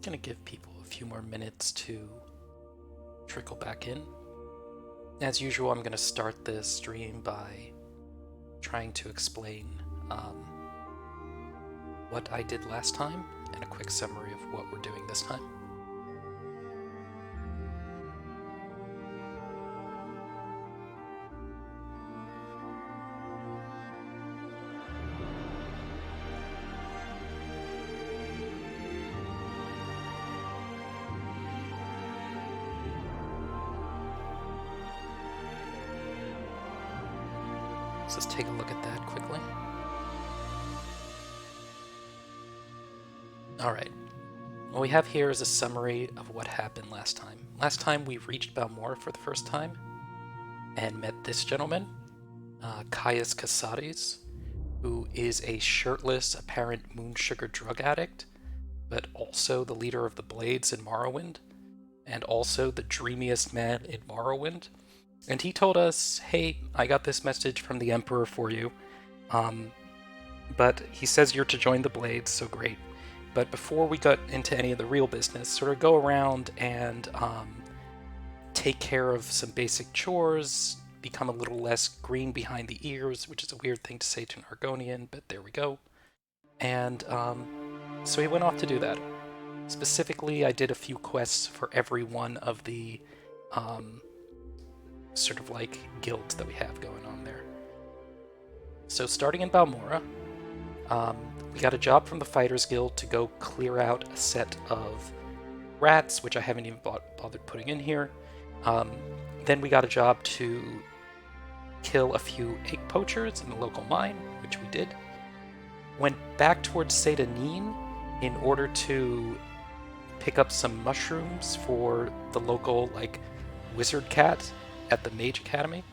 Gonna give people a few more minutes to trickle back in. As usual, I'm gonna start this stream by trying to explain what I did last time and a quick summary of what we're doing this time. So let's take a look at that quickly. Alright, what we have here is a summary of what happened last time. Last time we reached Balmora for the first time and met this gentleman, Caius Casares, who is a shirtless, apparent moonsugar drug addict, but also the leader of the Blades in Morrowind, and also the dreamiest man in Morrowind. And he told us, hey, I got this message from the Emperor for you, but he says you're to join the Blades, so great. But before we got into any of the real business, sort of go around and take care of some basic chores, become a little less green behind the ears, which is a weird thing to say to an Argonian, but there we go. And so he went off to do that. Specifically, I did a few quests for every one of the sort of like guilds that we have going on there. So starting in Balmora, we got a job from the Fighters Guild to go clear out a set of rats, which I haven't even bothered putting in here. Then we got a job to kill a few egg poachers in the local mine, which we did. Went back towards Sedanin in order to pick up some mushrooms for the local, like, wizard cat at the Mage Academy.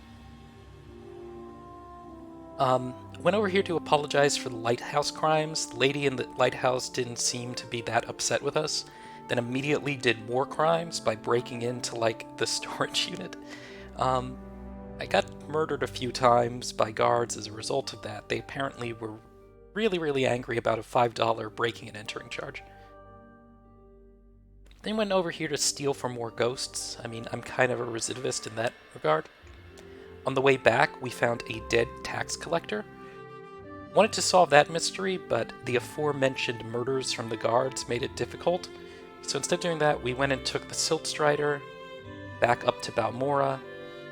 Went over here to apologize for the lighthouse crimes. The lady in the lighthouse didn't seem to be that upset with us. Then immediately did more crimes by breaking into, like, the storage unit. I got murdered a few times by guards as a result of that. They apparently were really, really angry about a $5 breaking and entering charge. Then went over here to steal for more ghosts. I mean, I'm kind of a recidivist in that regard. On the way back, we found a dead tax collector. Wanted to solve that mystery, but the aforementioned murders from the guards made it difficult. So instead of doing that, we went and took the Silt Strider back up to Balmora,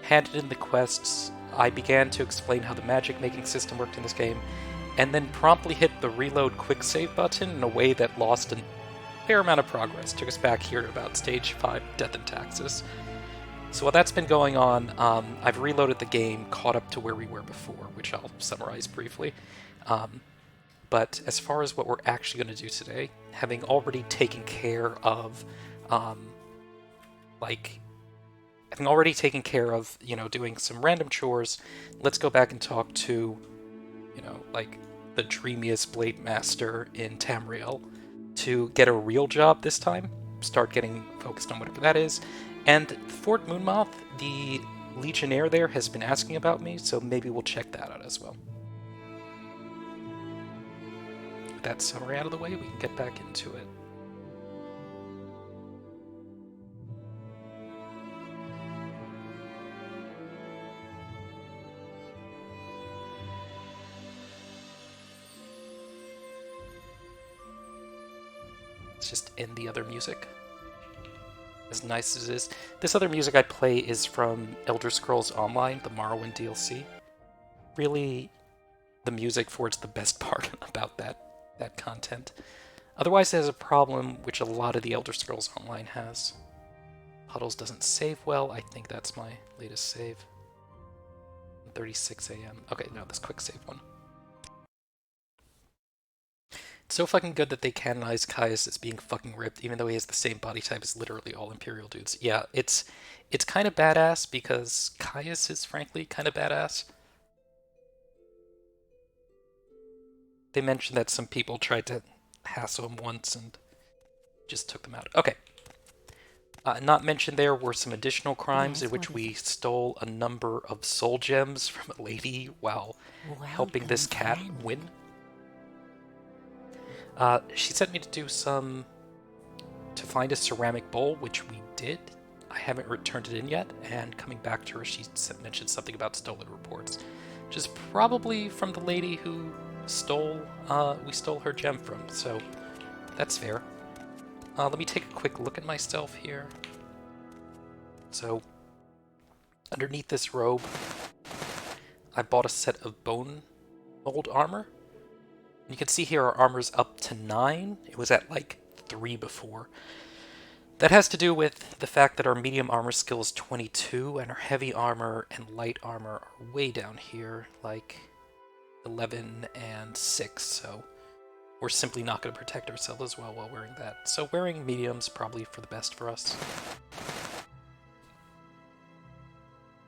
handed in the quests. I began to explain how the magic making system worked in this game, and then promptly hit the reload quick save button in a way that lost a fair amount of progress. Took us back here to about stage 5, Death and Taxes. So while that's been going on, I've reloaded the game, caught up to where we were before, which I'll summarize briefly. But as far as what we're actually going to do today, having already taken care of, doing some random chores, let's go back and talk to, the dreamiest Blade Master in Tamriel to get a real job this time, start getting focused on whatever that is. And Fort Moonmoth, the Legionnaire there has been asking about me, so maybe we'll check that out as well. With that summary out of the way, we can get back into it. Let's just end the other music. As nice as it is. This other music I play is from Elder Scrolls Online, the Morrowind DLC. Really, the music for it's the best part about that content. Otherwise, it has a problem which a lot of the Elder Scrolls Online has. Puddles doesn't save well. I think that's my latest save. 36 a.m. Okay, no, this quick save one. It's so fucking good that they canonized Caius as being fucking ripped, even though he has the same body type as literally all Imperial dudes. Yeah, it's kind of badass because Caius is frankly kind of badass. They mentioned that some people tried to hassle him once and just took them out. Okay. Not mentioned there were some additional crimes in which we stole a number of soul gems from a lady while helping this cat win. She sent me to find a ceramic bowl, which we did. I haven't returned it in yet, and coming back to her, she mentioned something about stolen reports, which is probably from the lady who we stole her gem from, so that's fair. Let me take a quick look at myself here. So, underneath this robe, I bought a set of bone mold armor. You can see here our armor's up to 9. It was at like 3 before. That has to do with the fact that our medium armor skill is 22, and our heavy armor and light armor are way down here, like 11 and 6, so we're simply not going to protect ourselves as well while wearing that. So wearing medium's probably for the best for us.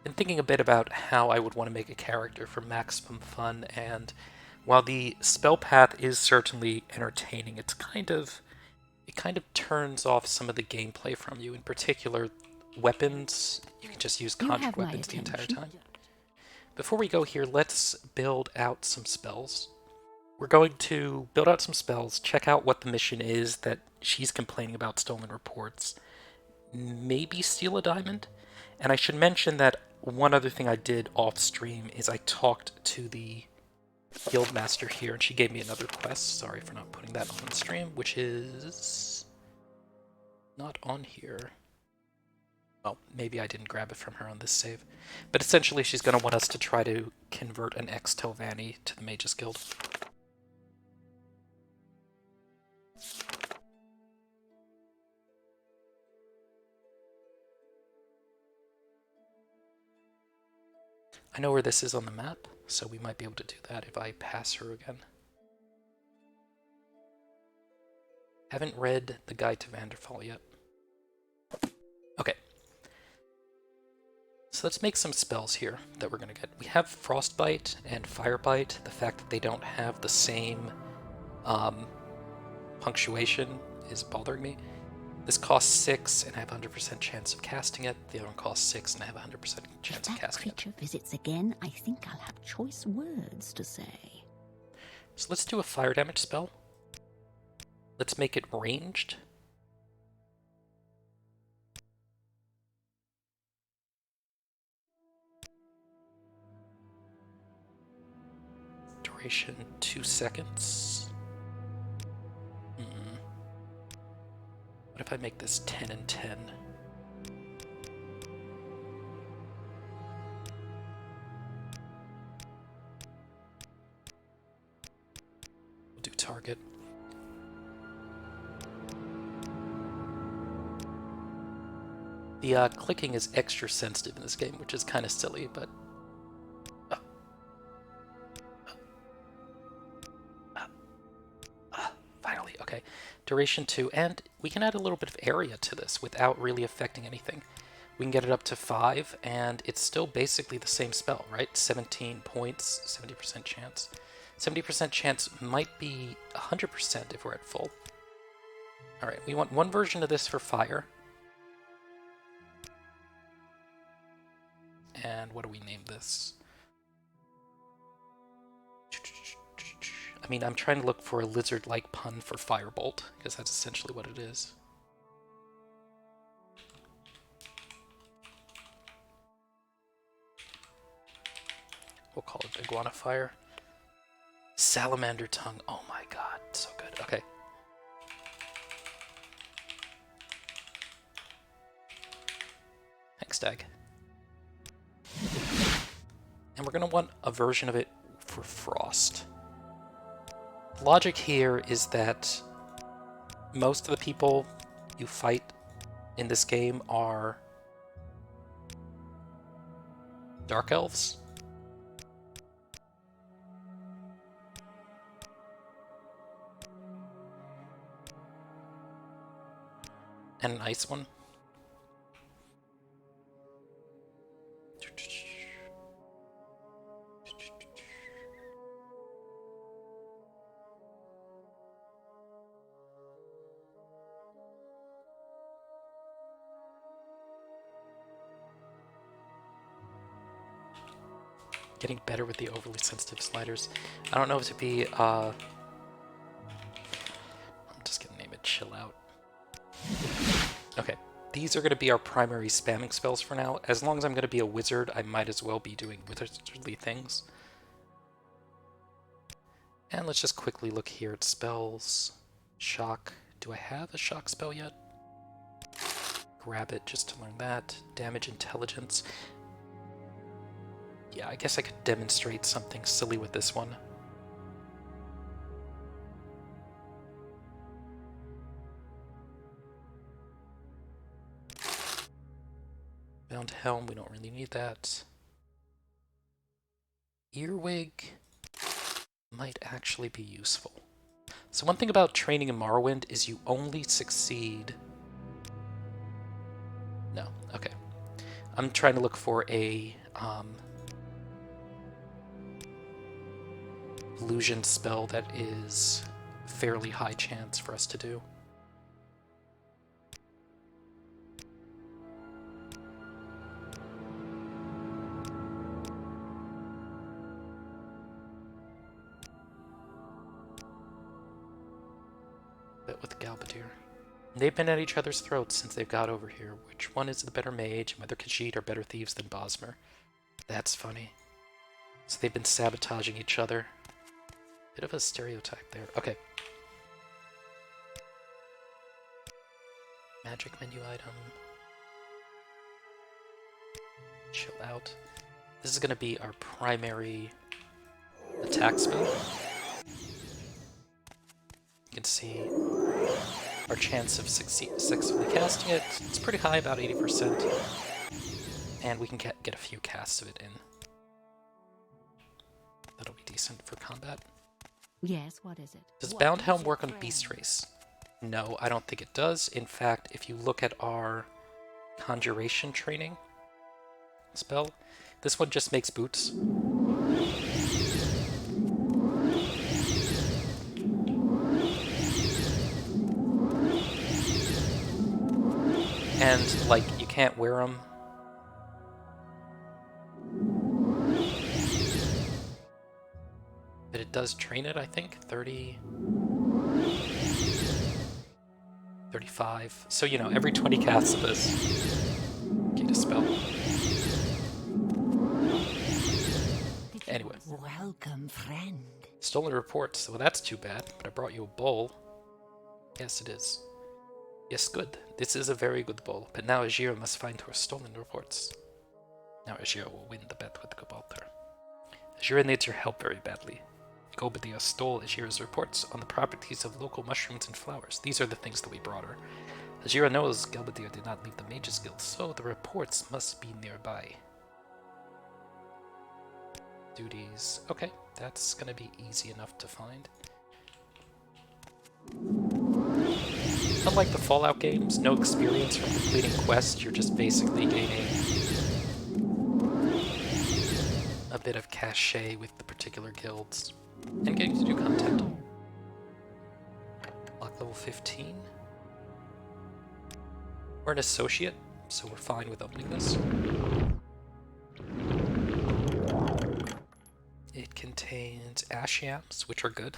Been thinking a bit about how I would want to make a character for maximum fun, and while the spell path is certainly entertaining, it kind of turns off some of the gameplay from you. In particular, weapons. You can just use conjured weapons the entire time. Before we go here, let's build out some spells. We're going to build out some spells, check out what the mission is that she's complaining about stolen reports, maybe steal a diamond. And I should mention that one other thing I did off stream is I talked to the Guildmaster here, and she gave me another quest. Sorry for not putting that on the stream, which is not on here. Well, maybe I didn't grab it from her on this save. But essentially she's going to want us to try to convert an ex-Telvanni to the Mage's Guild. I know where this is on the map, so we might be able to do that if I pass her again. Haven't read the Guide to Vanderfall yet. Okay. So let's make some spells here that we're going to get. We have Frostbite and Firebite. The fact that they don't have the same punctuation is bothering me. This costs 6 and I have a 100% chance of casting it. The other one costs 6 and I have a 100% chance of casting it. If that creature visits again, I think I'll have choice words to say. So let's do a fire damage spell. Let's make it ranged. Duration 2 seconds. What if I make this 10 and 10? We'll do target. The clicking is extra sensitive in this game, which is kind of silly, but... finally, okay. Duration 2, and we can add a little bit of area to this without really affecting anything. We can get it up to 5, and it's still basically the same spell, right? 17 points, 70% chance. 70% chance might be 100% if we're at full. Alright, we want one version of this for fire. And what do we name this? I mean, I'm trying to look for a lizard-like pun for Firebolt, because that's essentially what it is. We'll call it Iguana Fire. Salamander Tongue. Oh my god, so good. Okay. Thanks, Dag. And we're going to want a version of it for Frost. The logic here is that most of the people you fight in this game are Dark Elves. And an Ice one. Getting better with the overly sensitive sliders. I don't know if it'd be, I'm just gonna name it Chill Out. Okay, these are gonna be our primary spamming spells for now. As long as I'm gonna be a wizard, I might as well be doing wizardly things. And let's just quickly look here at spells. Shock. Do I have a shock spell yet? Grab it just to learn that. Damage Intelligence. Yeah, I guess I could demonstrate something silly with this one. Bound Helm, we don't really need that. Earwig might actually be useful. So one thing about training in Morrowind is you only succeed... No, okay. I'm trying to look for a illusion spell that is fairly high chance for us to do. But with Galbadir. They've been at each other's throats since they've got over here. Which one is the better mage, and whether Khajiit are better thieves than Bosmer. That's funny. So they've been sabotaging each other. Bit of a stereotype there. Okay. Magic menu item. Chill out. This is going to be our primary attack spell. You can see our chance of successfully casting it. It's pretty high, about 80%. And we can get a few casts of it in. That'll be decent for combat. Yes, what is it? Does Bound Helm work on Beast Race? No, I don't think it does. In fact, if you look at our Conjuration training spell, this one just makes boots. And, like, you can't wear them. But it does train it, I think. 30... 35. So, you know, every 20 casts of this, get a spell. Anyway. Welcome, friend. Stolen reports. Well, that's too bad, but I brought you a bowl. Yes, it is. Yes, good. This is a very good bowl, but now Ajira must find her stolen reports. Now Ajira will win the bet with Gibraltar. Ajira needs your help very badly. Gobadia stole Ajira's reports on the properties of local mushrooms and flowers. These are the things that we brought her. Ajira knows Gobadia did not leave the Mages Guild, so the reports must be nearby. Duties. Okay, that's gonna be easy enough to find. Unlike the Fallout games, no experience from completing quests, you're just basically gaining a bit of cachet with the particular guilds. And getting to do content. Lock level 15. We're an associate, so we're fine with opening this. It contains ash yams, which are good.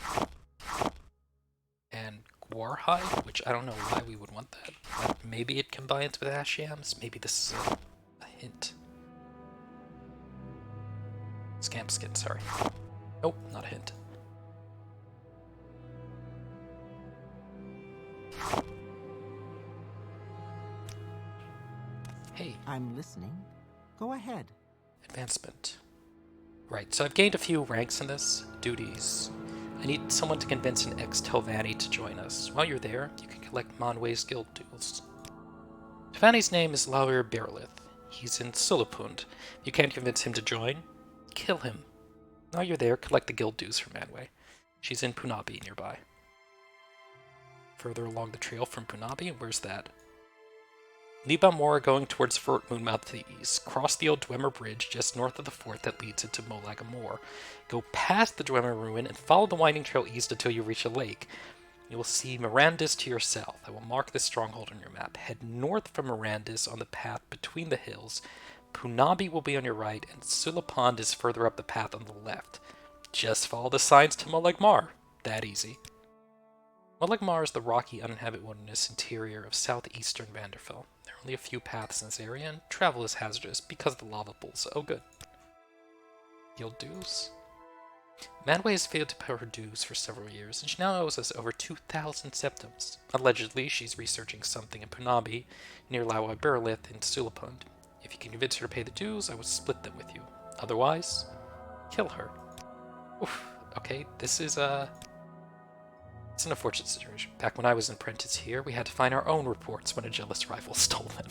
And guarhide, which I don't know why we would want that. But maybe it combines with ash yams. Maybe this is a hint. Scamp skin, sorry. Nope, not a hint. Hey. I'm listening. Go ahead. Advancement. Right, so I've gained a few ranks in this. Duties. I need someone to convince an ex-Telvanni to join us. While you're there, you can collect Monway's guild dues. Telvanni's name is Laur Berlith. He's in Sulapund. You can't convince him to join? Kill him. While you're there, collect the guild dues from Manway. She's in Punabi nearby. Further along the trail from Punabi, where's that? Leave Balmora going towards Fort Moonmouth to the east. Cross the old Dwemer Bridge just north of the fort that leads into Molagamore. Go past the Dwemer Ruin and follow the winding trail east until you reach a lake. You will see Mirandis to your south. I will mark this stronghold on your map. Head north from Mirandis on the path between the hills. Punabi will be on your right, and Sulapond is further up the path on the left. Just follow the signs to Molagmar. That easy. Molagmar is the rocky, uninhabited wilderness interior of southeastern Vanderfell. There are only a few paths in this area, and travel is hazardous because of the lava pools. Oh, good. Guild dues? Manway has failed to pay her dues for several years, and she now owes us over 2,000 septums. Allegedly, she's researching something in Punabi, near Lawa Berlith in Sulapund. If you can convince her to pay the dues, I will split them with you. Otherwise, kill her. Oof. Okay, this is it's an unfortunate situation. Back when I was an apprentice here, we had to find our own reports when a jealous rival stole them.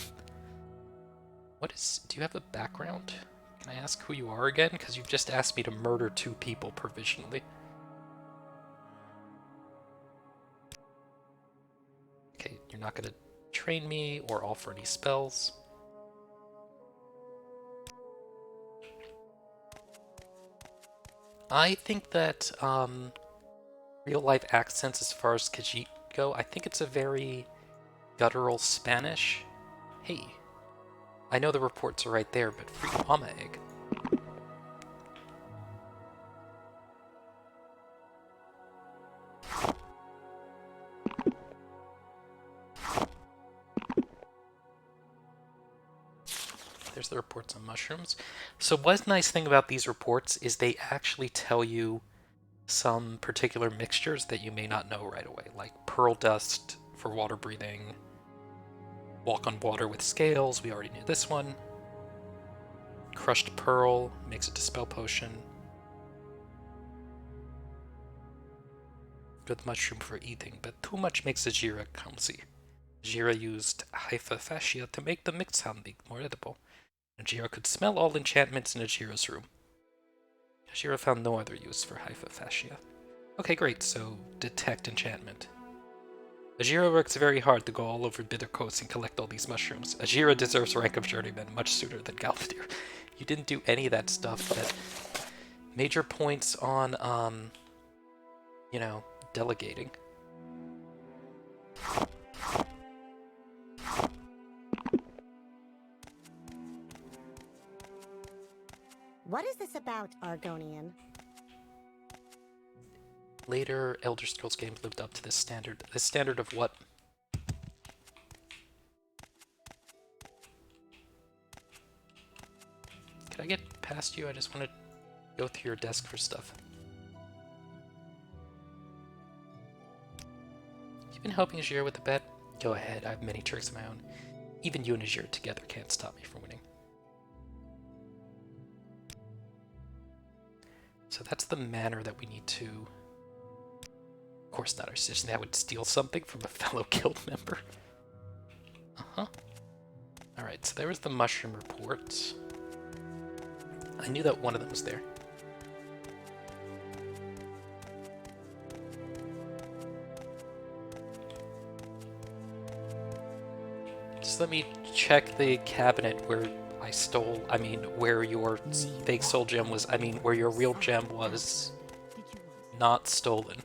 Do you have a background? Can I ask who you are again? Because you've just asked me to murder 2 people provisionally. Okay, you're not going to train me or offer any spells. I think that, real-life accents as far as Khajiit go, I think it's a very guttural Spanish. Hey, I know the reports are right there, but free mama egg. There's the reports on mushrooms. So one nice thing about these reports is they actually tell you some particular mixtures that you may not know right away, like pearl dust for water breathing, walk on water with scales, we already knew this one. Crushed Pearl makes a Dispel Potion. Good mushroom for eating, but too much makes Ajira clumsy. Ajira used Hypha to make the mixed sound more edible. Ajira could smell all enchantments in Ajira's room. Ajira found no other use for Hypha. Okay, great, so detect enchantment. Ajira works very hard to go all over Bitter Coast and collect all these mushrooms. Ajira deserves rank of journeyman much sooner than Galvadir. You didn't do any of that stuff, but major points on, you know, delegating. What is this about, Argonian? Later Elder Scrolls games lived up to this standard. This standard of what? Can I get past you? I just want to go through your desk for stuff. You've been helping Ajir with the bet? Go ahead, I have many tricks of my own. Even you and Ajir together can't stop me from winning. So that's the manner that we need to... Of course not our decision. That would steal something from a fellow guild member. Uh-huh. Alright, so there was the mushroom report. I knew that one of them was there. Just let me check the cabinet where I stole, where your fake soul gem was, where your real gem was not stolen.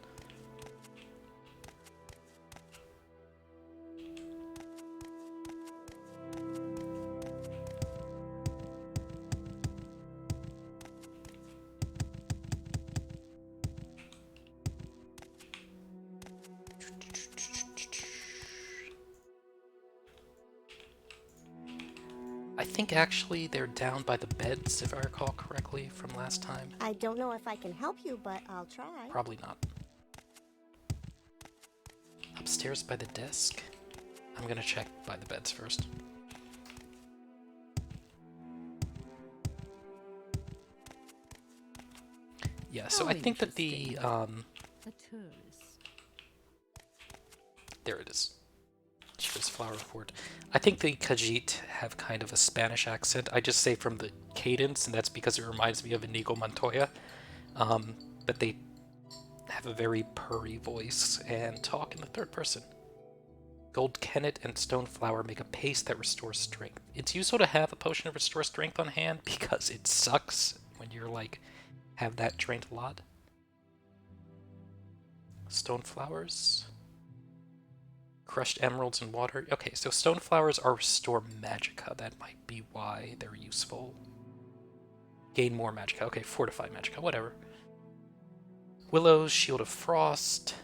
I think actually they're down by the beds, if I recall correctly from last time. I don't know if I can help you, but I'll try. Probably not. Upstairs by the desk? I'm gonna check by the beds first. Yeah, so I think that the, there it is. Cheers flower report. I think the Khajiit have kind of a Spanish accent. I just say from the cadence, and that's because it reminds me of Inigo Montoya. But they have a very purry voice and talk in the third person. Gold kennet and stone flower make a paste that restores strength. It's useful to have a potion of restore strength on hand because it sucks when you're like, have that drained a lot. Stone flowers. Crushed emeralds and water. Okay, so stone flowers are restore magicka. That might be why they're useful. Gain more magicka. Okay, fortify magicka, whatever. Willows, shield of frost.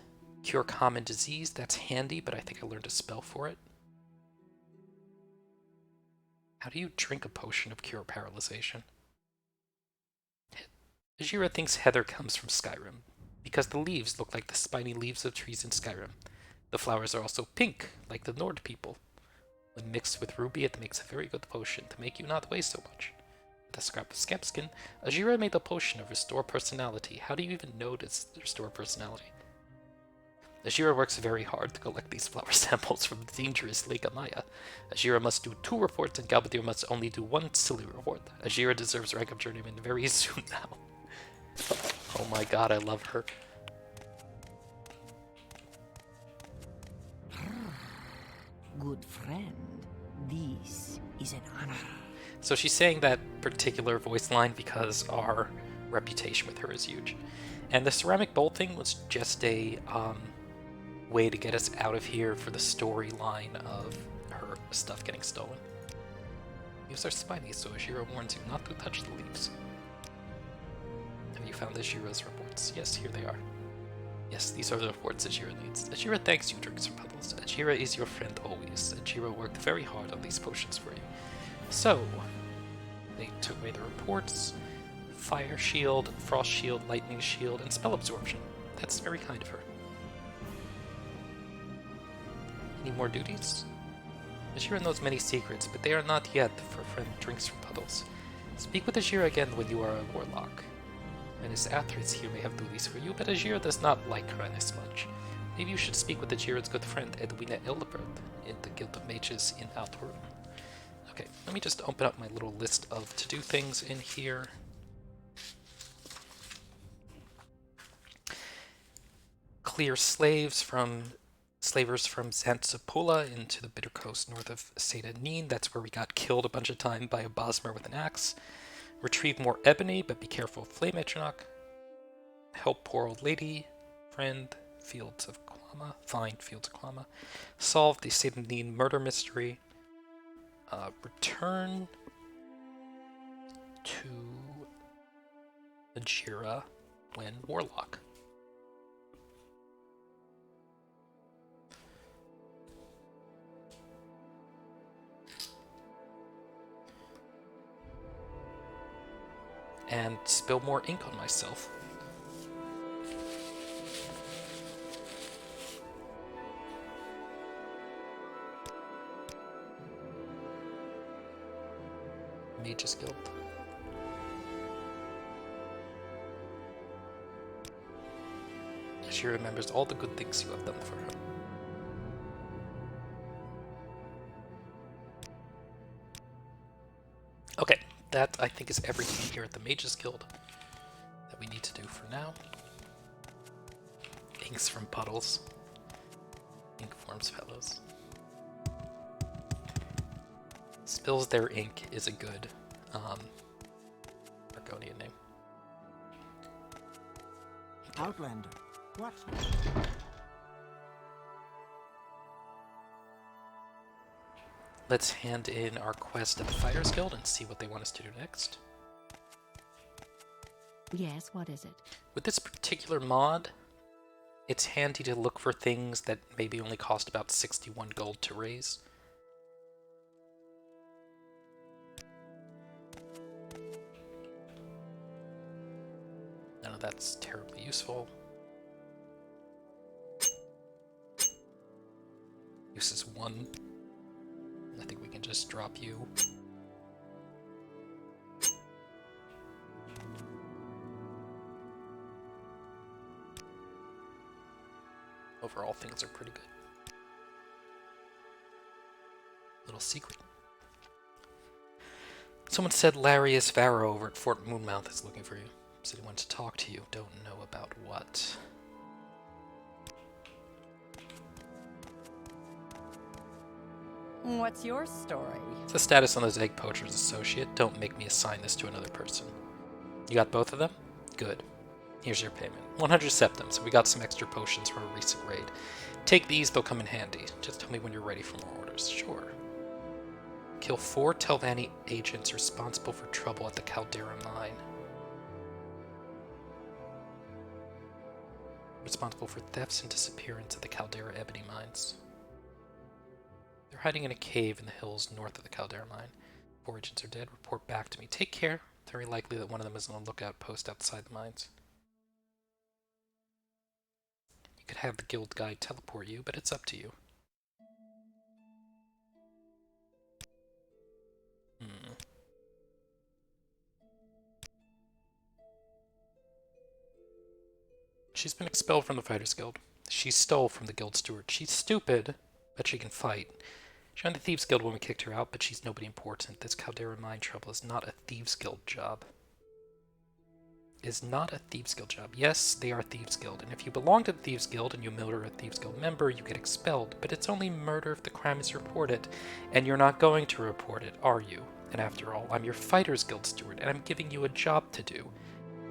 Cure common disease. That's handy, but I think I learned a spell for it. How do you drink a potion of cure paralyzation? Ajira thinks heather comes from Skyrim, because the leaves look like the spiny leaves of trees in Skyrim. The flowers are also pink, like the Nord people. When mixed with ruby, it makes a very good potion to make you not weigh so much. With a scrap of scamp skin, Ajira made the potion of restore personality. How do you even notice restore personality? Ajira works very hard to collect these flower samples from the dangerous Lake Amaya. Ajira must do 2 reports and Galbadir must only do 1 silly report. Ajira deserves rank of journeyman very soon now. Oh my god, I love her. Good friend, this is an honor. So she's saying that particular voice line because our reputation with her is huge. And the ceramic bowl thing was just a way to get us out of here for the storyline of her stuff getting stolen. Leaves are spiny, so Ajira warns you not to touch the leaves. Have you found Ajira's reports? Yes, here they are. Yes, these are the reports Ajira needs. Ajira thanks you, Drinks-From-Puddles. Ajira is your friend always. Ajira worked very hard on these potions for you. So, they took away the reports. Fire shield, frost shield, lightning shield, and spell absorption. That's very kind of her. Any more duties? Ajira knows many secrets, but they are not yet for friend Drinks-From-Puddles. Speak with Ajira again when you are a warlock. And his Athris here may have duties for you, but Ajira does not like Krennis much. Maybe you should speak with Ajira's good friend Edwina Eldebrand in the Guild of Mages in Outroom. Okay, let me just open up my little list of to-do things in here. Clear slavers from Zantsapula into the bitter coast north of Seda Neen. That's where we got killed a bunch of time by a Bosmer with an axe. Retrieve more ebony, but be careful of flame etronach. Help poor old lady. Friend. Fields of Klama. Find Fields of Klama. Solve the Seda Neen murder mystery. Return to Ajira when warlock. And spill more ink on myself. Mage's Guild. She remembers all the good things you have done for her. Okay, that I think is everything here at the Mage's Guild that we need to do for now. Inks from Puddles. Ink forms fellows. Spills their ink is a good Argonian name. Outlander. What? Let's hand in our quest at the Fighters Guild and see what they want us to do next. Yes, what is it? With this particular mod, it's handy to look for things that maybe only cost about 61 gold to raise. None of that's terribly useful. Use is 1. I think we can just drop you. Overall, things are pretty good. Little secret. Someone said Larius Varro over at Fort Moonmouth is looking for you. Said he wants to talk to you. Don't know about what. What's your story? It's the status on those egg poachers, associate. Don't make me assign this to another person. You got both of them? Good. Here's your payment. 100 septum, so we got some extra potions from a recent raid. Take these, they'll come in handy. Just tell me when you're ready for more orders. Sure. Kill 4 Telvanni agents responsible for trouble at the Caldera mine. Responsible for thefts and disappearance at the Caldera ebony mines. They're hiding in a cave in the hills north of the Caldera mine. 4 agents are dead. Report back to me. Take care. It's very likely that one of them is on a lookout post outside the mines. You could have the guild guide teleport you, but it's up to you. She's been expelled from the Fighters Guild. She stole from the guild steward. She's stupid, but she can fight. She joined the Thieves Guild when we kicked her out, but she's nobody important. This Caldera mine trouble is not a Thieves Guild job. Is not a Thieves Guild job. Yes, they are Thieves Guild, and if you belong to the Thieves Guild and you murder a Thieves Guild member, you get expelled. But it's only murder if the crime is reported, and you're not going to report it, are you? And after all, I'm your Fighters Guild steward, and I'm giving you a job to do.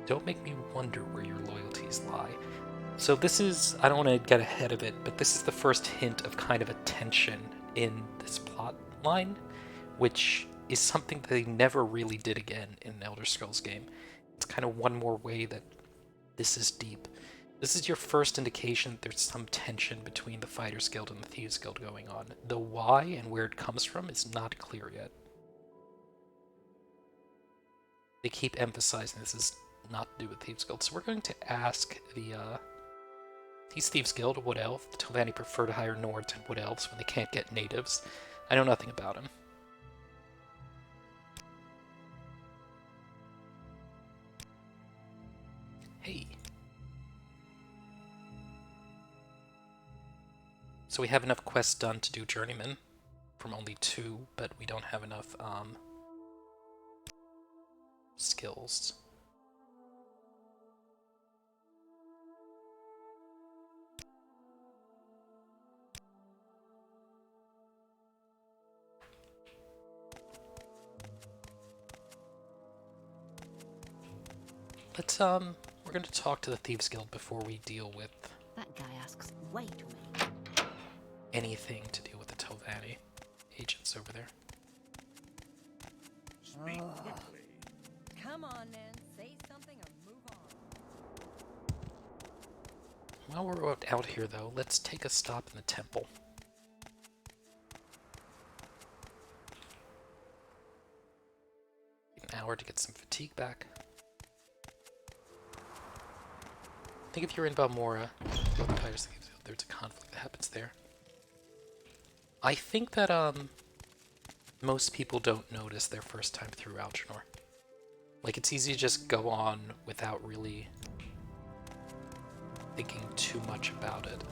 Don't make me wonder where your loyalties lie. So this is, I don't want to get ahead of it, but this is the first hint of kind of a tension in this plot line, which is something that they never really did again in an Elder Scrolls game. It's kind of one more way that this is deep. This is your first indication that there's some tension between the Fighters Guild and the Thieves Guild going on. The why and where it comes from is not clear yet. They keep emphasizing this is not to do with Thieves Guild, so we're going to ask these Thieves Guild, Wood Elf. The Telvanni prefer to hire Nords and Wood Elves when they can't get natives. I know nothing about him. Hey. So we have enough quests done to do Journeyman from only 2, but we don't have enough skills. Let's we're gonna talk to the Thieves Guild before we deal with That guy asks way too many. anything to do with the Telvanni agents over there. Speak quickly. Come on, man. Say something or move on. While we're out here, though, let's take a stop in the temple. An hour to get some fatigue back. I think if you're in Balmora, there's a conflict that happens there. I think that most people don't notice their first time through Algernon. Like, it's easy to just go on without really thinking too much about it.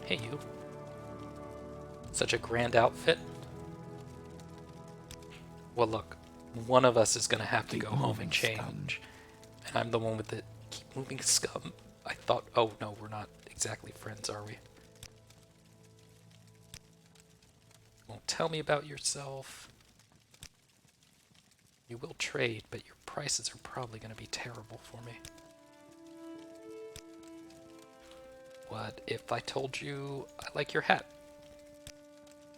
Hey, you. Such a grand outfit. Well, look, one of us is gonna have to go home and change. And I'm the one with the keep moving scum. I thought, oh no, we're not exactly friends, are we? Won't tell me about yourself. You will trade, but your prices are probably going to be terrible for me. What if I told you I like your hat?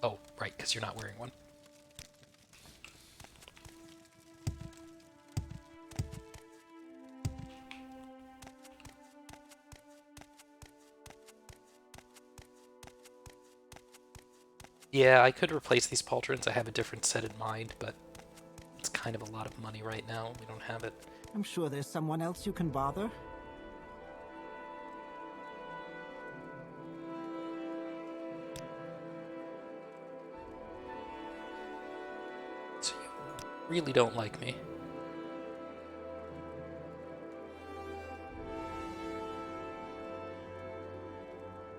Oh, right, because you're not wearing one. Yeah, I could replace these pauldrons. I have a different set in mind, but it's kind of a lot of money right now. We don't have it. I'm sure there's someone else you can bother. So you really don't like me.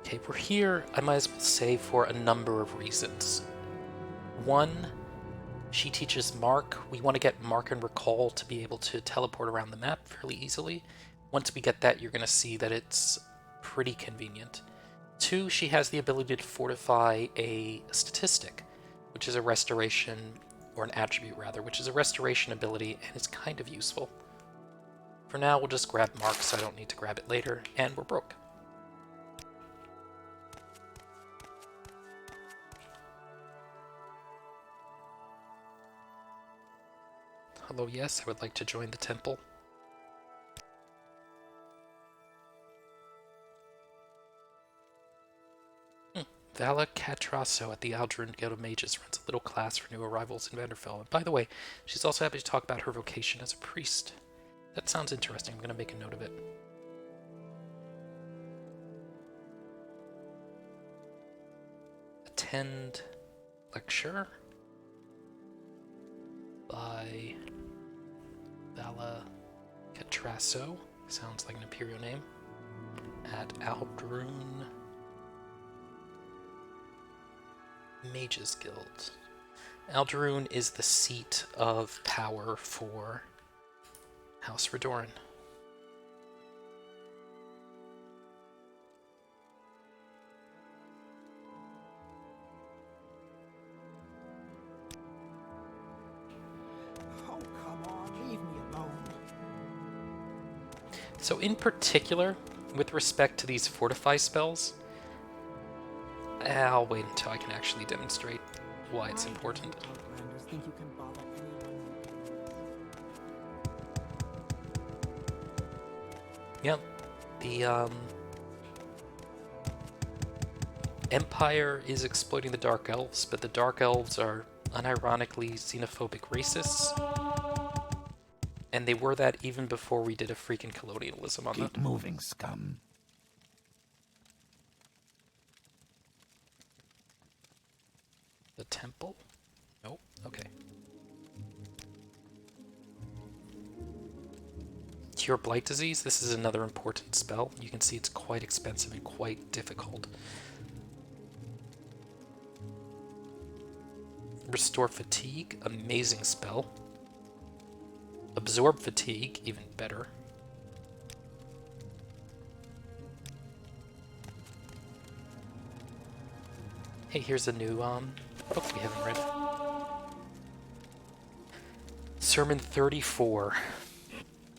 Okay, we're here, I might as well say, for a number of reasons. One, she teaches Mark. We want to get Mark and Recall to be able to teleport around the map fairly easily. Once we get that, you're going to see that it's pretty convenient. Two, she has the ability to fortify a statistic, which is a restoration, or an attribute rather, which is a restoration ability, and it's kind of useful. For now, we'll just grab Mark so I don't need to grab it later, and we're broke. Hello, yes, I would like to join the temple. Vala Catrasso at the Aldrin Guild of Mages runs a little class for new arrivals in Vanderfell. And by the way, she's also happy to talk about her vocation as a priest. That sounds interesting. I'm going to make a note of it. Attend lecture by Vala Catrasso. Sounds like an imperial name. At Aldrun Mages Guild. Alderun is the seat of power for House Redoran. Oh, come on, leave me alone. So in particular, with respect to these fortify spells, I'll wait until I can actually demonstrate why it's important. Outlanders think you can bother anyone you Yep. The Empire is exploiting the Dark Elves, but the Dark Elves are unironically xenophobic racists. And they were that even before we did a freaking colonialism on Keep them. moving, scum. The temple? Nope. Okay. Cure Blight Disease. This is another important spell. You can see it's quite expensive and quite difficult. Restore Fatigue, amazing spell. Absorb Fatigue, even better. Hey, here's a new book we haven't read. Sermon 34.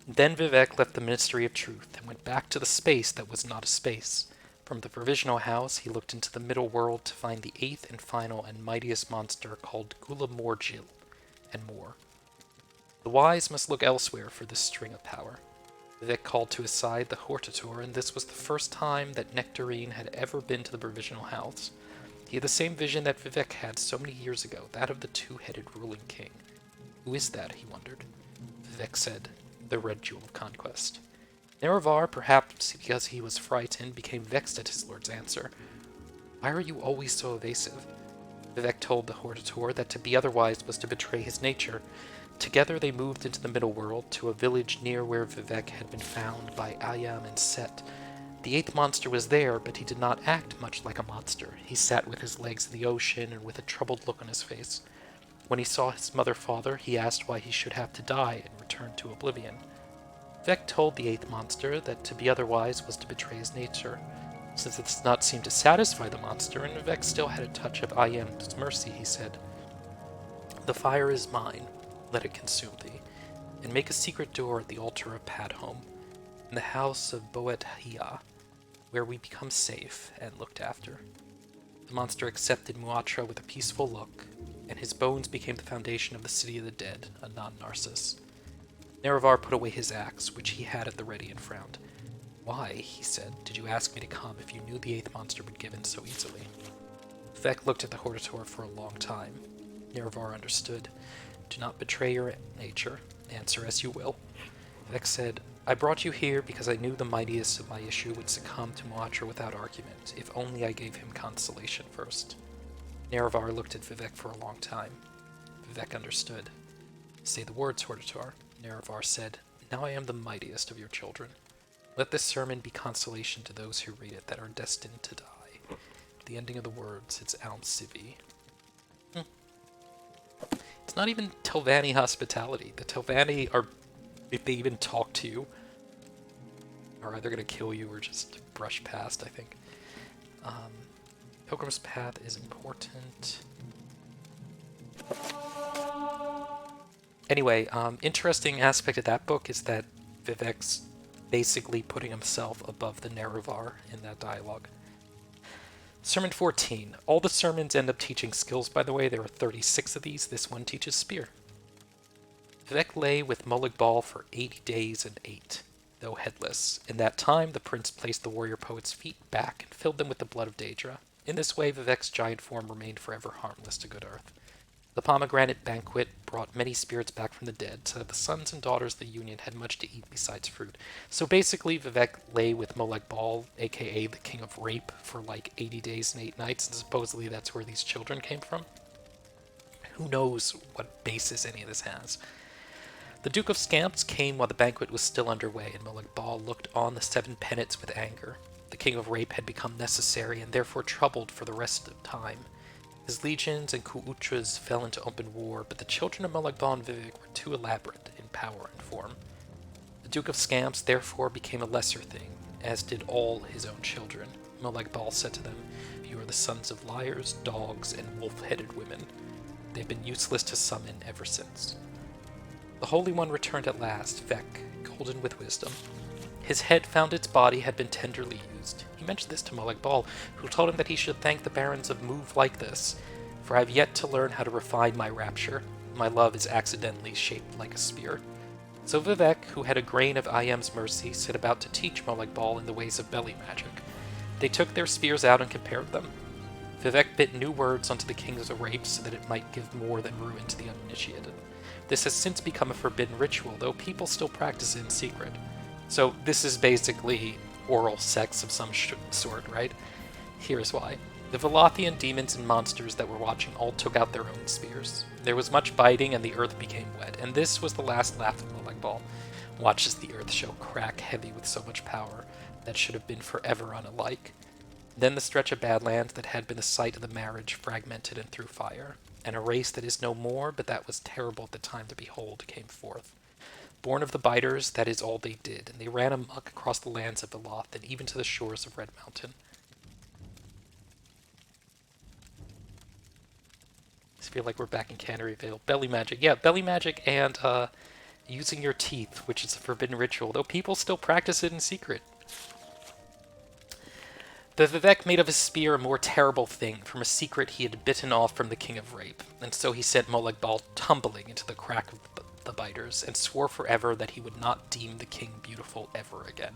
Then Vivek left the Ministry of Truth and went back to the space that was not a space. From the provisional house, he looked into the middle world to find the eighth and final and mightiest monster called Gula Morgil, and more. The wise must look elsewhere for this string of power. Vivek called to his side the Hortator, and this was the first time that Nectarine had ever been to the provisional house. He had the same vision that Vivek had so many years ago, that of the two-headed ruling king. Who is that, he wondered. Vivek said, the Red Jewel of Conquest. Nerevar, perhaps because he was frightened, became vexed at his lord's answer. Why are you always so evasive? Vivek told the Hortator that to be otherwise was to betray his nature. Together they moved into the middle world, to a village near where Vivek had been found by Ayam and Set. The eighth monster was there, but he did not act much like a monster. He sat with his legs in the ocean and with a troubled look on his face. When he saw his mother-father, he asked why he should have to die and return to oblivion. Vivek told the eighth monster that to be otherwise was to betray his nature. Since it did not seem to satisfy the monster, and Vivek still had a touch of Ayam's mercy, he said, the fire is mine, let it consume thee, and make a secret door at the altar of Padhome, in the house of Boethia, where we become safe and looked after. The monster accepted Muatra with a peaceful look, and his bones became the foundation of the city of the dead, a non-Narcissus. Nerevar put away his axe, which he had at the ready, and frowned. Why, he said, did you ask me to come if you knew the eighth monster would give in so easily? Vivek looked at the Hortator for a long time. Nerevar understood. Do not betray your nature. Answer as you will. Vivek said, I brought you here because I knew the mightiest of my issue would succumb to Muatra without argument, if only I gave him consolation first. Nerevar looked at Vivek for a long time. Vivek understood. Say the words, Hortator. Nerevar said, Now I am the mightiest of your children. Let this sermon be consolation to those who read it that are destined to die. At the ending of the words, it's Alm Civi. It's not even Telvanni hospitality. The Telvanni are, if they even talk to you, are either going to kill you or just brush past, I think. Pilgrim's Path is important. Anyway, interesting aspect of that book is that Vivek's basically putting himself above the Nerevar in that dialogue. Sermon 14. All the sermons end up teaching skills, by the way. There are 36 of these. This one teaches spear. Vivek lay with Mullig Ball for 80 days and ate, though headless. In that time, the prince placed the warrior poet's feet back and filled them with the blood of Daedra. In this way, Vivek's giant form remained forever harmless to good earth. The pomegranate banquet brought many spirits back from the dead, so that the sons and daughters of the Union had much to eat besides fruit. So basically, Vivek lay with Mullig Ball, aka the King of Rape, for like 80 days and 8 nights, and supposedly that's where these children came from. Who knows what basis any of this has. The Duke of Scamps came while the banquet was still underway, and Mullig Ball looked on the 7 penates with anger. The King of Rape had become necessary, and therefore troubled for the rest of time. His legions and Kuutras fell into open war, but the children of Mullig Ball and Vivek were too elaborate in power and form. The Duke of Scamps therefore became a lesser thing, as did all his own children. Mullig Ball said to them, You are the sons of liars, dogs, and wolf-headed women. They have been useless to summon ever since. The Holy One returned at last, Vec, golden with wisdom. His head found its body had been tenderly used. He mentioned this to Mullig Ball, who told him that he should thank the barons of Move like this, for I have yet to learn how to refine my rapture. My love is accidentally shaped like a spear. So Vivek, who had a grain of Ayam's mercy, set about to teach Mullig Ball in the ways of belly magic. They took their spears out and compared them. Vivek bit new words onto the Kings of Rape so that it might give more than ruin to the uninitiated. This has since become a forbidden ritual, though people still practice it in secret. So this is basically oral sex of some sort, right? Here's why. The Velathian demons and monsters that were watching all took out their own spears. There was much biting and the earth became wet, and this was the last laugh of Mullig Ball. watches the earth show crack heavy with so much power that should have been forever unalike. Then the stretch of badlands that had been the site of the marriage fragmented and threw fire, and a race that is no more, but that was terrible at the time to behold, came forth. Born of the biters, that is all they did, and they ran amok across the lands of Veloth and even to the shores of Red Mountain. I feel like we're back in Cannery Vale. Belly magic. Yeah, belly magic and using your teeth, which is a forbidden ritual, though people still practice it in secret. The Vivek made of his spear a more terrible thing, from a secret he had bitten off from the King of Rape, and so he sent Molag Bal tumbling into the crack of the biters, and swore forever that he would not deem the king beautiful ever again.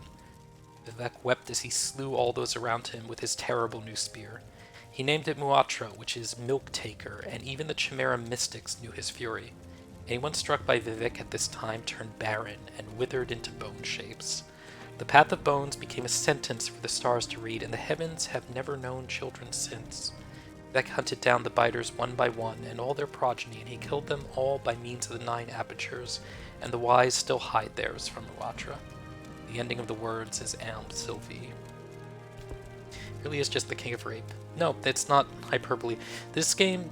Vivek wept as he slew all those around him with his terrible new spear. He named it Muatra, which is milk taker, and even the Chimera mystics knew his fury. Anyone struck by Vivek at this time turned barren and withered into bone shapes. The path of bones became a sentence for the stars to read, and the heavens have never known children since. Vivek hunted down the biters one by one, and all their progeny, and he killed them all by means of the 9 apertures, and the wise still hide theirs from Muatra. The ending of the words is Am Sylvie. Really is just the King of Rape. No, it's not hyperbole. This game,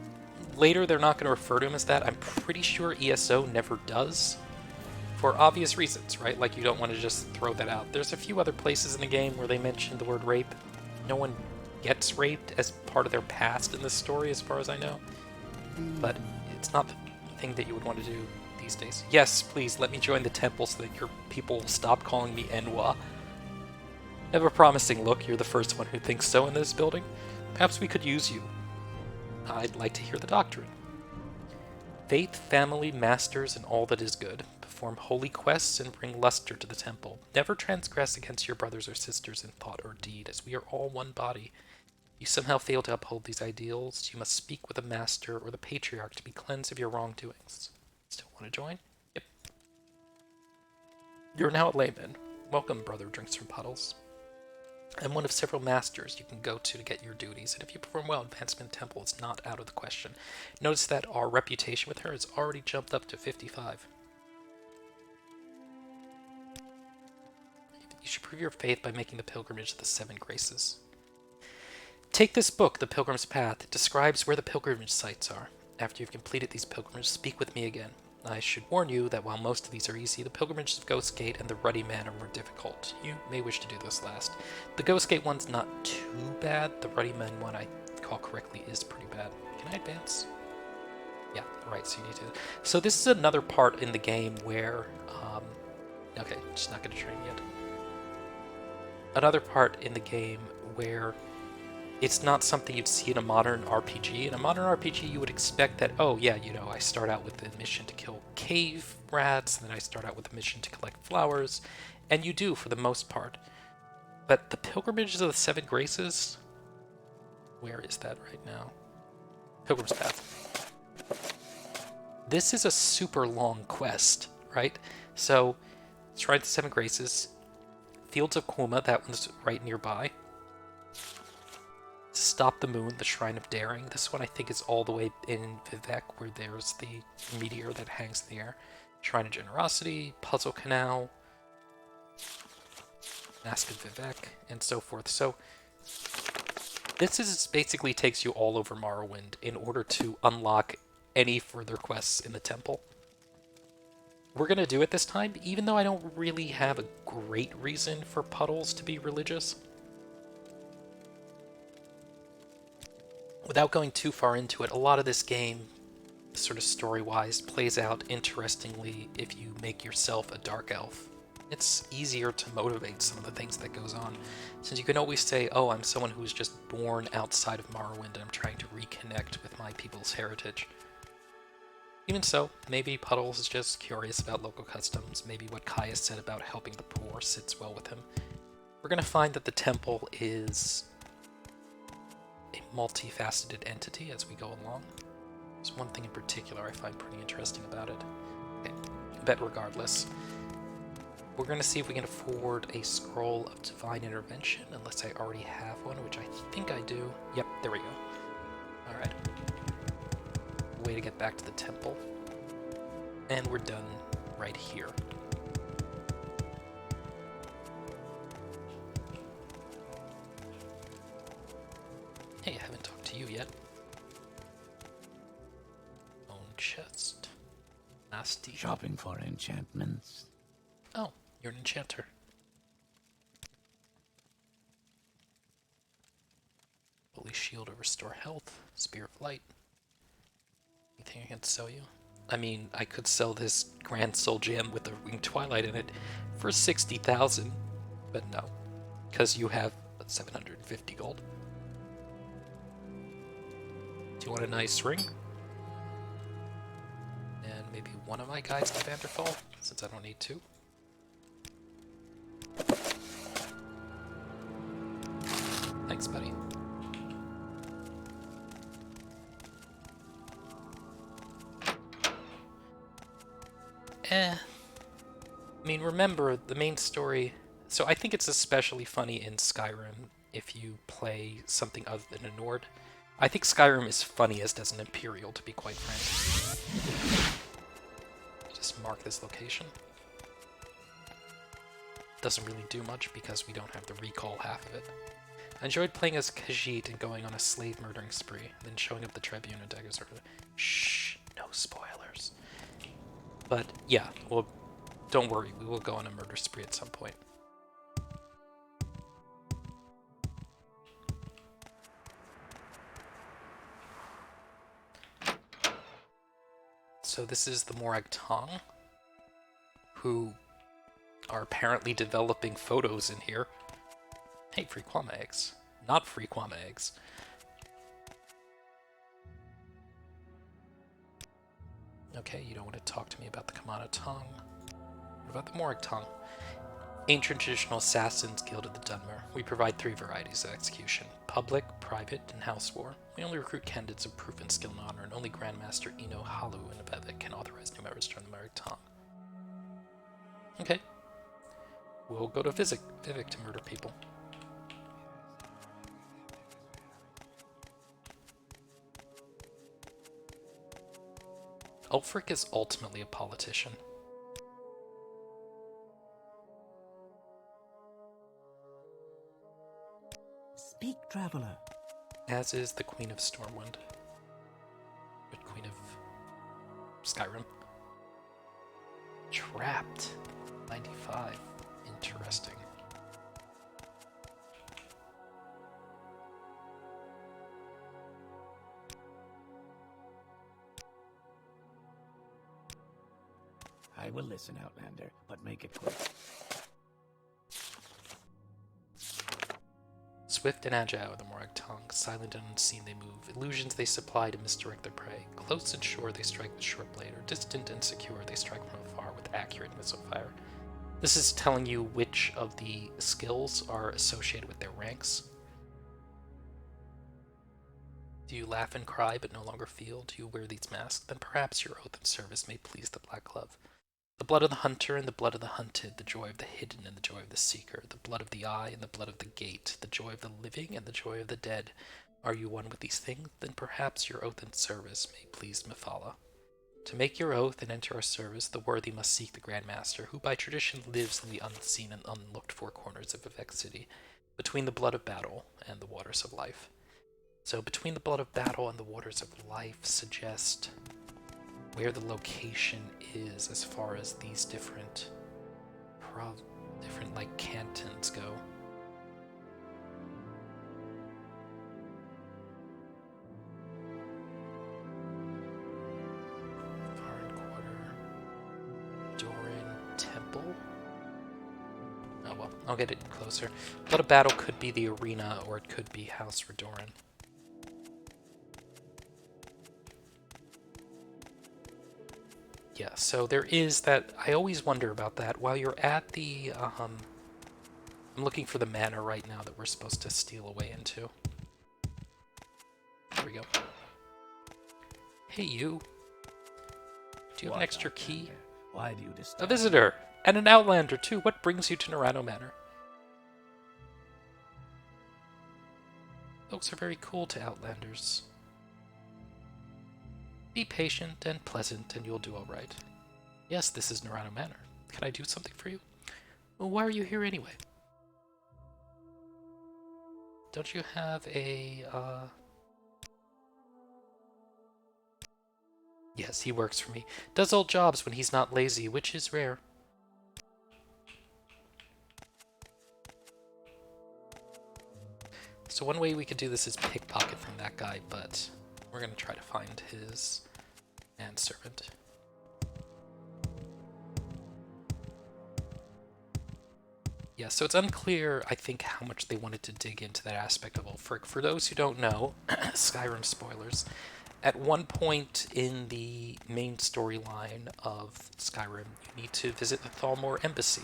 later they're not going to refer to him as that. I'm pretty sure ESO never does. For obvious reasons, right? Like, you don't want to just throw that out. There's a few other places in the game where they mention the word rape. No one gets raped as part of their past in this story, as far as I know. But it's not the thing that you would want to do these days. Yes, please, let me join the temple so that your people will stop calling me Enwa. I have a promising look. You're the first one who thinks so in this building. Perhaps we could use you. I'd like to hear the doctrine. Faith, family, masters, and all that is good. Perform holy quests and bring luster to the temple. Never transgress against your brothers or sisters in thought or deed, as we are all one body. If you somehow fail to uphold these ideals, you must speak with a master or the patriarch to be cleansed of your wrongdoings. Still want to join? Yep. You're now a layman. Welcome, brother Drinks-From-Puddles. I'm one of several masters you can go to get your duties, and if you perform well, advancement in the temple is not out of the question. Notice that our reputation with her has already jumped up to 55. You should prove your faith by making the pilgrimage to the 7 graces. Take this book, The Pilgrim's Path. It describes where the pilgrimage sites are. After you've completed these pilgrimages, speak with me again. I should warn you that while most of these are easy, the pilgrimages of Ghostgate and the Ruddy Man are more difficult. You may wish to do this last. The Ghostgate one's not too bad. The Ruddy Man one, I recall correctly, is pretty bad. Can I advance? Yeah, right, so you need to. So this is another part in the game where... okay, just not going to train yet. Another part in the game where it's not something you'd see in a modern RPG. In a modern RPG, you would expect that, oh yeah, you know, I start out with a mission to kill cave rats, and then I start out with a mission to collect flowers, and you do for the most part. But the Pilgrimages of the 7 Graces, where is that right now? Pilgrim's Path. This is a super long quest, right? So, Shrine of the 7 Graces, Fields of Kuma, that one's right nearby. Stop the Moon, the Shrine of Daring. This one I think is all the way in Vivek, where there's the meteor that hangs in the air. Shrine of Generosity, Puzzle Canal, Mask of Vivek, and so forth. So this is basically takes you all over Morrowind in order to unlock any further quests in the temple. We're going to do it this time, even though I don't really have a great reason for Puddles to be religious. Without going too far into it, a lot of this game, sort of story-wise, plays out interestingly if you make yourself a dark elf. It's easier to motivate some of the things that goes on, since you can always say, oh, I'm someone who was just born outside of Morrowind and I'm trying to reconnect with my people's heritage. Even so, maybe Puddles is just curious about local customs, maybe what Caius said about helping the poor sits well with him. We're going to find that the temple is a multifaceted entity as we go along. There's one thing in particular I find pretty interesting about it. Okay, but regardless, we're going to see if we can afford a Scroll of Divine Intervention, unless I already have one, which I think I do. Yep, there we go. Alright. Way to get back to the temple. And we're done right here. nasty. Shopping for enchantments. Oh, you're an enchanter. Holy shield to restore health. Spear of light. Anything I can sell you? I mean, I could sell this Grand Soul Gem with the Winged Twilight in it for 60,000, but no, because you have 750 gold. Do you want a nice ring? And maybe one of my guides to Vanderfall, since I don't need two. Thanks, buddy. I mean, remember, the main story... So I think it's especially funny in Skyrim if you play something other than a Nord. I think Skyrim is funniest as an Imperial, to be quite frank. Just mark this location. Doesn't really do much because we don't have the recall half of it. I enjoyed playing as Khajiit and going on a slave murdering spree, then showing up the Tribune and daggers. Shh, no spoilers. But yeah, well, don't worry, we will go on a murder spree at some point. So this is the Morag Tong, who are apparently developing photos in here. Hey, free Kwama eggs. Not free Kwama eggs. Okay, you don't want to talk to me about the Kamana Tong. What about the Morag Tong? Ancient Traditional Assassins Guild of the Dunmer. We provide 3 varieties of execution: public, private, and house war. We only recruit candidates of proof and skill and honor, and only Grandmaster Eno Halu and Vivek can authorize new members to join the Morag Tong. Okay. We'll go to Vivek to murder people. Ulfric is ultimately a politician. Speak, traveler. As is the Queen of Stormwind. But Queen of Skyrim. Trapped. 95. Interesting. I will listen, Outlander, but make it quick. Swift and agile are the Morag Tong. Silent and unseen they move. Illusions they supply to misdirect their prey. Close and sure they strike with short blade, or distant and secure they strike from afar with accurate missile fire. This is telling you which of the skills are associated with their ranks. Do you laugh and cry but no longer feel? Do you wear these masks? Then perhaps your oath and service may please the Black Glove. The blood of the hunter and the blood of the hunted, the joy of the hidden and the joy of the seeker, the blood of the eye and the blood of the gate, the joy of the living and the joy of the dead. Are you one with these things? Then perhaps your oath and service may please Mephala. To make your oath and enter our service, the worthy must seek the Grand Master, who by tradition lives in the unseen and unlooked-for corners of Vivek City, between the blood of battle and the waters of life. So between the blood of battle and the waters of life suggest where the location is as far as these different like cantons go. Foreign Quarter, Doran Temple. Oh well, I'll get it closer. Blood of Battle could be the arena, or it could be House Redoran. Yeah, so there is that. I always wonder about that. While you're at the, I'm looking for the manor right now that we're supposed to steal away into. There we go. Hey, you. Do you have an extra key? Why do you disturb? A visitor! And an outlander, too. What brings you to Narano Manor? Folks are very cool to outlanders. Be patient and pleasant, and you'll do all right. Yes, this is Narano Manor. Can I do something for you? Well, why are you here anyway? Don't you have a, Yes, he works for me. Does all jobs when he's not lazy, which is rare. So one way we could do this is pickpocket from that guy, but we're going to try to find his manservant. Yeah, so it's unclear, I think, how much they wanted to dig into that aspect of Ulfric. For those who don't know, Skyrim spoilers, at one point in the main storyline of Skyrim, you need to visit the Thalmor Embassy,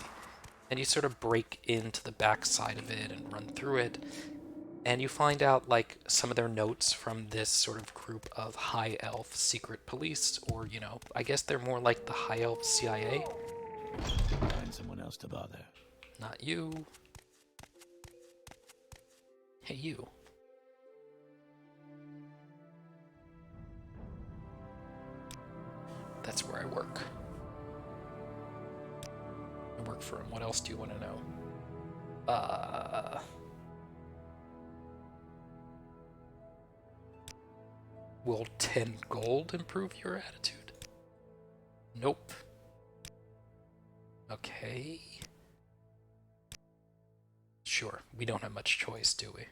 and you sort of break into the backside of it and run through it, and you find out, like, some of their notes from this sort of group of High Elf secret police, or, you know, I guess they're more like the High Elf CIA. Find someone else to bother. Not you. Hey, you. That's where I work. I work for him. What else do you want to know? Will 10 gold improve your attitude? Nope. Okay. Sure, we don't have much choice, do we?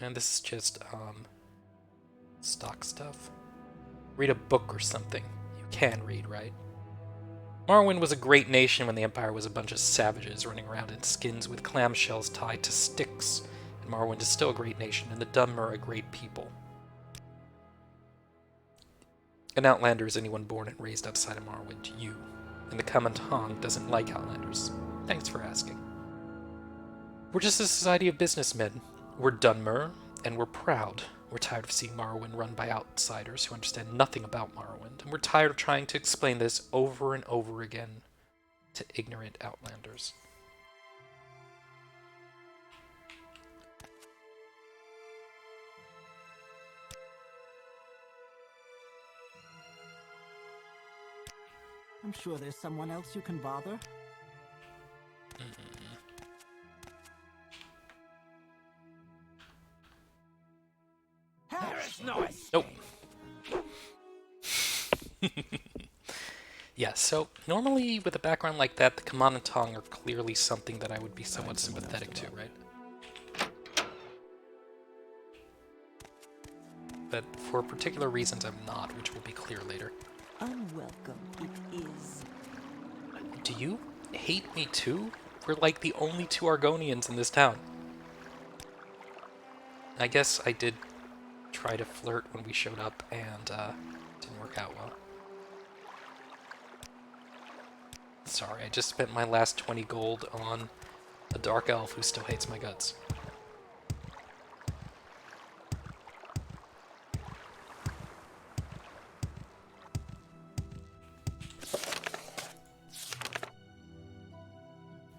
And this is just, stock stuff. Read a book or something. You can read, right? Morrowind was a great nation when the Empire was a bunch of savages running around in skins with clamshells tied to sticks. And Morrowind is still a great nation, and the Dunmer are a great people. An Outlander is anyone born and raised outside of Morrowind, you. And the Kamantong doesn't like Outlanders. Thanks for asking. We're just a society of businessmen. We're Dunmer, and we're proud. We're tired of seeing Morrowind run by outsiders who understand nothing about Morrowind, and we're tired of trying to explain this over and over again to ignorant Outlanders. I'm sure there's someone else you can bother. Nope. Yeah, so normally with a background like that, the Kamantong are clearly something that I would be somewhat sympathetic to, right? But for particular reasons I'm not, which will be clear later. Unwelcome it is. Do you hate me too? We're like the only two Argonians in this town. I guess I did try to flirt when we showed up, and didn't work out well. Sorry, I just spent my last 20 gold on a dark elf who still hates my guts.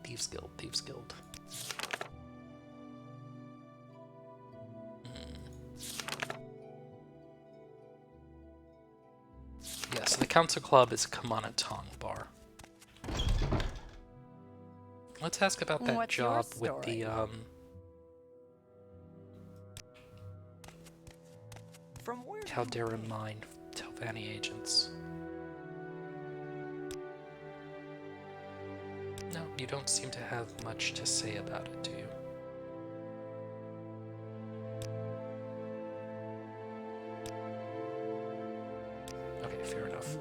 Thieves Guild, Thieves Guild. Yeah, so the Council Club is a Kamantong bar. Let's ask about that What's your job with story? the, From where? Caldera Mine Telvanni agents. No, you don't seem to have much to say about it, do you? Okay, fair enough.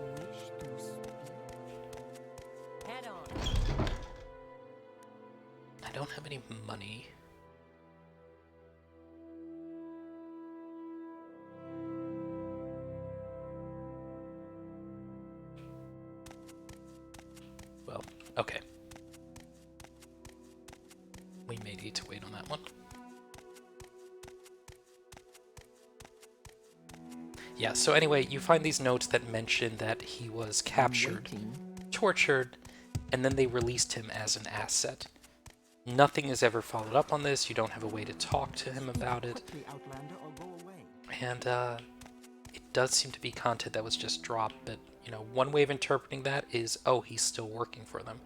Head on. I don't have any money. Well, okay. We may need to wait on that one. Yeah, so anyway, you find these notes that mention that he was captured, tortured, and then they released him as an asset. Nothing is ever followed up on this. You don't have a way to talk to him about it. Quickly, Outlander, or go away. And it does seem to be content that was just dropped, but, you know, one way of interpreting that is, oh, he's still working for them.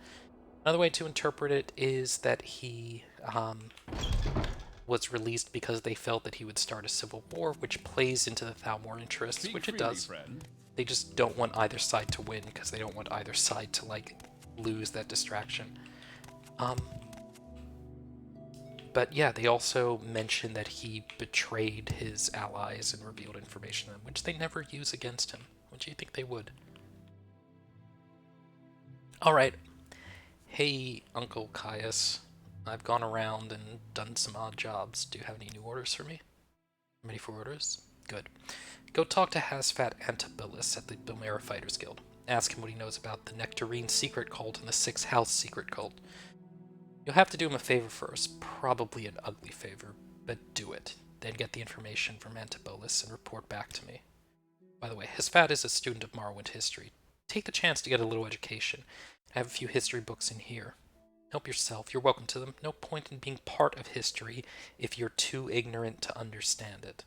Another way to interpret it is that he was released because they felt that he would start a civil war, which plays into the Thalmor interests, Speak which it freely, does. friend. They just don't want either side to win, because they don't want either side to, like, lose that distraction. But yeah, they also mentioned that he betrayed his allies and revealed information to them, which they never use against him. Which you think they would? Alright. Hey, Uncle Caius. I've gone around and done some odd jobs. Do you have any new orders for me? Ready for orders? Good. Go talk to Hasfat Antibilus at the Bilmera Fighters Guild. Ask him what he knows about the Nectarine secret cult and the Sixth House secret cult. You'll have to do him a favor first, probably an ugly favor, but do it. Then get the information from Antibolus and report back to me. By the way, Hasfat is a student of Morrowind history. Take the chance to get a little education. I have a few history books in here. Help yourself, you're welcome to them. No point in being part of history if you're too ignorant to understand it.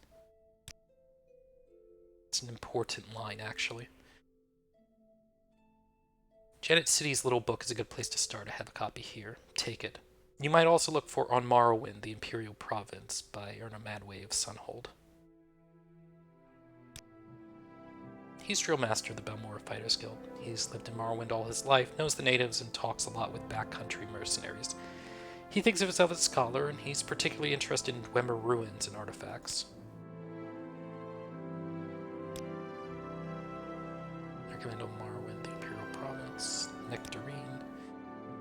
It's an important line, actually. Janet City's little book is a good place to start. I have a copy here. Take it. You might also look for On Morrowind, the Imperial Province, by Erna Madway of Sunhold. He's drill master of the Belmora Fighters Guild. He's lived in Morrowind all his life, knows the natives, and talks a lot with backcountry mercenaries. He thinks of himself as a scholar, and he's particularly interested in Dwemer ruins and artifacts. Recommend On Morrowind, the Imperial Province, Nectarine.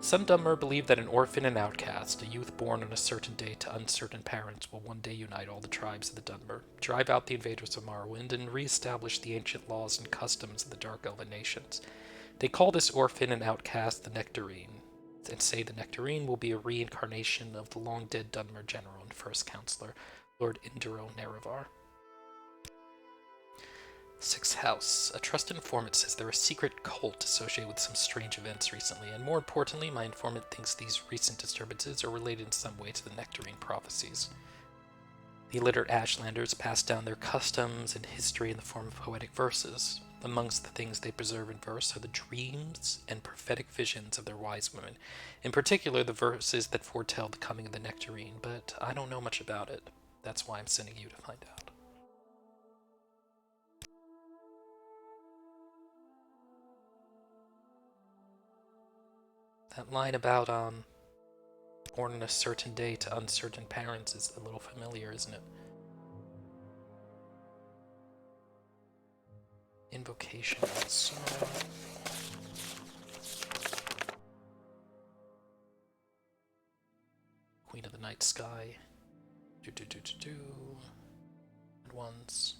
Some Dunmer believe that an orphan and outcast, a youth born on a certain day to uncertain parents, will one day unite all the tribes of the Dunmer, drive out the invaders of Morrowind, and re-establish the ancient laws and customs of the Dark Elven nations. They call this orphan and outcast the Nectarine, and say the Nectarine will be a reincarnation of the long-dead Dunmer general and first counselor, Lord Indiro Nerevar. Sixth House. A trusted informant says there is a secret cult associated with some strange events recently, and more importantly, my informant thinks these recent disturbances are related in some way to the Nectarine prophecies. The illiterate Ashlanders pass down their customs and history in the form of poetic verses. Amongst the things they preserve in verse are the dreams and prophetic visions of their wise women, in particular the verses that foretell the coming of the Nectarine, but I don't know much about it. That's why I'm sending you to find out. That line about, born on a certain day to uncertain parents is a little familiar, isn't it? Invocations. Queen of the Night Sky. And ones.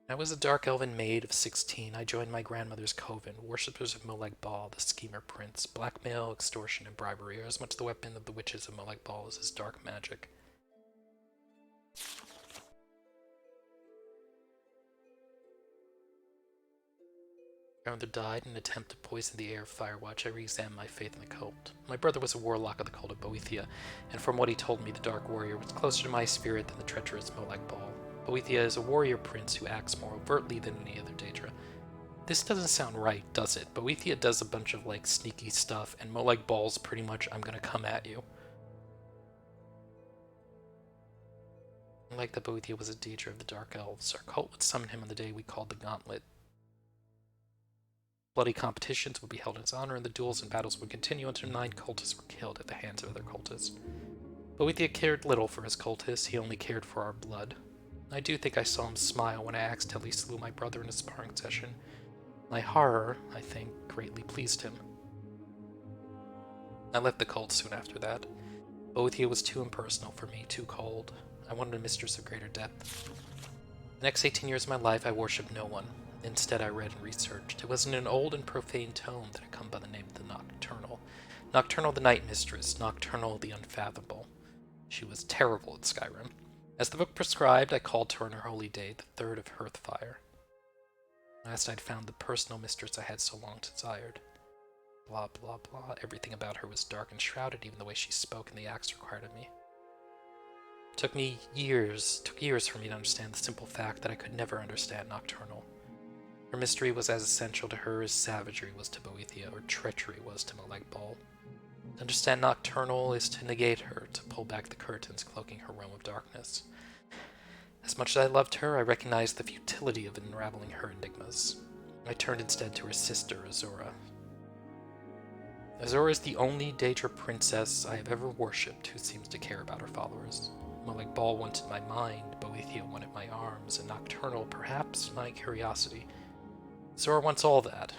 I was a dark elven maid of 16. I joined my grandmother's coven, worshippers of Molag Bal, the schemer prince. Blackmail, extortion, and bribery are as much the weapon of the witches of Molag Bal as his dark magic. Grandmother died in an attempt to poison the air of Firewatch. I re-examined my faith in the cult. My brother was a warlock of the cult of Boethia, and from what he told me, the Dark Warrior was closer to my spirit than the treacherous Molag Bal. Boethia is a warrior prince who acts more overtly than any other Daedra. This doesn't sound right, does it? Boethia does a bunch of, like, sneaky stuff, and Molag Bal's pretty much, I'm gonna come at you. Like that Boethia was a Daedra of the Dark Elves, our cult would summon him on the day we called the Gauntlet. Bloody competitions would be held in his honor, and the duels and battles would continue until 9 cultists were killed at the hands of other cultists. Boethia cared little for his cultists, he only cared for our blood. I do think I saw him smile when I accidentally slew my brother in a sparring session. My horror, I think, greatly pleased him. I left the cult soon after that. Boethia was too impersonal for me, too cold. I wanted a mistress of greater depth. The next 18 years of my life I worshipped no one. Instead I read and researched. It was in an old and profane tome that had come by the name of the Nocturnal. Nocturnal the Night Mistress, Nocturnal the Unfathomable. She was terrible at Skyrim. As the book prescribed, I called to her on her holy day, the 3rd of Hearthfire. Last I'd found the personal mistress I had so long desired. Blah, blah, blah. Everything about her was dark and shrouded, even the way she spoke and the acts required of me. Took years for me to understand the simple fact that I could never understand Nocturnal. Her mystery was as essential to her as savagery was to Boethia, or treachery was to Molag Bal. To understand Nocturnal is to negate her, to pull back the curtains cloaking her realm of darkness. As much as I loved her, I recognized the futility of unraveling her enigmas. I turned instead to her sister, Azura. Azura is the only Daedra princess I have ever worshipped who seems to care about her followers. Molag Bal wanted my mind, Boethia wanted my arms, and Nocturnal, perhaps, my curiosity. Azura wants all that,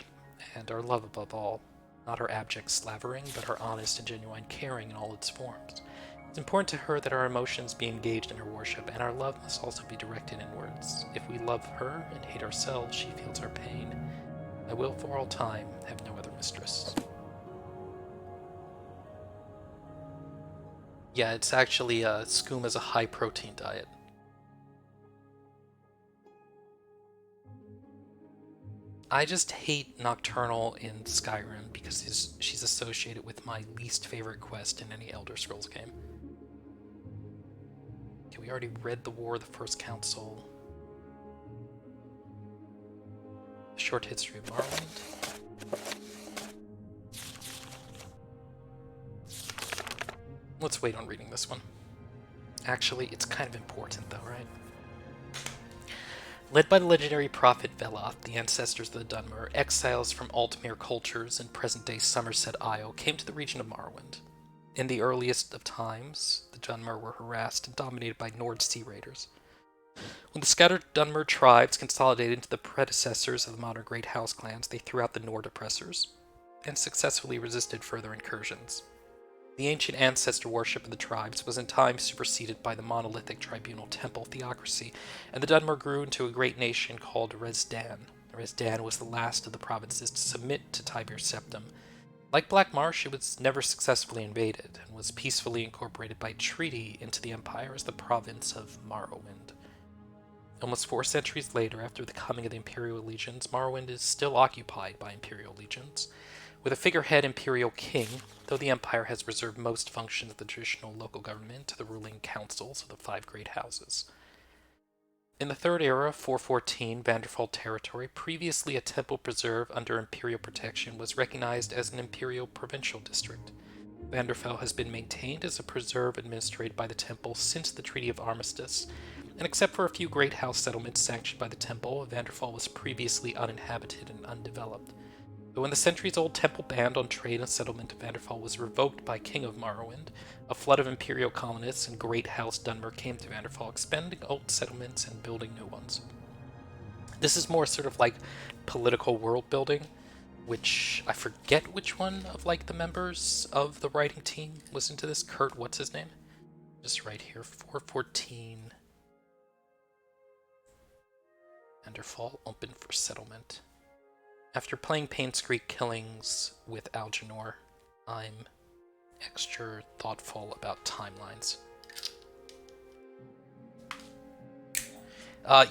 and our love above all. Not her abject slavering, but her honest and genuine caring in all its forms. It's important to her that our emotions be engaged in her worship, and our love must also be directed inwards. If we love her and hate ourselves, she feels our pain. I will, for all time, have no other mistress. Yeah, it's actually, skooma is a high-protein diet. I just hate Nocturnal in Skyrim because she's associated with my least favorite quest in any Elder Scrolls game. Okay, we already read The War of the First Council. Short history of Morrowind. Let's wait on reading this one. Actually, it's kind of important though, right? Led by the legendary prophet Veloth, the ancestors of the Dunmer, exiles from Altmere cultures in present-day Somerset Isle came to the region of Morrowind. In the earliest of times, the Dunmer were harassed and dominated by Nord sea raiders. When the scattered Dunmer tribes consolidated into the predecessors of the modern Great House clans, they threw out the Nord oppressors and successfully resisted further incursions. The ancient ancestor worship of the tribes was in time superseded by the monolithic tribunal temple theocracy, and the Dunmer grew into a great nation called Rezdan. Rezdan was the last of the provinces to submit to Tiber's septum. Like Black Marsh, it was never successfully invaded, and was peacefully incorporated by treaty into the empire as the province of Morrowind. Almost 4 centuries later, after the coming of the Imperial Legions, Morrowind is still occupied by Imperial Legions, with a figurehead imperial king, though the empire has reserved most functions of the traditional local government to the ruling councils of the 5 great houses. In the Third Era, 414 Vanderfall territory, previously a temple preserve under imperial protection, was recognized as an imperial provincial district. Vanderfell has been maintained as a preserve administered by the temple since the Treaty of Armistice, and except for a few great house settlements sanctioned by the temple, Vanderfall was previously uninhabited and undeveloped. But when the centuries-old temple ban on trade and settlement of Vanderfall was revoked by King of Morrowind, a flood of imperial colonists and Great House Dunmer came to Vanderfall, expanding old settlements and building new ones. This is more sort of like political world building, which I forget which one of like the members of the writing team was into this. Kurt, what's his name? Just right here, 414 Vanderfall open for settlement. After playing Pain's Creek Killings with Alginor, I'm extra thoughtful about timelines.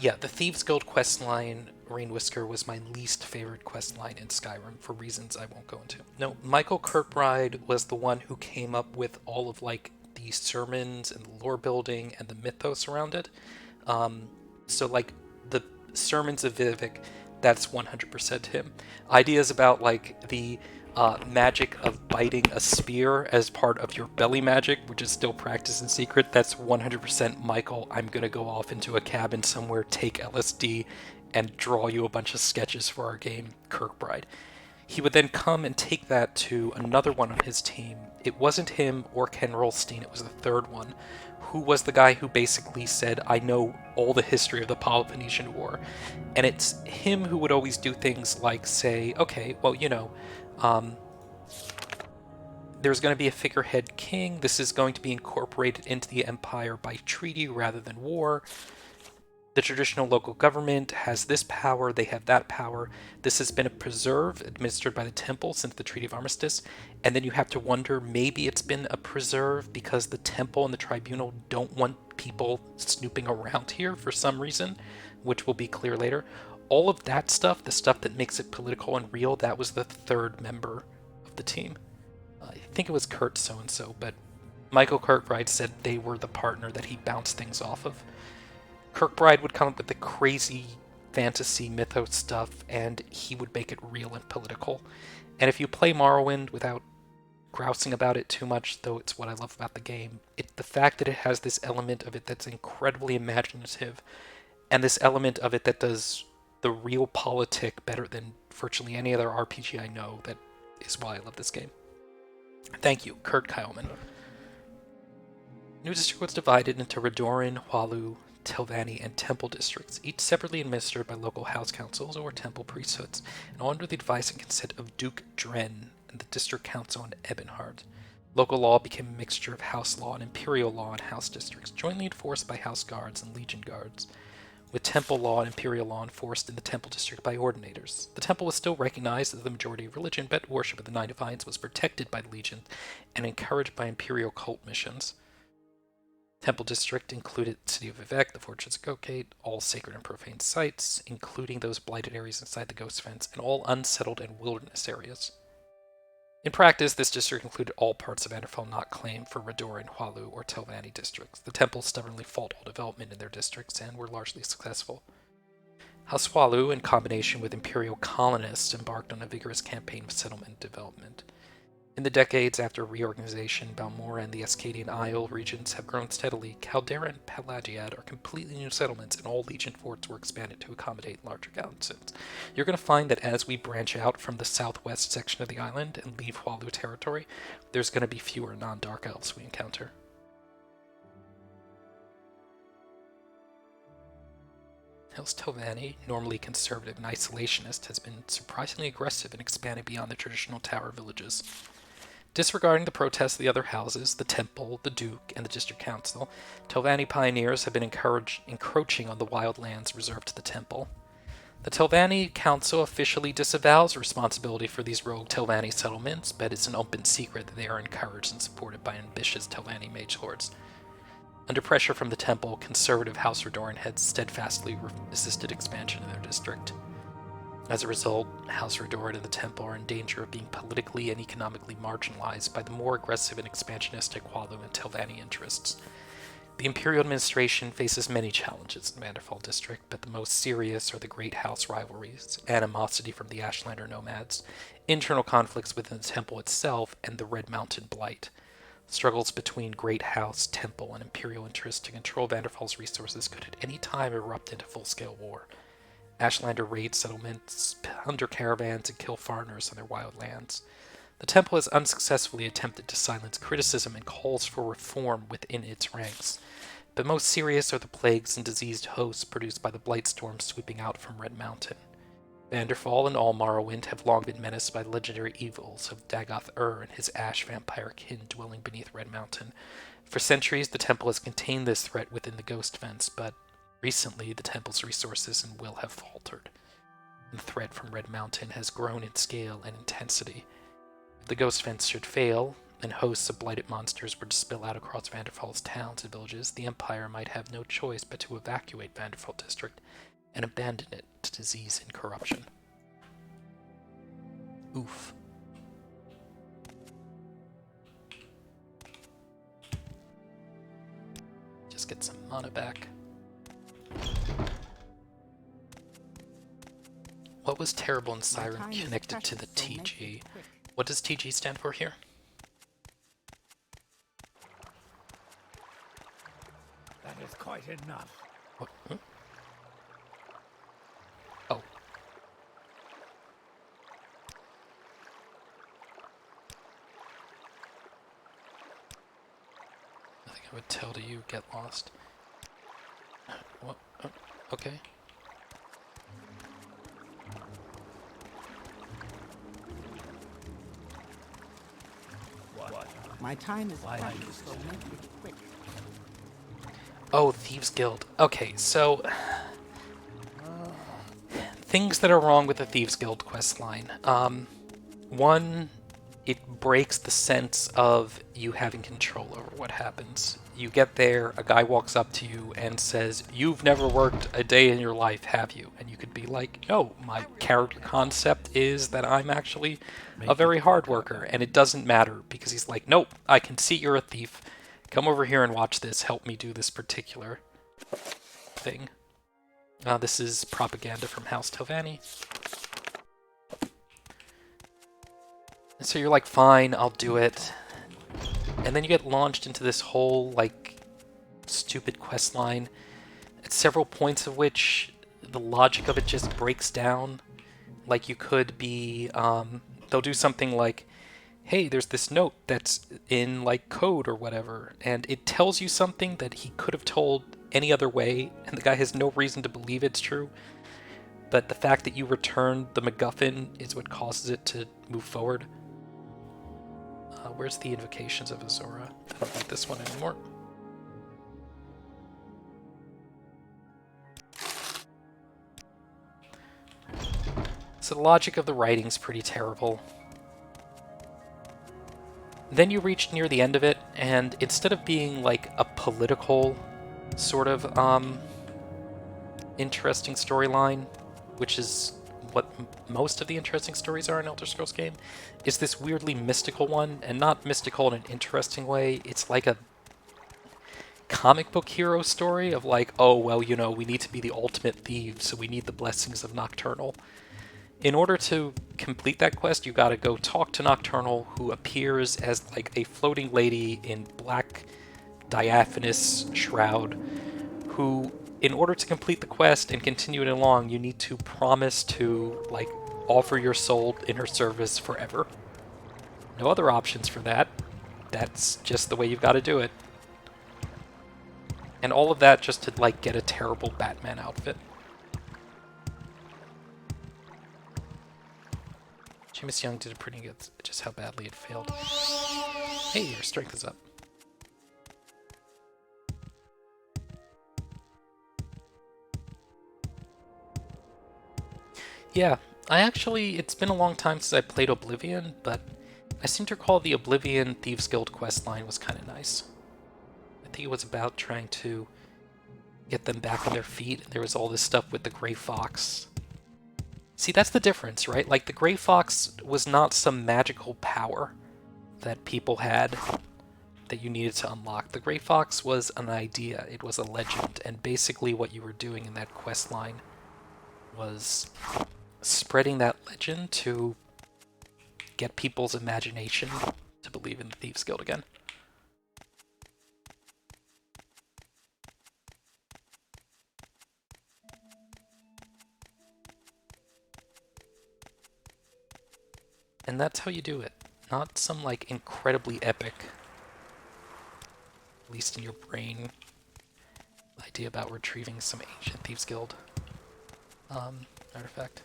Yeah, the Thieves Guild questline, Rainwhisker, was my least favorite questline in Skyrim for reasons I won't go into. No, Michael Kirkbride was the one who came up with all of like the sermons and the lore building and the mythos around it. So like the sermons of Vivek, that's 100% him. Ideas about like the magic of biting a spear as part of your belly magic, which is still practiced in secret, that's 100% Michael. I'm gonna go off into a cabin somewhere, take LSD, and draw you a bunch of sketches for our game, Kirkbride. He would then come and take that to another one on his team. It wasn't him or Ken Rolstein, it was the third one, who was the guy who basically said, I know all the history of the Peloponnesian War. And it's him who would always do things like say, okay, well, you know, there's going to be a figurehead king. This is going to be incorporated into the empire by treaty rather than war. The traditional local government has this power, they have that power. This has been a preserve administered by the temple since the Treaty of Armistice. And then you have to wonder, maybe it's been a preserve because the temple and the tribunal don't want people snooping around here for some reason, which will be clear later. All of that stuff, the stuff that makes it political and real, that was the third member of the team. I think it was Kurt so-and-so, but Michael Kirkbride said they were the partner that he bounced things off of. Kirkbride would come up with the crazy fantasy mythos stuff, and he would make it real and political. And if you play Morrowind without grousing about it too much, though it's what I love about the game, the fact that it has this element of it that's incredibly imaginative, and this element of it that does the real politic better than virtually any other RPG I know, that is why I love this game. Thank you, Kurt Kyleman. New district was divided into Redoran, Hualu, Telvanni, and Temple districts, each separately administered by local house councils or temple priesthoods, and all under the advice and consent of Duke Dren and the district council in Ebonheart. Local law became a mixture of house law and imperial law in house districts, jointly enforced by house guards and legion guards, with temple law and imperial law enforced in the temple district by ordinators. The temple was still recognized as the majority of religion, but worship of the Nine Divines was protected by the legion and encouraged by imperial cult missions. Temple district included the city of Vivec, the fortress of Gokate, all sacred and profane sites, including those blighted areas inside the Ghost Fence, and all unsettled and wilderness areas. In practice, this district included all parts of Vanderfell not claimed for Redoran, Hualu, or Telvanni districts. The temples stubbornly fought all development in their districts and were largely successful. House Hualu, in combination with imperial colonists, embarked on a vigorous campaign of settlement and development. In the decades after reorganization, Balmora and the Ascadian Isle regions have grown steadily. Caldera and Pelagiad are completely new settlements, and all Legion forts were expanded to accommodate larger garrisons. You're going to find that as we branch out from the southwest section of the island and leave Hualu territory, there's going to be fewer non-Dark Elves we encounter. House Telvanni, normally conservative and isolationist, has been surprisingly aggressive and expanded beyond the traditional tower villages. Disregarding the protests of the other houses, the Temple, the Duke, and the District Council, Telvanni pioneers have been encroaching on the wild lands reserved to the Temple. The Telvanni Council officially disavows responsibility for these rogue Telvanni settlements, but it's an open secret that they are encouraged and supported by ambitious Telvanni mage lords. Under pressure from the Temple, conservative House Redoran had steadfastly resisted expansion in their district. As a result, House Redoran and the Temple are in danger of being politically and economically marginalized by the more aggressive and expansionistic Hualu and Telvanni interests. The Imperial administration faces many challenges in the Vanderfall district, but the most serious are the Great House rivalries, animosity from the Ashlander nomads, internal conflicts within the Temple itself, and the Red Mountain Blight. Struggles between Great House, Temple, and Imperial interests to control Vanderfall's resources could at any time erupt into full-scale war. Ashlander raid settlements, plunder caravans, and kill foreigners on their wild lands. The Temple has unsuccessfully attempted to silence criticism and calls for reform within its ranks. But most serious are the plagues and diseased hosts produced by the blight storm sweeping out from Red Mountain. Vanderfall and all Morrowind have long been menaced by the legendary evils of Dagoth-Ur and his ash vampire kin dwelling beneath Red Mountain. For centuries, the Temple has contained this threat within the Ghost Fence, but recently the Temple's resources and will have faltered. The threat from Red Mountain has grown in scale and intensity. If the Ghost Fence should fail, and hosts of blighted monsters were to spill out across Vanderfall's towns and villages, the Empire might have no choice but to evacuate Vanderfall District and abandon it to disease and corruption. Oof. Just get some mana back. What was terrible in Siren connected to the TG? What does TG stand for here? That is quite enough. What? Huh? Oh. I think I would tell to you, get lost. What? Oh, okay. My time is precious, so make it quick. Oh, Thieves Guild. Okay, so things that are wrong with the Thieves Guild questline. One, it breaks the sense of you having control over what happens. You get there, a guy walks up to you and says, "You've never worked a day in your life, have you?" And you could be like, "No, my character concept is that I'm actually a very hard worker," and it doesn't matter because he's like, "Nope, I can see you're a thief. Come over here and watch this. Help me do this particular thing." This is propaganda from House Telvanni. And so you're like, fine, I'll do it. And then you get launched into this whole, like, stupid quest line, at several points of which the logic of it just breaks down. Like, you could be, they'll do something like, hey, there's this note that's in, like, code or whatever, and it tells you something that he could have told any other way, and the guy has no reason to believe it's true. But the fact that you returned the MacGuffin is what causes it to move forward. Where's the Invocations of Azora? I don't like this one anymore. So the logic of the writing's pretty terrible. Then you reach near the end of it, and instead of being like a political sort of interesting storyline, which is what most of the interesting stories are in Elder Scrolls game, is this weirdly mystical one, and not mystical in an interesting way. It's like a comic book hero story of like, oh, well, you know, we need to be the ultimate thieves, so we need the blessings of Nocturnal. In order to complete that quest, you gotta go talk to Nocturnal, who appears as like a floating lady in black diaphanous shroud, who, in order to complete the quest and continue it along, you need to promise to, like, offer your soul in her service forever. No other options for that. That's just the way you've got to do it. And all of that just to, like, get a terrible Batman outfit. Jameis Young did it pretty good, just how badly it failed. Hey, your strength is up. Yeah, it's been a long time since I played Oblivion, but I seem to recall the Oblivion Thieves Guild quest line was kind of nice. I think it was about trying to get them back on their feet, and there was all this stuff with the Grey Fox. See, that's the difference, right? Like, the Grey Fox was not some magical power that people had that you needed to unlock. The Grey Fox was an idea, it was a legend, and basically what you were doing in that quest line was spreading that legend to get people's imagination to believe in the Thieves Guild again. And that's how you do it. Not some, like, incredibly epic, at least in your brain, idea about retrieving some ancient Thieves Guild artifact.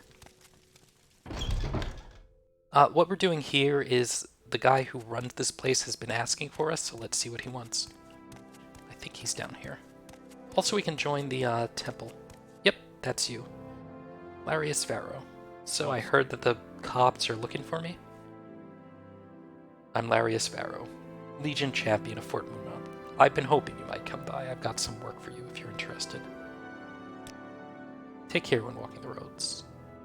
What we're doing here is the guy who runs this place has been asking for us, so let's see what he wants. I think he's down here. Also, we can join the temple. Yep, that's you. Larius Varro. So I heard that the cops are looking for me. I'm Larius Varro, Legion Champion of Fort Moonmount. I've been hoping you might come by. I've got some work for you if you're interested. Take care when walking the roads.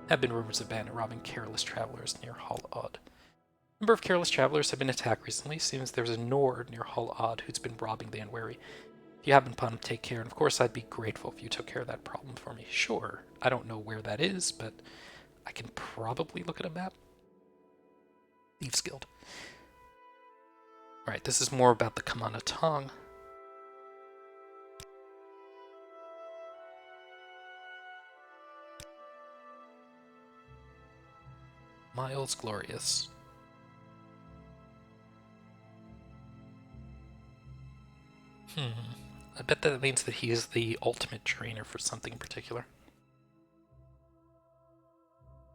Have been rumors of bandit robbing careless travelers near Hal Odd. A number of careless travelers have been attacked recently. Seems there's a Nord near Hal Odd who's been robbing the unwary. If you happen upon him, take care, and of course I'd be grateful if you took care of that problem for me. Sure, I don't know where that is, but I can probably look at a map. Thieves Guild. Alright, this is more about the Kamana Tong. Miles Glorious. I bet that means that he is the ultimate trainer for something in particular.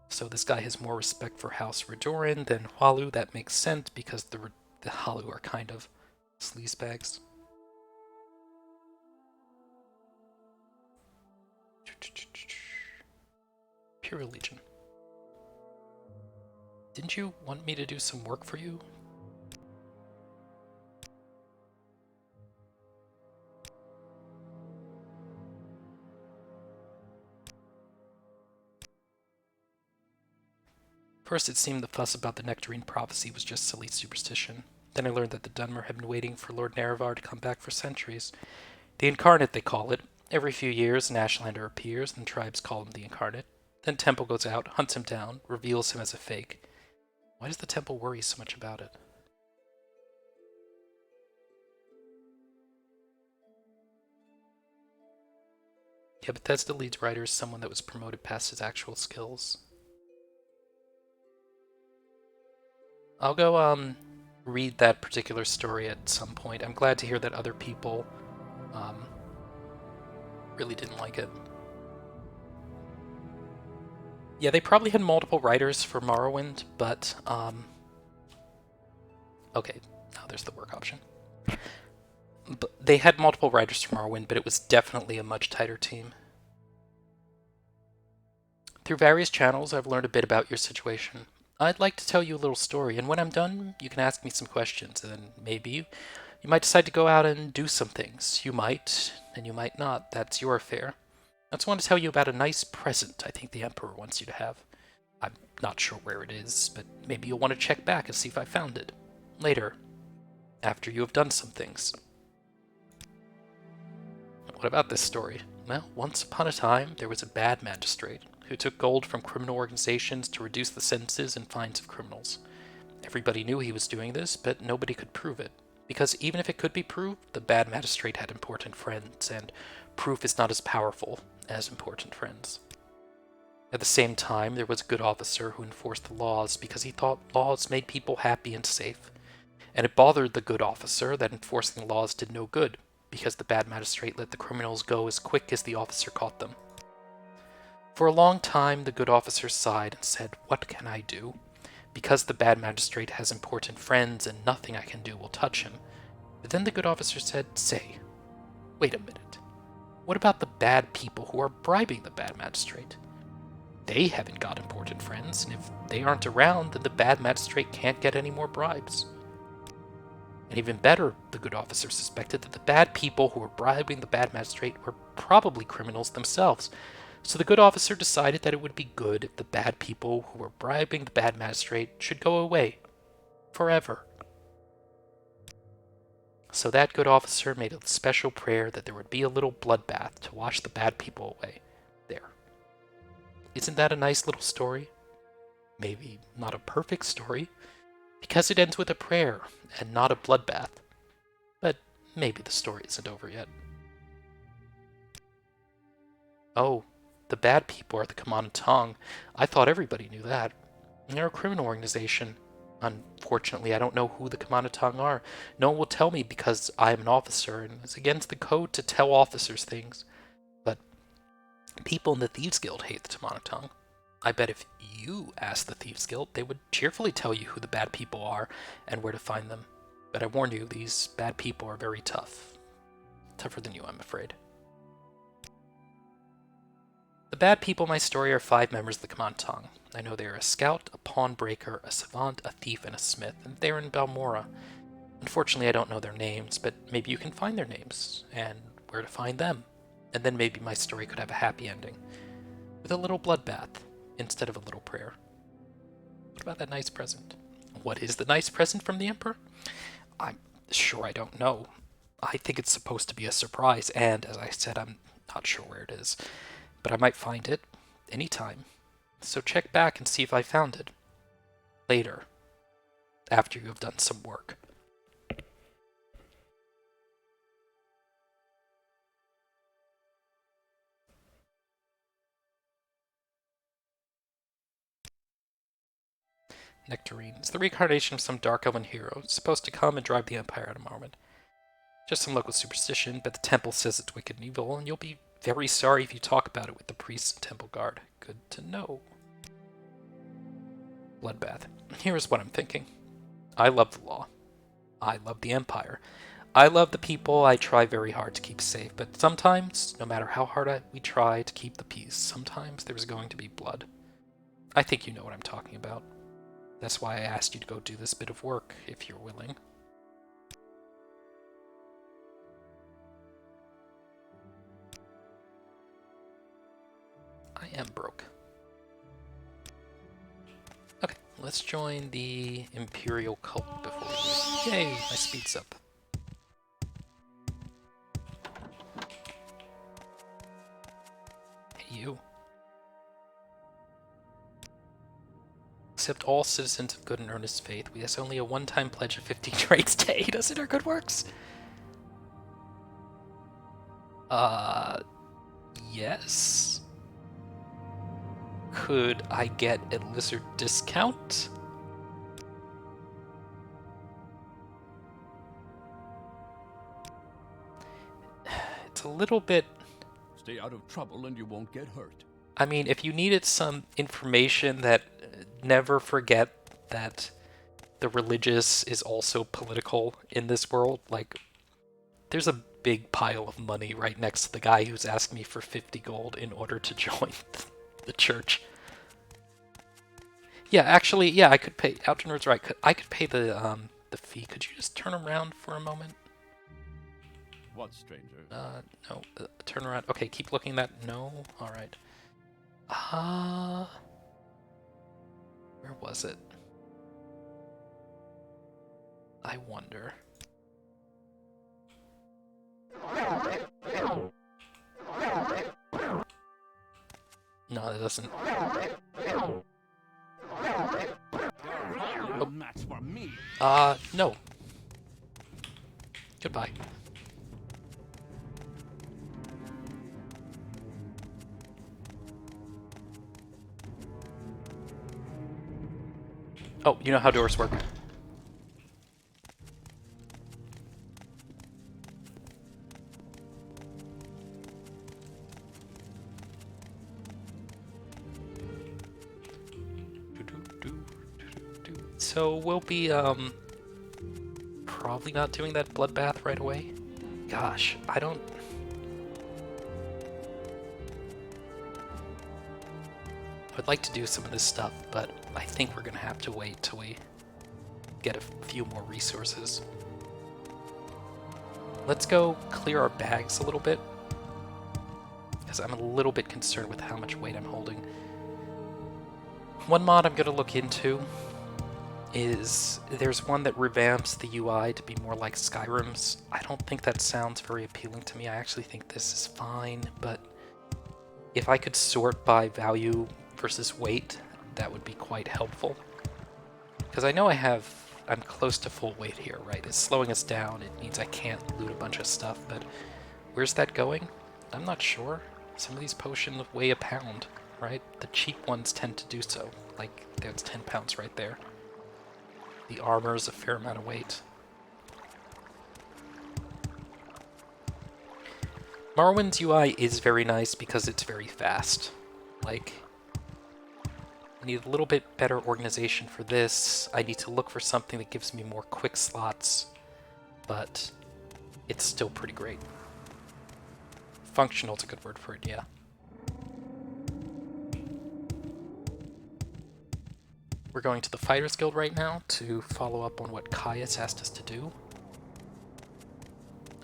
So this guy has more respect for House Redoran than Hualu. That makes sense because the Halu are kind of sleazebags. Pure Legion. Didn't you want me to do some work for you? First, it seemed the fuss about the Nectarine prophecy was just silly superstition. Then I learned that the Dunmer had been waiting for Lord Nerevar to come back for centuries. The Incarnate, they call it. Every few years, an Ashlander appears, and tribes call him the Incarnate. Then Temple goes out, hunts him down, reveals him as a fake. Why does the Temple worry so much about it? Yeah, Bethesda leads writer is someone that was promoted past his actual skills. I'll go read that particular story at some point. I'm glad to hear that other people really didn't like it. Yeah, they probably had multiple writers for Morrowind, but okay, now there's the work option. But they had multiple writers for Morrowind, but it was definitely a much tighter team. Through various channels, I've learned a bit about your situation. I'd like to tell you a little story, and when I'm done, you can ask me some questions, and then maybe you might decide to go out and do some things. You might, and you might not. That's your affair. I just want to tell you about a nice present I think the Emperor wants you to have. I'm not sure where it is, but maybe you'll want to check back and see if I found it. Later, after you have done some things. What about this story? Well, once upon a time, there was a bad magistrate who took gold from criminal organizations to reduce the sentences and fines of criminals. Everybody knew he was doing this, but nobody could prove it. Because even if it could be proved, the bad magistrate had important friends, and proof is not as powerful as important friends. At the same time, there was a good officer who enforced the laws because he thought laws made people happy and safe. And it bothered the good officer that enforcing the laws did no good, because the bad magistrate let the criminals go as quick as the officer caught them. For a long time, the good officer sighed and said, "What can I do? Because the bad magistrate has important friends and nothing I can do will touch him." But then the good officer said, "Say, wait a minute. What about the bad people who are bribing the bad magistrate? They haven't got important friends, and if they aren't around, then the bad magistrate can't get any more bribes." And even better, the good officer suspected that the bad people who were bribing the bad magistrate were probably criminals themselves. So the good officer decided that it would be good if the bad people who were bribing the bad magistrate should go away. Forever. So that good officer made a special prayer that there would be a little bloodbath to wash the bad people away. There. Isn't that a nice little story? Maybe not a perfect story, because it ends with a prayer and not a bloodbath. But maybe the story isn't over yet. Oh, the bad people are the Command Tong. I thought everybody knew that. They're a criminal organization. Unfortunately, I don't know who the Command Tong are. No one will tell me because I am an officer, and it's against the code to tell officers things. But people in the Thieves Guild hate the Command Tong. I bet if you asked the Thieves Guild, they would cheerfully tell you who the bad people are and where to find them. But I warn you, these bad people are very tough. Tougher than you, I'm afraid. The bad people in my story are 5 members of the Command Tong. I know they are a scout, a pawn breaker, a savant, a thief, and a smith, and they're in Balmora. Unfortunately, I don't know their names, but maybe you can find their names, and where to find them. And then maybe my story could have a happy ending. With a little bloodbath, instead of a little prayer. What about that nice present? What is the nice present from the Emperor? I'm sure I don't know. I think it's supposed to be a surprise, and as I said, I'm not sure where it is. But I might find it anytime. So check back and see if I found it. Later. After you have done some work. Nectarine is the reincarnation of some dark elven hero, supposed to come and drive the Empire at a moment. Just some local superstition, but the temple says it's wicked and evil, and you'll be very sorry if you talk about it with the priests and temple guard. Good to know. Bloodbath. Here's what I'm thinking. I love the law. I love the Empire. I love the people I try very hard to keep safe, but sometimes, no matter how hard we try to keep the peace, sometimes there's going to be blood. I think you know what I'm talking about. That's why I asked you to go do this bit of work, if you're willing. I am broke. Okay, let's join the Imperial cult before we leave. Yay, my speed's up. you. Accept all citizens of good and earnest faith. We ask only a one-time pledge of 15 traits to aid us in our good works. Yes. Could I get a lizard discount? It's a little bit... Stay out of trouble and you won't get hurt. I mean, if you needed some information that never forget that the religious is also political in this world, like, there's a big pile of money right next to the guy who's asked me for 50 gold in order to join the church. Yeah, actually, yeah, I could pay. Outnerd's right. I could pay the fee. Could you just turn around for a moment? What, stranger? No, turn around. Okay, keep looking at that. No, all right. Where was it? I wonder. No, it doesn't. Oh. Match for me. No. Goodbye. Oh, you know how doors work. So we'll be probably not doing that bloodbath right away. Gosh, I don't... I'd like to do some of this stuff, but I think we're gonna have to wait till we get a few more resources. Let's go clear our bags a little bit, because I'm a little bit concerned with how much weight I'm holding. One mod I'm gonna look into is there's one that revamps the UI to be more like Skyrim's. I don't think that sounds very appealing to me. I actually think this is fine, but if I could sort by value versus weight, that would be quite helpful. Because I know I'm close to full weight here, right? It's slowing us down. It means I can't loot a bunch of stuff, but where's that going? I'm not sure. Some of these potions weigh a pound, right? The cheap ones tend to do so. Like, that's 10 pounds right there. The armor is a fair amount of weight. Morrowind's UI is very nice because it's very fast. Like, I need a little bit better organization for this. I need to look for something that gives me more quick slots, but it's still pretty great. Functional is a good word for it, yeah. We're going to the Fighters Guild right now to follow up on what Caius asked us to do.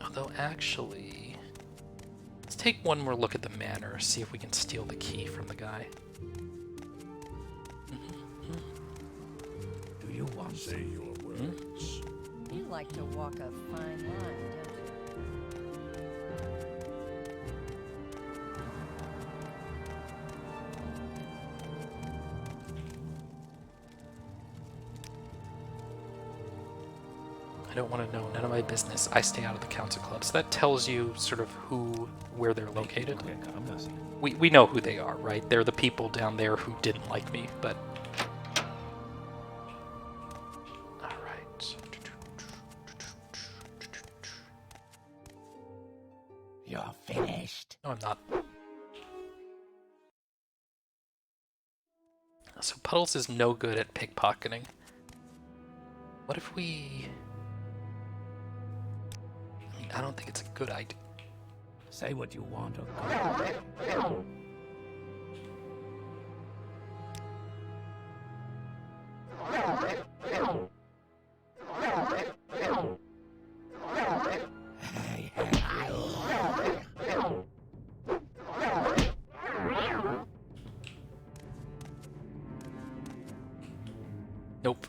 Although, actually, let's take one more look at the manor, see if we can steal the key from the guy. Do you want to say your words? You like to walk a fine line, don't you? I don't want to know, none of my business. I stay out of the council club. So that tells you sort of where they're located. We know who they are, right? They're the people down there who didn't like me, but... Alright. You're finished. No, I'm not. So Puddles is no good at pickpocketing. What if we... I don't think it's a good idea. Say what you want or go. Nope.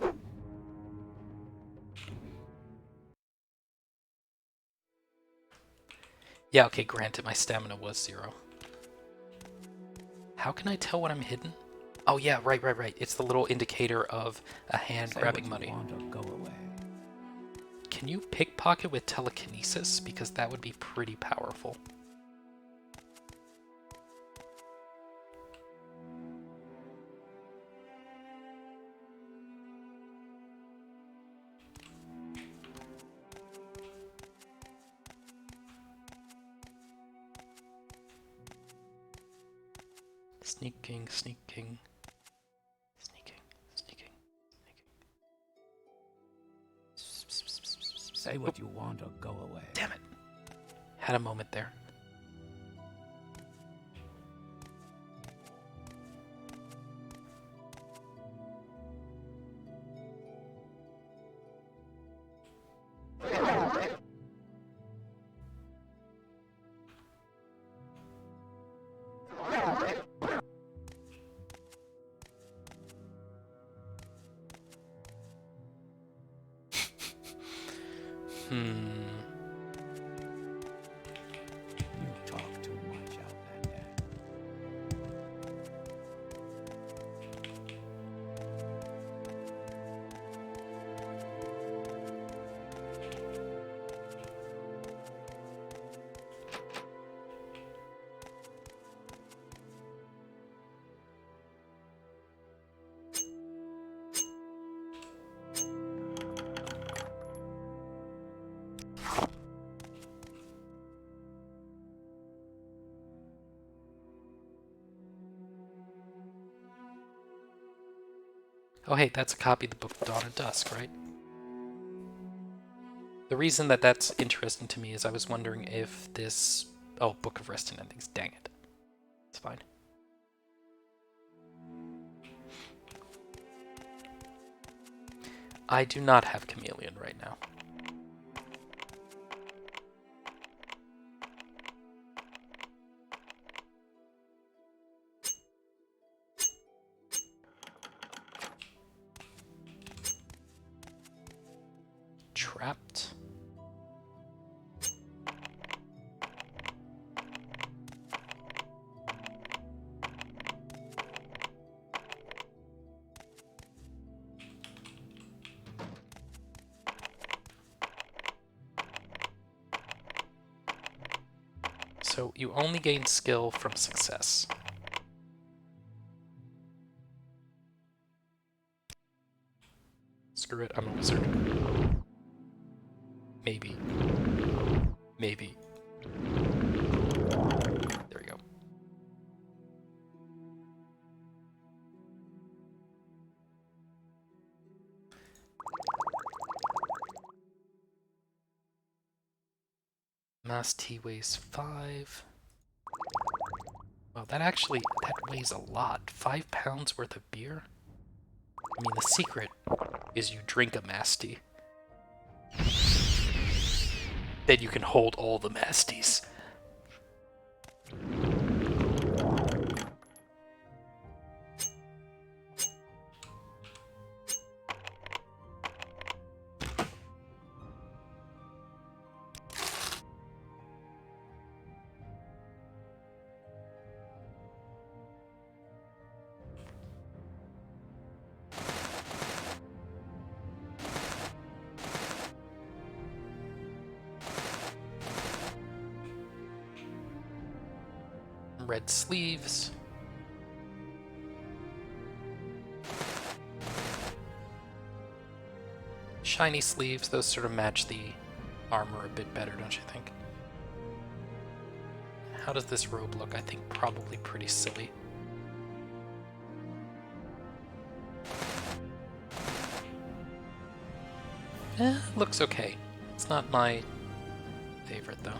Yeah, okay, granted, my stamina was 0. How can I tell when I'm hidden? Oh yeah, right. It's the little indicator of a hand Say grabbing what you money. want or go away. Can you pickpocket with telekinesis? Because that would be pretty powerful. Sneaking. Say what you want or go away. Damn it. Had a moment there. You talk too much, Outlander. Oh hey, that's a copy of the Book of Dawn and Dusk, right? The reason that that's interesting to me is I was wondering if this... Oh, Book of Rest and Endings, dang it. It's fine. I do not have Chameleon right now. Trapped. So you only gain skill from success. Screw it, I'm a wizard. Maybe. Maybe. There we go. Mass tea weighs 5. Well, that weighs a lot. 5 pounds worth of beer? I mean, the secret is you drink a mass tea. Then you can hold all the mass teas. Red sleeves. Shiny sleeves, those sort of match the armor a bit better, don't you think? How does this robe look? I think probably pretty silly. Looks okay. It's not my favorite, though.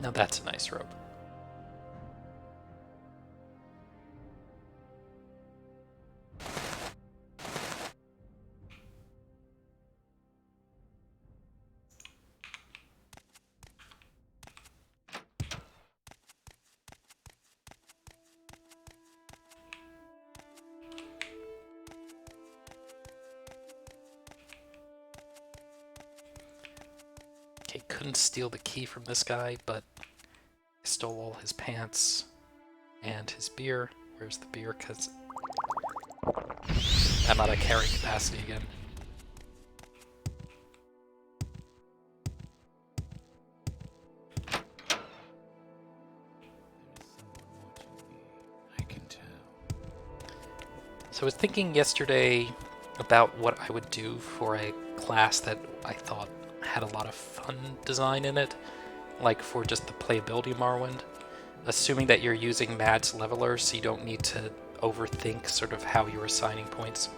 Now that's a nice robe. couldn't steal the key from this guy, but I stole all his pants and his beer. Where's the beer? Because I'm out of carrying capacity again. I can tell. So I was thinking yesterday about what I would do for a class that I thought had a lot of fun design in it, like for just the playability of Morrowind, assuming that you're using Mad's leveler so you don't need to overthink sort of how you're assigning points.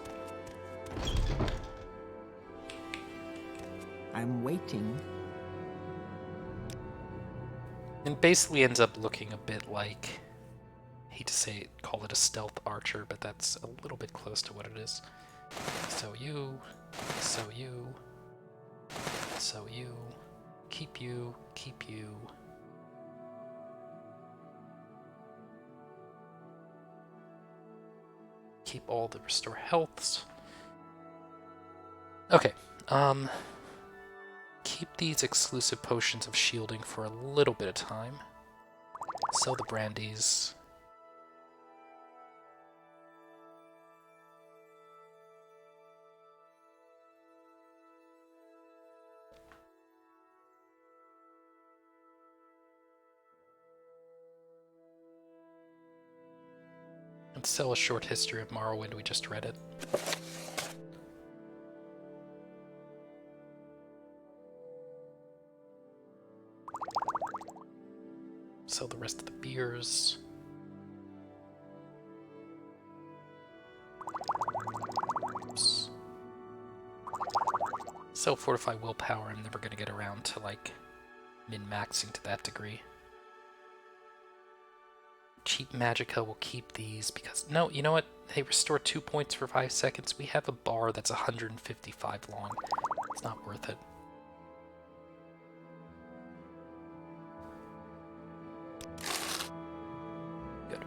I'm waiting. And basically ends up looking a bit like, I hate to call it a stealth archer, but that's a little bit close to what it is. So you, so you, so you, keep you, keep you. Keep all the restore healths. Okay, keep these exclusive potions of shielding for a little bit of time. Sell the brandies. And sell a short history of Morrowind, we just read it. Sell the rest of the beers. Oops. Sell fortify willpower. I'm never gonna get around to like min-maxing to that degree. Cheap magicka will keep these because no, you know what? They restore 2 points for 5 seconds. We have a bar that's 155 long. It's not worth it. Good.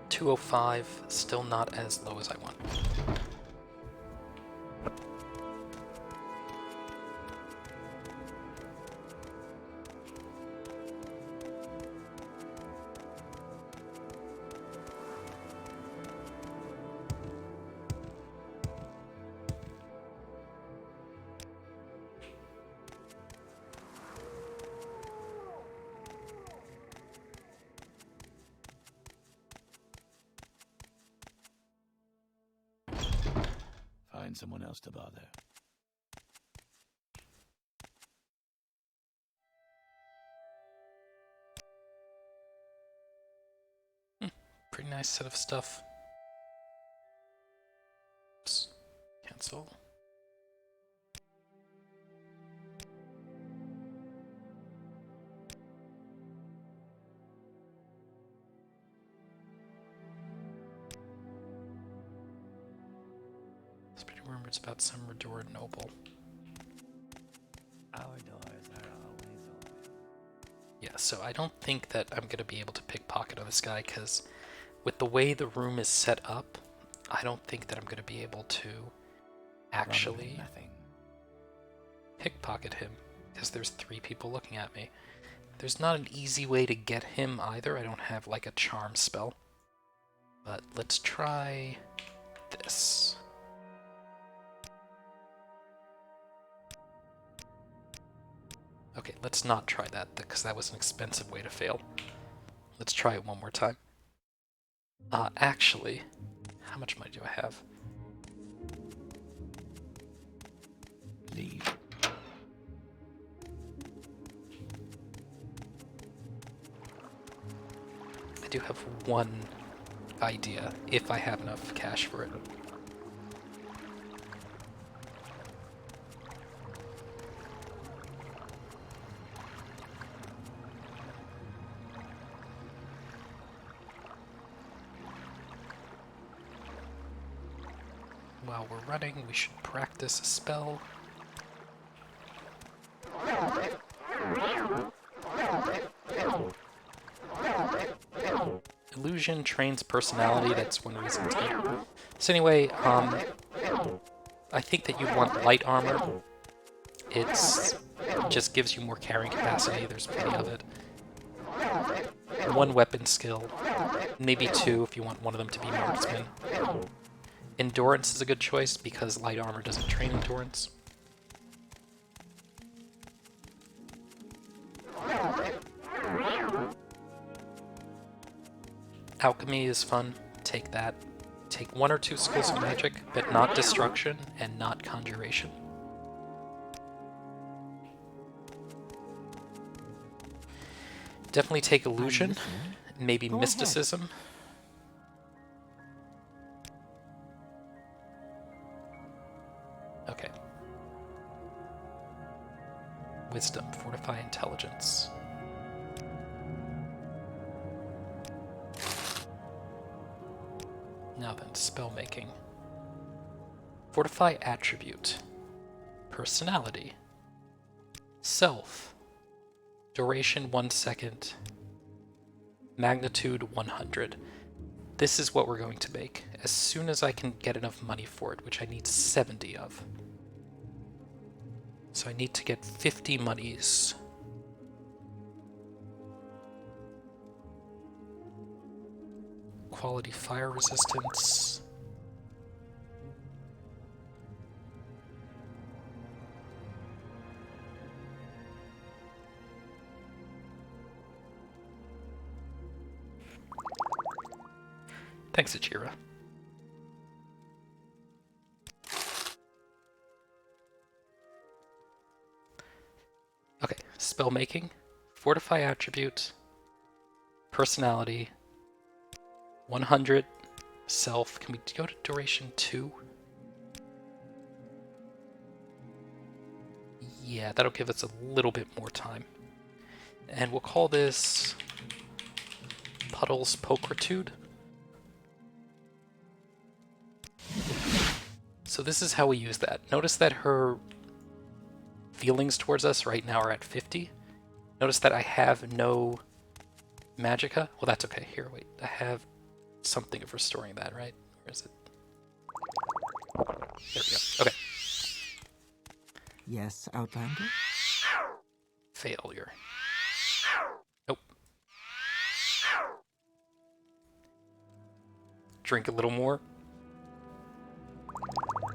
205, still not as low as I want. Find someone else to bother. Pretty nice set of stuff. Oops. Cancel. Spreading rumors about some redored noble. Our doors are always open. Yeah, so I don't think that I'm going to be able to pickpocket on this guy, because with the way the room is set up, I don't think that I'm going to be able to actually Nothing. pickpocket him, because there's 3 people looking at me. There's not an easy way to get him either. I don't have like a charm spell. But let's try this. Okay, let's not try that, because that was an expensive way to fail. Let's try it one more time. Actually, how much money do I have? Leave. I do have one idea, if I have enough cash for it. While we're running, we should practice a spell. Illusion trains personality, that's one reason it's good. So anyway, I think that you want light armor. It's It just gives you more carrying capacity, there's plenty of it. One weapon skill, maybe two if you want one of them to be marksman. Endurance is a good choice because light armor doesn't train endurance. Alchemy is fun, take that. Take one or two skills of magic, but not destruction and not conjuration. Definitely take illusion, maybe Go mysticism. Okay. Wisdom, fortify intelligence. Now then, spell making. Fortify attribute. Personality. Self. Duration 1 second. Magnitude 100. This is what we're going to make as soon as I can get enough money for it, which I need 70 of. So I need to get 50 monies. Quality fire resistance. Thanks, Achira. Okay, spell making, fortify attribute, personality, 100, self. Can we go to duration 2? Yeah, that'll give us a little bit more time. And we'll call this Puddles Pulchritude. So this is how we use that. Notice that her feelings towards us right now are at 50. Notice that I have no magicka. Well, that's okay. Here, wait. I have something of restoring that, right? Where is it? There we go. Okay. Yes, Outlander? Failure. Nope. Drink a little more.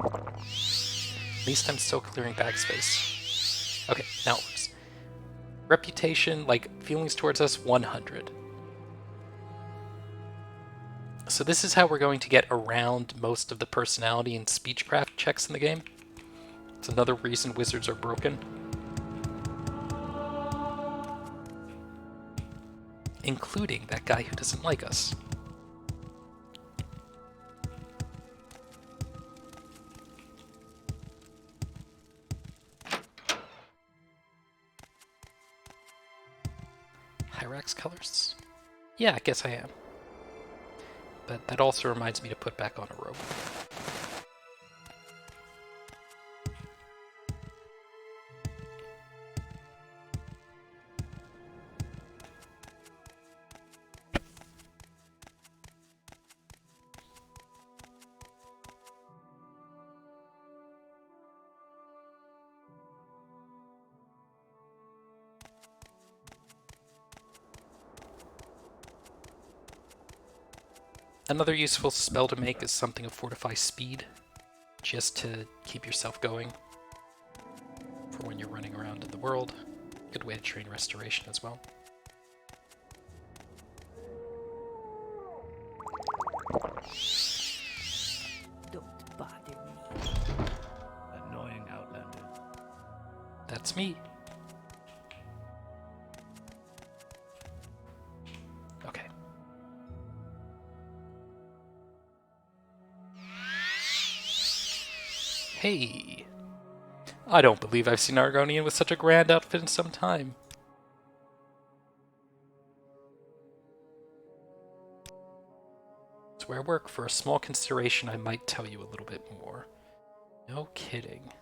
At least I'm still clearing bag space. Okay, now it works. Reputation, like feelings towards us, 100. So this is how we're going to get around most of the personality and speechcraft checks in the game. It's another reason wizards are broken. Including that guy who doesn't like us. Hyrax colors? Yeah, I guess I am. But that also reminds me to put back on a robe. Another useful spell to make is something of Fortify Speed, just to keep yourself going for when you're running around in the world. Good way to train Restoration as well. Don't bother me. Annoying Outlander. That's me. Okay. Hey! I don't believe I've seen Argonian with such a grand outfit in some time. It's where I work. For a small consideration, I might tell you a little bit more. No kidding.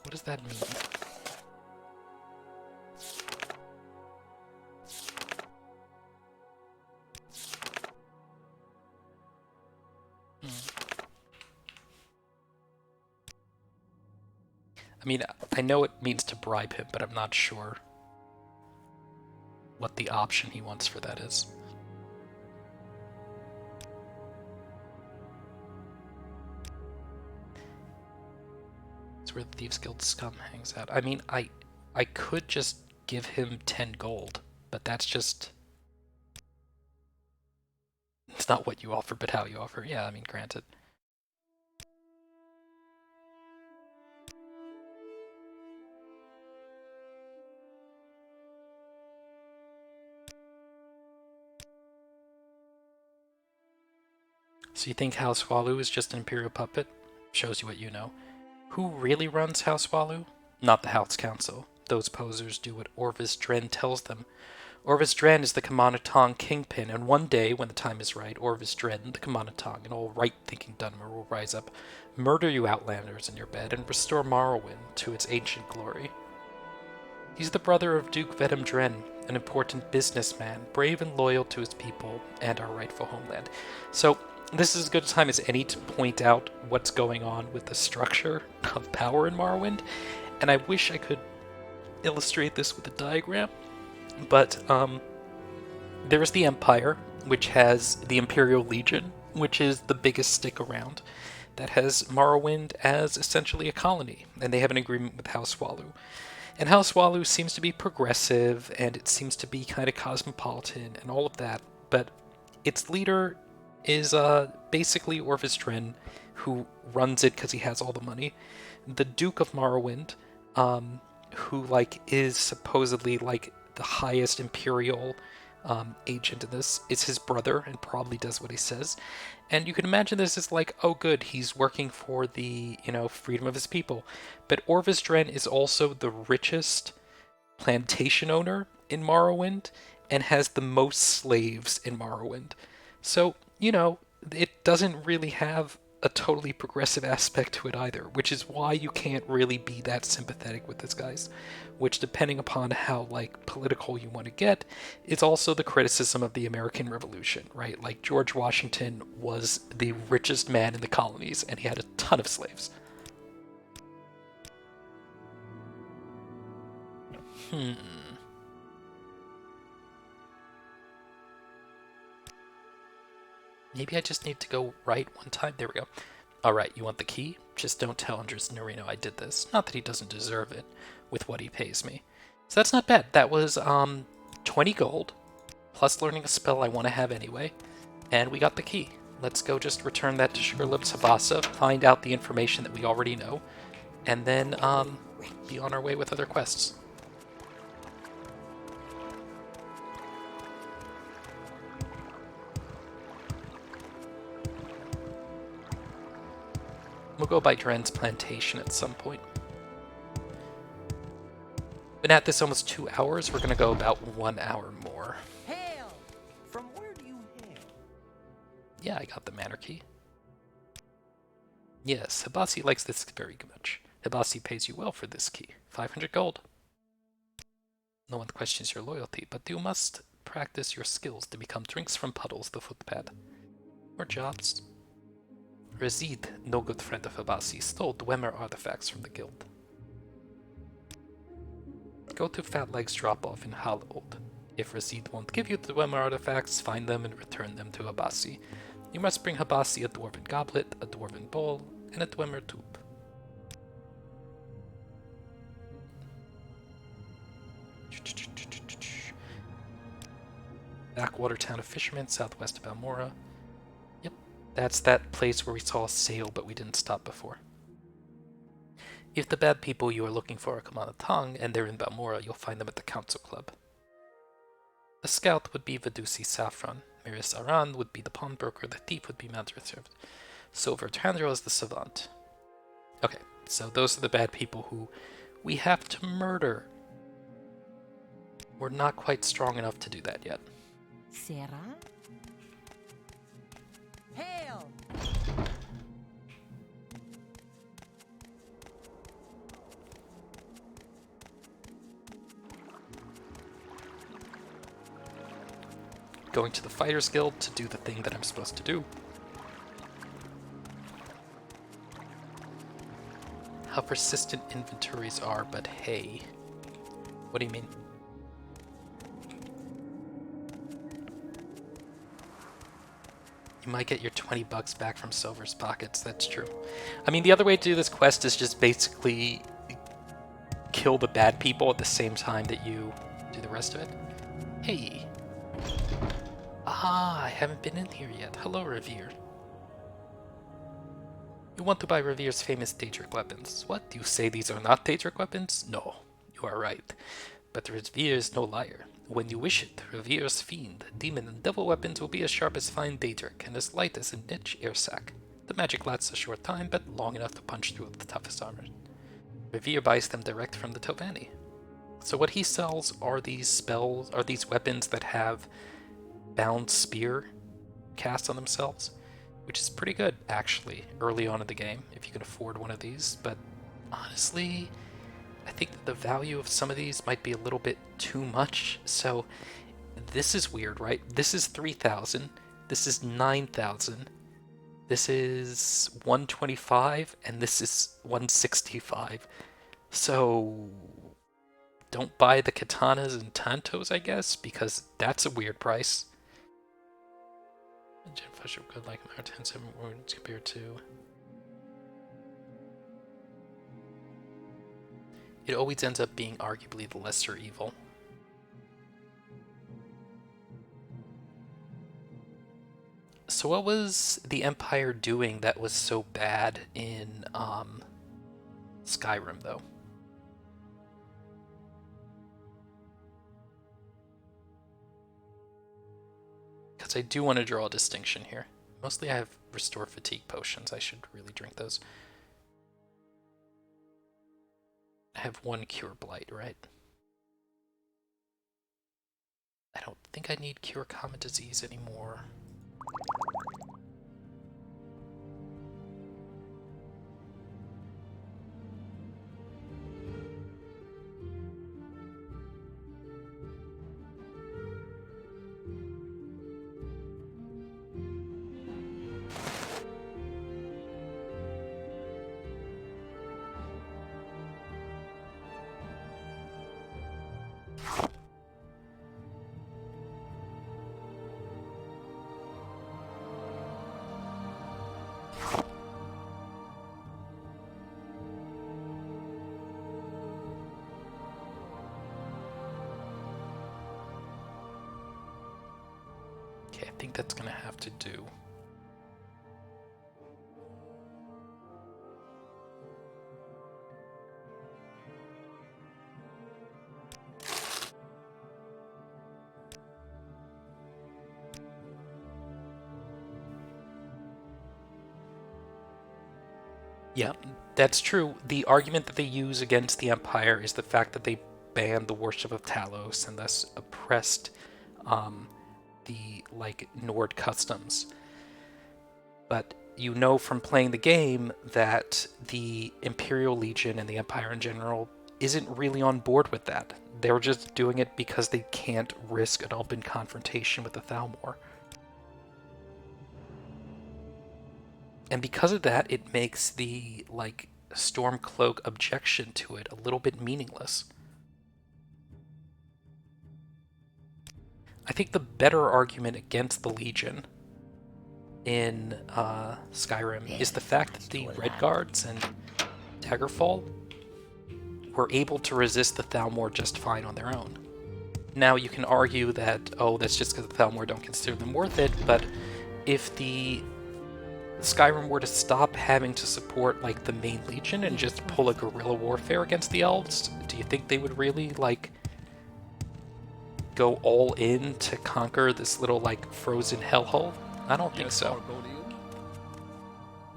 What does that mean? I mean, I know it means to bribe him, but I'm not sure what the option he wants for that is. It's where the Thieves Guild scum hangs out. I mean, I could just give him 10 gold, but that's just... It's not what you offer, but how you offer. Yeah, I mean, granted. So you think House Walu is just an Imperial puppet? Shows you what you know. Who really runs House Walu? Not the House Council. Those posers do what Orvis Dren tells them. Orvis Dren is the Kamanatong kingpin, and one day, when the time is right, Orvis Dren, the Kamanatong, and all right-thinking Dunmer will rise up, murder you Outlanders in your bed, and restore Morrowind to its ancient glory. He's the brother of Duke Vedum Dren, an important businessman, brave and loyal to his people and our rightful homeland. So, this is as good a time as any to point out what's going on with the structure of power in Morrowind, and I wish I could illustrate this with a diagram, but there's the Empire, which has the Imperial Legion, which is the biggest stick around, that has Morrowind as essentially a colony, and they have an agreement with House Walu. And House Walu seems to be progressive, and it seems to be kind of cosmopolitan, and all of that, but its leader is basically Orvis Dren, who runs it because he has all the money. The Duke of Morrowind, who is supposedly the highest imperial agent in this, is his brother and probably does what he says. And you can imagine this is oh good, he's working for the, freedom of his people. But Orvis Dren is also the richest plantation owner in Morrowind and has the most slaves in Morrowind. So, it doesn't really have a totally progressive aspect to it either, which is why you can't really be that sympathetic with this guys, which, depending upon how political you want to get, is also the criticism of the American Revolution, right? George Washington was the richest man in the colonies and he had a ton of slaves. Maybe I just need to go right one time. There we go. Alright, you want the key? Just don't tell Andres Norino I did this. Not that he doesn't deserve it with what he pays me. So that's not bad. That was 20 gold, plus learning a spell I want to have anyway. And we got the key. Let's go just return that to Sugarlips Habasa, find out the information that we already know, and then be on our way with other quests. We'll go by Dren's plantation at some point. Been at this almost 2 hours. We're going to go about 1 hour more. Hail! From where do you hail? Yeah, I got the manor key. Yes, Habasi likes this very much. Habasi pays you well for this key. 500 gold. No one questions your loyalty, but you must practice your skills to become Drinks-From-Puddles, the footpad. Or jobs. Rezid, no good friend of Habasi, stole Dwemer artifacts from the guild. Go to Fat Leg's drop-off in Halold. If Rezid won't give you the Dwemer artifacts, find them and return them to Habasi. You must bring Habasi a dwarven goblet, a dwarven bowl, and a Dwemer tube. Backwater town of fishermen, southwest of Almora. Yep, that's that place where we saw a sail but we didn't stop before. If the bad people you are looking for are Kamanatong and they're in Balmora, you'll find them at the Council Club. The scout would be Vidusi Saffron, Miris Aran would be the pawnbroker, the thief would be Mount Reserved, Silver Tandro is the savant. Okay, so those are the bad people who we have to murder. We're not quite strong enough to do that yet. Sarah? Hail! Going to the Fighters Guild to do the thing that I'm supposed to do. how persistent inventories are, but hey. What do you mean? You might get your 20 bucks back from Silver's pockets, that's true. I mean, the other way to do this quest is just basically kill the bad people at the same time that you do the rest of it. Hey. Ah, I haven't been in here yet. Hello, Revere. You want to buy Revere's famous Daedric weapons. What? Do you say these are not Daedric weapons? No, you are right. But Revere is no liar. When you wish it, Revere's fiend, demon, and devil weapons will be as sharp as fine Daedric and as light as a niche air sac. The magic lasts a short time, but long enough to punch through the toughest armor. Revere buys them direct from the Tovani. So what he sells are these spells, are these weapons that have bound spear cast on themselves, which is pretty good, actually, early on in the game, if you can afford one of these. But honestly, I think that the value of some of these might be a little bit too much. So this is weird, right? This is 3,000. This is 9,000. This is 125, and this is 165. So don't buy the katanas and tantos, I guess, because that's a weird price. Flesh of good like our 10-7 wounds compared to. It always ends up being arguably the lesser evil. So what was the Empire doing that was so bad in Skyrim, though? Because I do want to draw a distinction here. Mostly I have Restore Fatigue potions. I should really drink those. I have one Cure Blight, right? I don't think I need Cure Common Disease anymore. Okay, I think that's gonna have to do. Yeah, that's true. The argument that they use against the Empire is the fact that they banned the worship of Talos and thus oppressed the Nord customs. But you know from playing the game that the Imperial Legion and the Empire in general isn't really on board with that. They're just doing it because they can't risk an open confrontation with the Thalmor. And because of that, it makes the, Stormcloak objection to it a little bit meaningless. I think the better argument against the Legion in Skyrim is the fact that the Redguards and Daggerfall were able to resist the Thalmor just fine on their own. Now you can argue that, oh, that's just because the Thalmor don't consider them worth it, but if the Skyrim were to stop having to support the main Legion and just pull a guerrilla warfare against the elves, do you think they would really go all in to conquer this little frozen hellhole? I don't think so.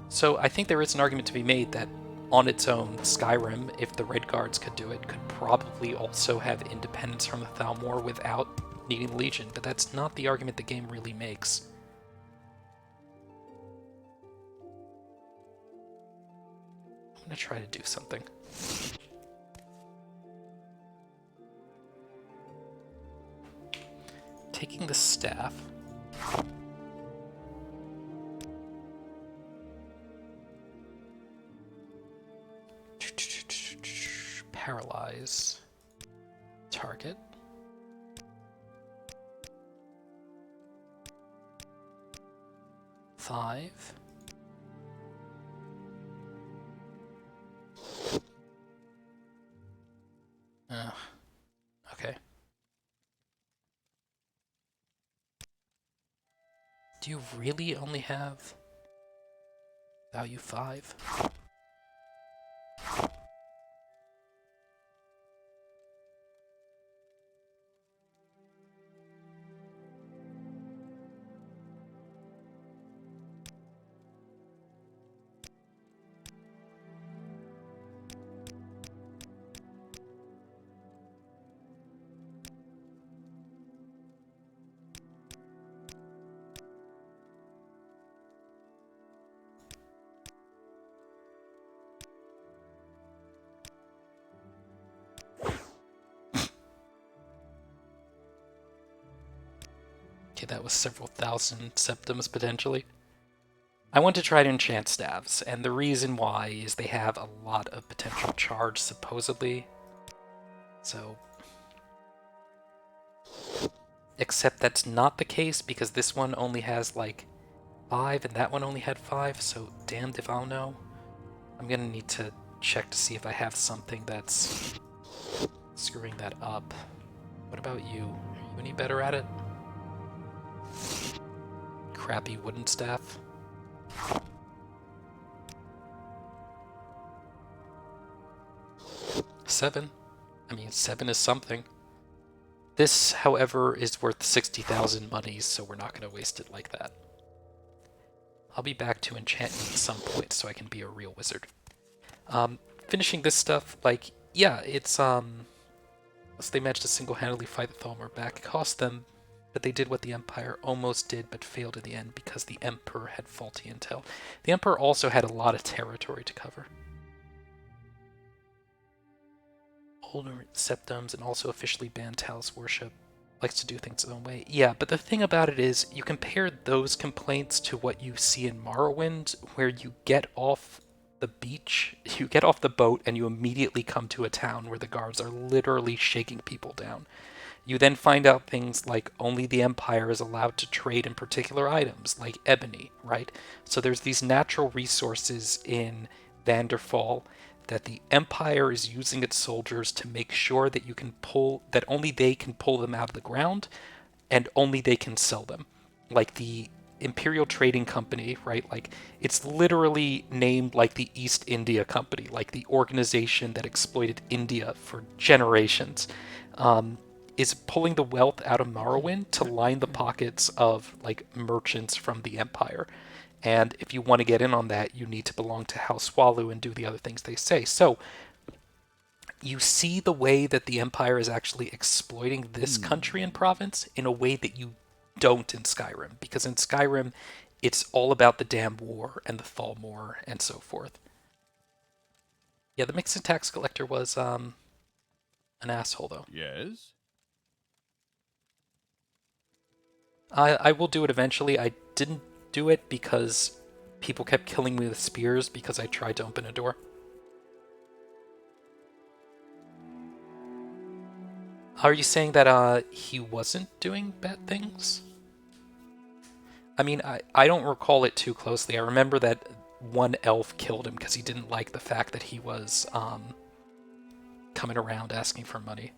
So I think there is an argument to be made that on its own, Skyrim, if the Redguards could do it, could probably also have independence from the Thalmor without needing the Legion, but that's not the argument the game really makes. I'm gonna try to do something. Taking the staff. paralyze target. Five. Okay. Do you really only have value 5? Okay, that was several thousand septims potentially. I want to try to enchant staves, and the reason why is they have a lot of potential charge, supposedly. So... Except that's not the case, because this one only has, like, 5, and that one only had 5, so damned if I'll know. I'm gonna need to check to see if I have something that's screwing that up. What about you? Are you any better at it? Crappy wooden staff. Seven. I mean, 7 is something. This, however, is worth 60,000 monies, so we're not going to waste it like that. I'll be back to enchanting at some point so I can be a real wizard. Finishing this stuff, like, yeah, it's, so they managed to single-handedly fight the Thalmor back. It cost them, but they did what the Empire almost did but failed in the end because the Emperor had faulty intel. The Emperor also had a lot of territory to cover. Older septums and also officially banned Talos worship. Likes to do things his own way. Yeah, but the thing about it is, you compare those complaints to what you see in Morrowind, where you get off the beach, you get off the boat, and you immediately come to a town where the guards are literally shaking people down. You then find out things like only the Empire is allowed to trade in particular items, like ebony, right? So there's these natural resources in Vanderfall that the Empire is using its soldiers to make sure that you can pull, that only they can pull them out of the ground, and only they can sell them. Like the Imperial Trading Company, right? Like, it's literally named like the East India Company, like the organization that exploited India for generations, is pulling the wealth out of Morrowind to line the pockets of like merchants from the Empire. And if you want to get in on that, you need to belong to House Swallow and do the other things they say. So you see the way that the Empire is actually exploiting this country and province in a way that you don't in Skyrim. Because in Skyrim, it's all about the damn war and the Thalmor and so forth. Yeah, the Mixed Tax Collector was an asshole, though. Yes? I will do it eventually. I didn't do it because people kept killing me with spears because I tried to open a door. Are you saying that he wasn't doing bad things? I mean, I don't recall it too closely. I remember that one elf killed him because he didn't like the fact that he was coming around asking for money.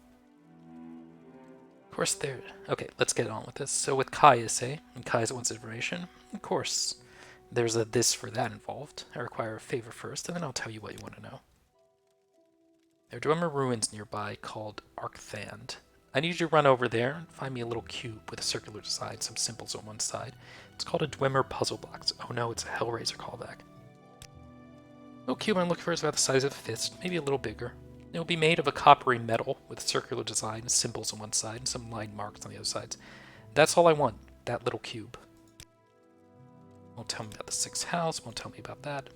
Of course, there... Okay, let's get on with this. So with Caius, and Caius wants information. Of course, there's a this for that involved. I require a favor first, and then I'll tell you what you want to know. There are Dwemer ruins nearby called Arcthand. I need you to run over there and find me a little cube with a circular design, some symbols on one side. It's called a Dwemer puzzle box. Oh no, it's a Hellraiser callback. Little cube I'm looking for is about the size of a fist, maybe a little bigger. It will be made of a coppery metal with a circular design, symbols on one side, and some line marks on the other sides. That's all I want, that little cube. Won't tell me about the sixth house, won't tell me about that.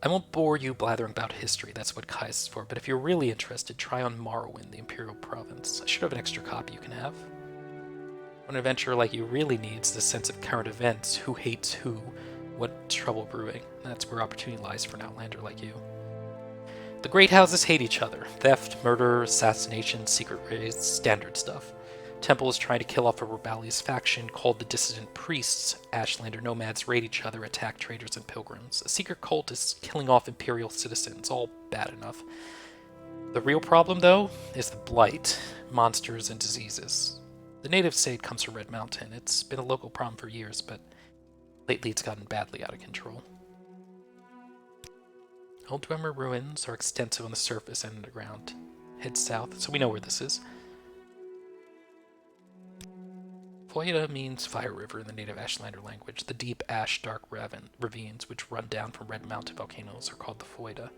I won't bore you blathering about history, that's what Caius is for, but if you're really interested, try on Morrowind, the Imperial Province. I should have an extra copy you can have. When an adventurer like you really needs the sense of current events, who hates who, what trouble brewing, that's where opportunity lies for an outlander like you. The great houses hate each other. Theft, murder, assassination, secret raids, standard stuff. Temple is trying to kill off a rebellious faction called the Dissident Priests. Ashlander nomads raid each other, attack traders and pilgrims. A secret cult is killing off Imperial citizens, all bad enough. The real problem, though, is the blight, monsters, and diseases. The natives say it comes from Red Mountain. It's been a local problem for years, but lately it's gotten badly out of control. Old Dwemer ruins are extensive on the surface and underground. Head south, so we know where this is. Foida means fire river in the native Ashlander language. The deep ash dark ravines which run down from Red Mountain volcanoes are called the Foida.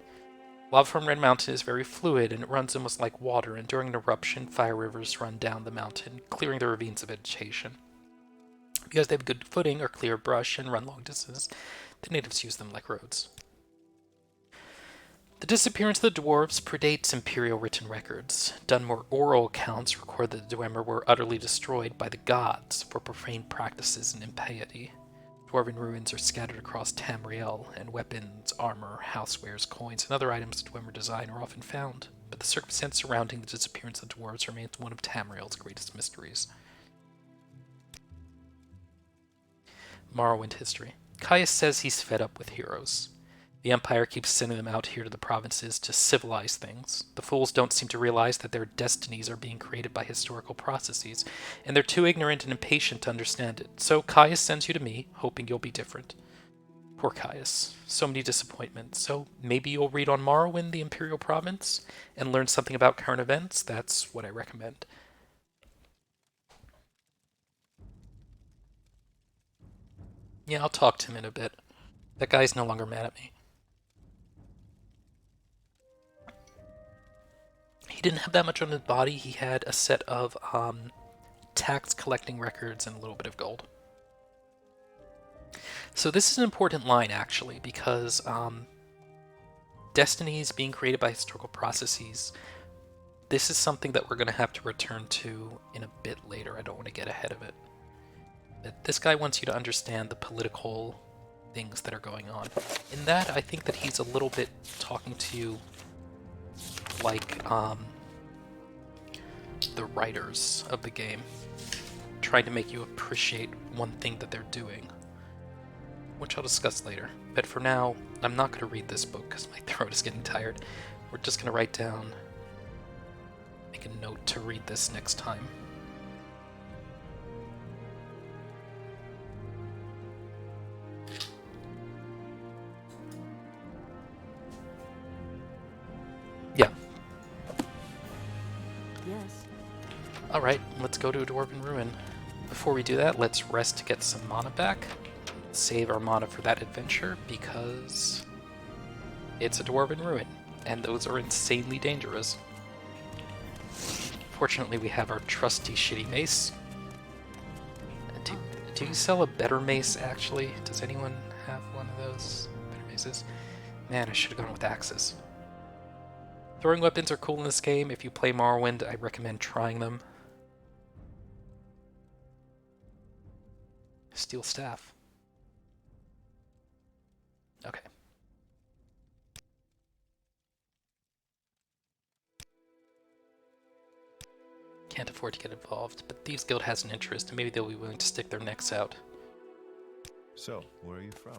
Lava from Red Mountain is very fluid and it runs almost like water, and during an eruption, fire rivers run down the mountain, clearing the ravines of vegetation. Because they have good footing or clear brush and run long distances, the natives use them like roads. The disappearance of the dwarves predates imperial written records. Dunmore oral accounts record that the Dwemer were utterly destroyed by the gods for profane practices and impiety. Dwarven ruins are scattered across Tamriel, and weapons, armor, housewares, coins, and other items of Dwemer design are often found, but the circumstance surrounding the disappearance of the dwarves remains one of Tamriel's greatest mysteries. Morrowind history. Caius says he's fed up with heroes. The Empire keeps sending them out here to the provinces to civilize things. The fools don't seem to realize that their destinies are being created by historical processes, and they're too ignorant and impatient to understand it. So Caius sends you to me, hoping you'll be different. Poor Caius. So many disappointments. So maybe you'll read on Morrowind, the Imperial Province, and learn something about current events? That's what I recommend. Yeah, I'll talk to him in a bit. That guy's no longer mad at me. He didn't have that much on his body. He had a set of tax collecting records and a little bit of gold. So this is an important line, actually, because destinies being created by historical processes, this is something that we're going to have to return to in a bit later. I don't want to get ahead of it. But this guy wants you to understand the political things that are going on. In that, I think that he's a little bit talking to you like the writers of the game, trying to make you appreciate one thing that they're doing, which I'll discuss later. But for now, I'm not going to read this book because my throat is getting tired. We're just going to write down, make a note to read this next time. Yeah. Yes. Alright, let's go to a Dwarven Ruin. Before we do that, let's rest to get some mana back. Save our mana for that adventure, because it's a Dwarven Ruin, and those are insanely dangerous. Fortunately, we have our trusty shitty mace. Do you sell a better mace, actually? Does anyone have one of those better maces? Man, I should have gone with axes. Throwing weapons are cool in this game. If you play Morrowind, I recommend trying them. Steel staff. Okay. Can't afford to get involved, but Thieves Guild has an interest, and maybe they'll be willing to stick their necks out. So, where are you from?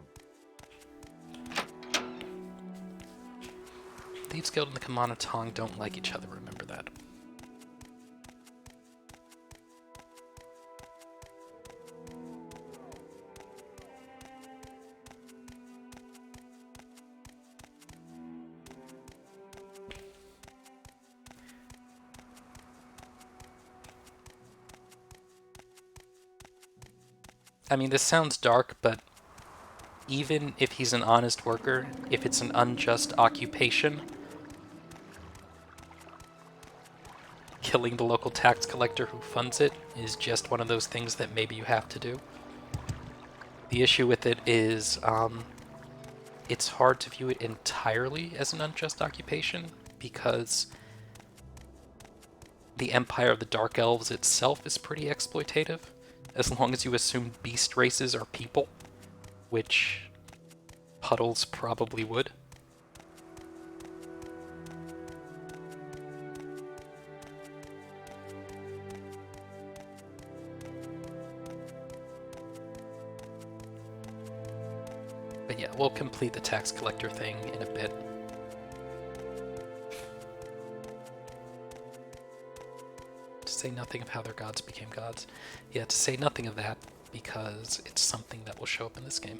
Thieves Guild and the Kamana Tong don't like each other, remember that. I mean, this sounds dark, but even if he's an honest worker, if it's an unjust occupation, killing the local tax collector who funds it is just one of those things that maybe you have to do. The issue with it is it's hard to view it entirely as an unjust occupation, because the Empire of the Dark Elves itself is pretty exploitative, as long as you assume beast races are people, which Puddles probably would. But yeah, we'll complete the tax collector thing in a bit. To say nothing of how their gods became gods. Yeah, to say nothing of that, because it's something that will show up in this game.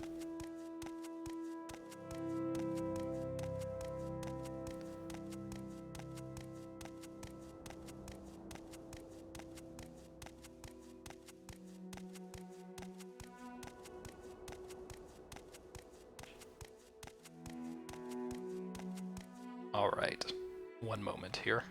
Alright, one moment here.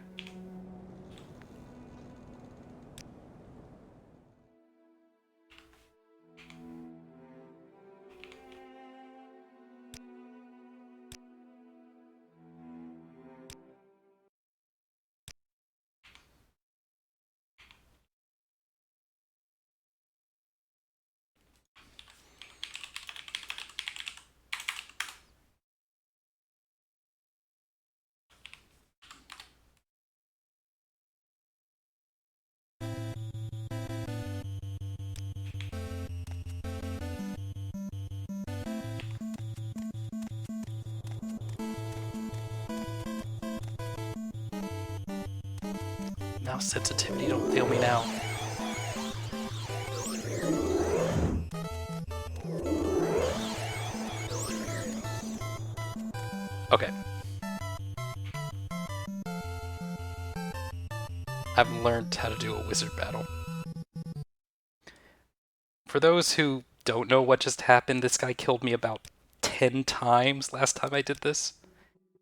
Mouse sensitivity, don't fail me now. Okay. I've learned how to do a wizard battle. For those who don't know what just happened, this guy killed me about 10 times last time I did this.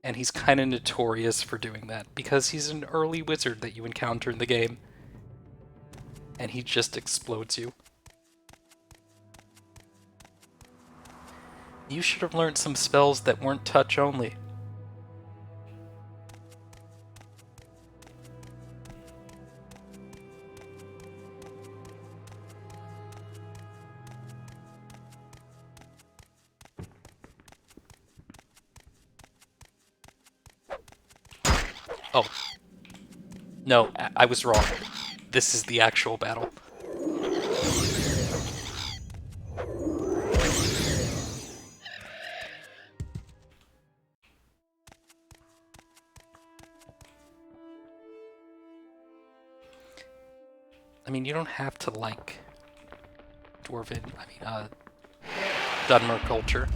And he's kind of notorious for doing that, because he's an early wizard that you encounter in the game. And he just explodes you. You should have learned some spells that weren't touch only. Oh. No, I was wrong. This is the actual battle. I mean, you don't have to like Dunmer culture.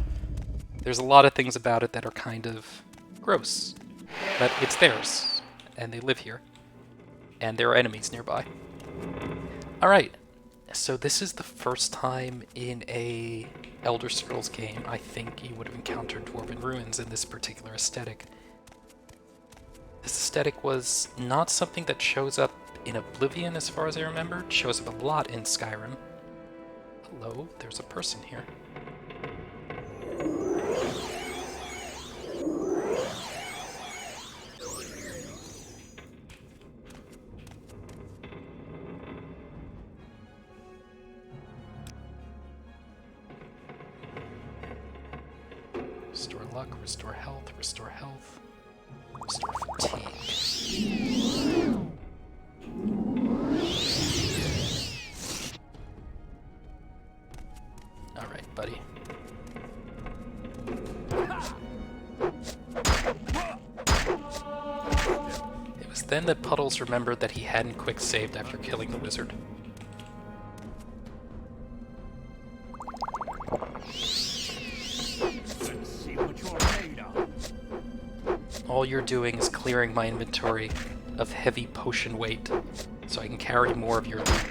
There's a lot of things about it that are kind of gross. But it's theirs, and they live here. And there are enemies nearby. Alright, so this is the first time in a Elder Scrolls game I think you would have encountered Dwarven ruins in this particular aesthetic. This aesthetic was not something that shows up in Oblivion as far as I remember. It shows up a lot in Skyrim. Hello, there's a person here. Restore luck, restore health, restore health, restore fatigue. Alright, buddy. It was then that Puddles remembered that he hadn't quick saved after killing the wizard. All you're doing is clearing my inventory of heavy potion weight, so I can carry more of your loot.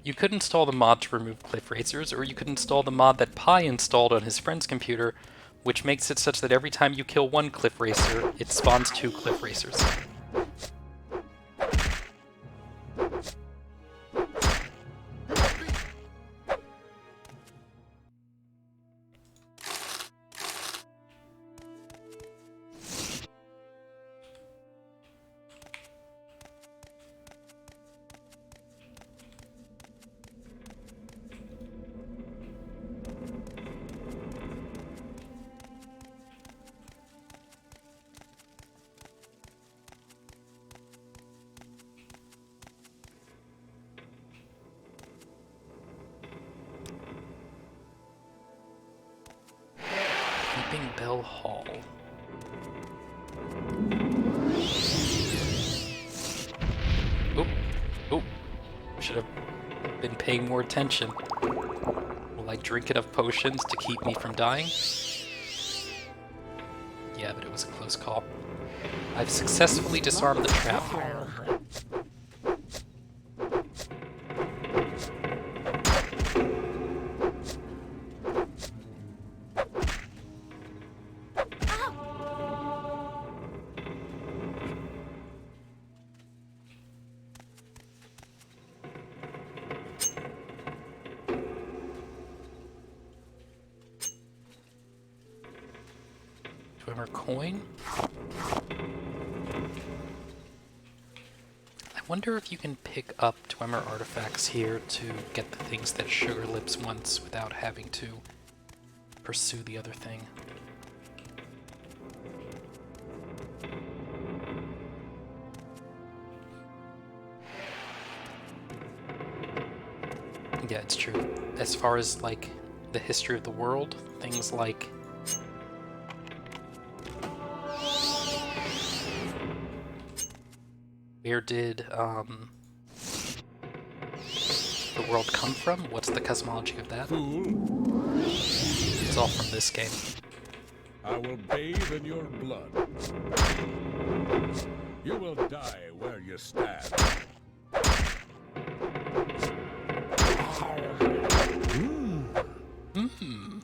You could install the mod to remove cliff racers, or you could install the mod that Pi installed on his friend's computer, which makes it such that every time you kill one cliff racer, it spawns 2 cliff racers. Bell Hall. Oop. Oop. Should have been paying more attention. Will I drink enough potions to keep me from dying? Yeah, but it was a close call. I've successfully disarmed the trap. Dwemer coin? I wonder if you can pick up Dwemer artifacts here to get the things that Sugar Lips wants without having to pursue the other thing. Yeah, it's true. As far as, like, the history of the world, things like where did the world come from? What's the cosmology of that? It's all from this game. I will bathe in your blood. You will die where you stand. Hmm.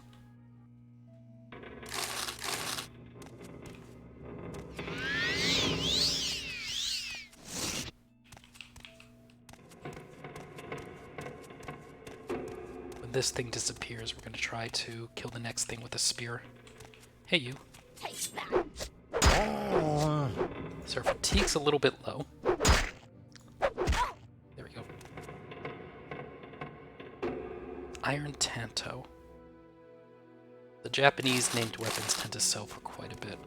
When this thing disappears, we're going to try to kill the next thing with a spear. Hey, you. Taste that. So our fatigue's a little bit low. There we go. Iron Tanto. The Japanese named weapons tend to sell for quite a bit.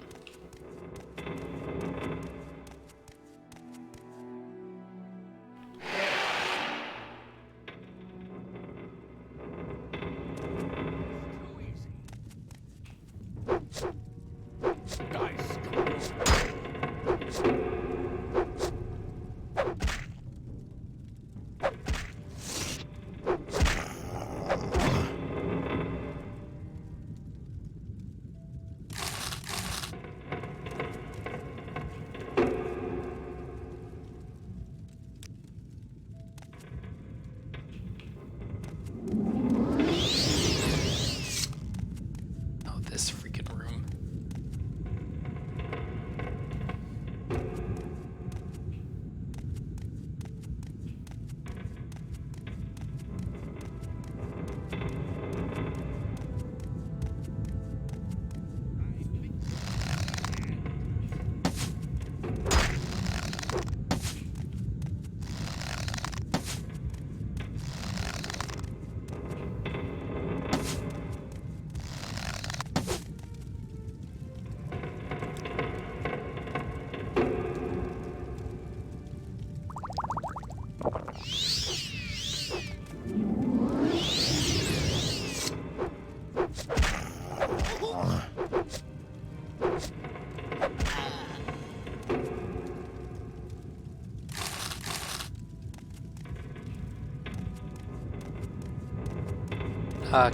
Oh, this freaking room.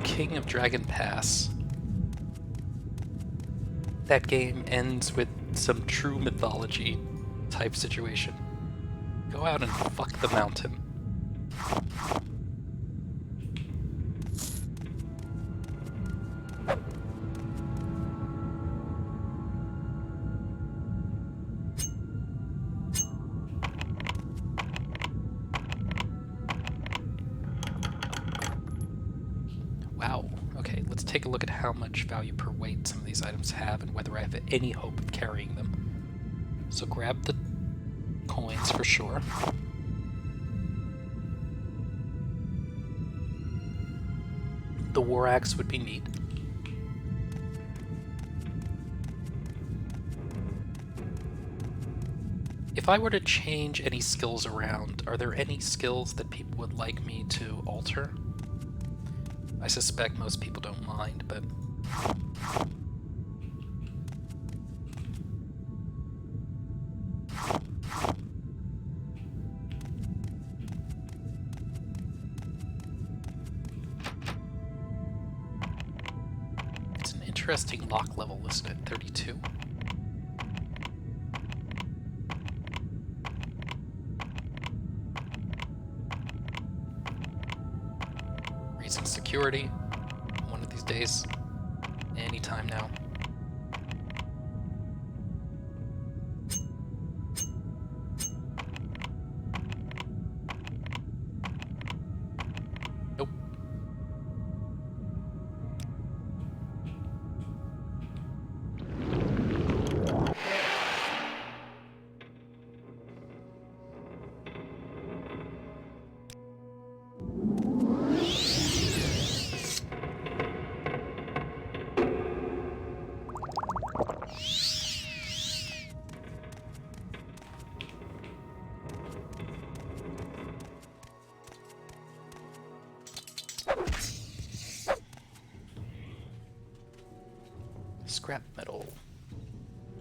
King of Dragon Pass. That game ends with some true mythology type situation. Go out and fuck the mountain. Wow. Okay, let's take a look at how much value per weight some of these items have and whether I have any hope of carrying them. So grab the coins for sure. The war axe would be neat. If I were to change any skills around, are there any skills that people would like me to alter? I suspect most people don't mind, but interesting lock level listed at 32. Raising security. One of these days. Anytime now. Nope. Scrap metal.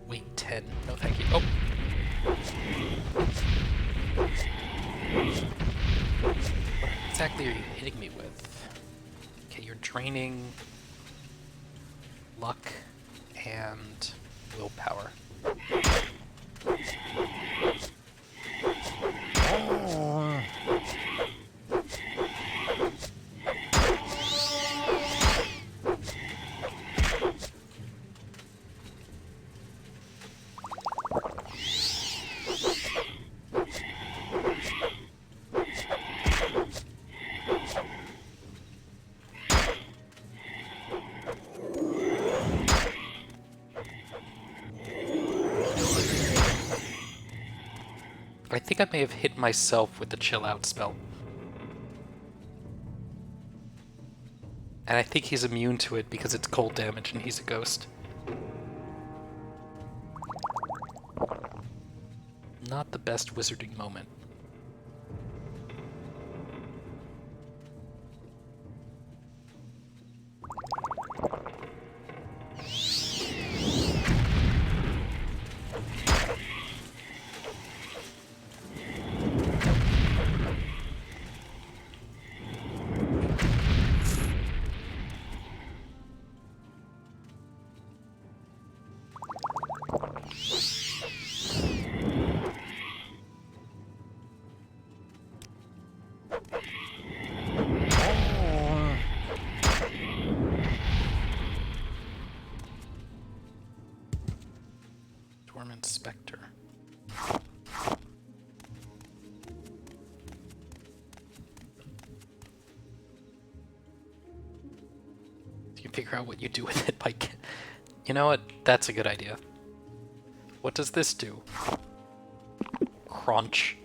Weight 10. No thank you. Oh! What exactly are you hitting me with? Okay, you're draining luck and willpower. I think I may have hit myself with the chill out spell. And I think he's immune to it because it's cold damage and he's a ghost. Not the best wizarding moment. Dormant Spectre. You can figure out what you do with it by... You know what? That's a good idea. What does this do? Crunch.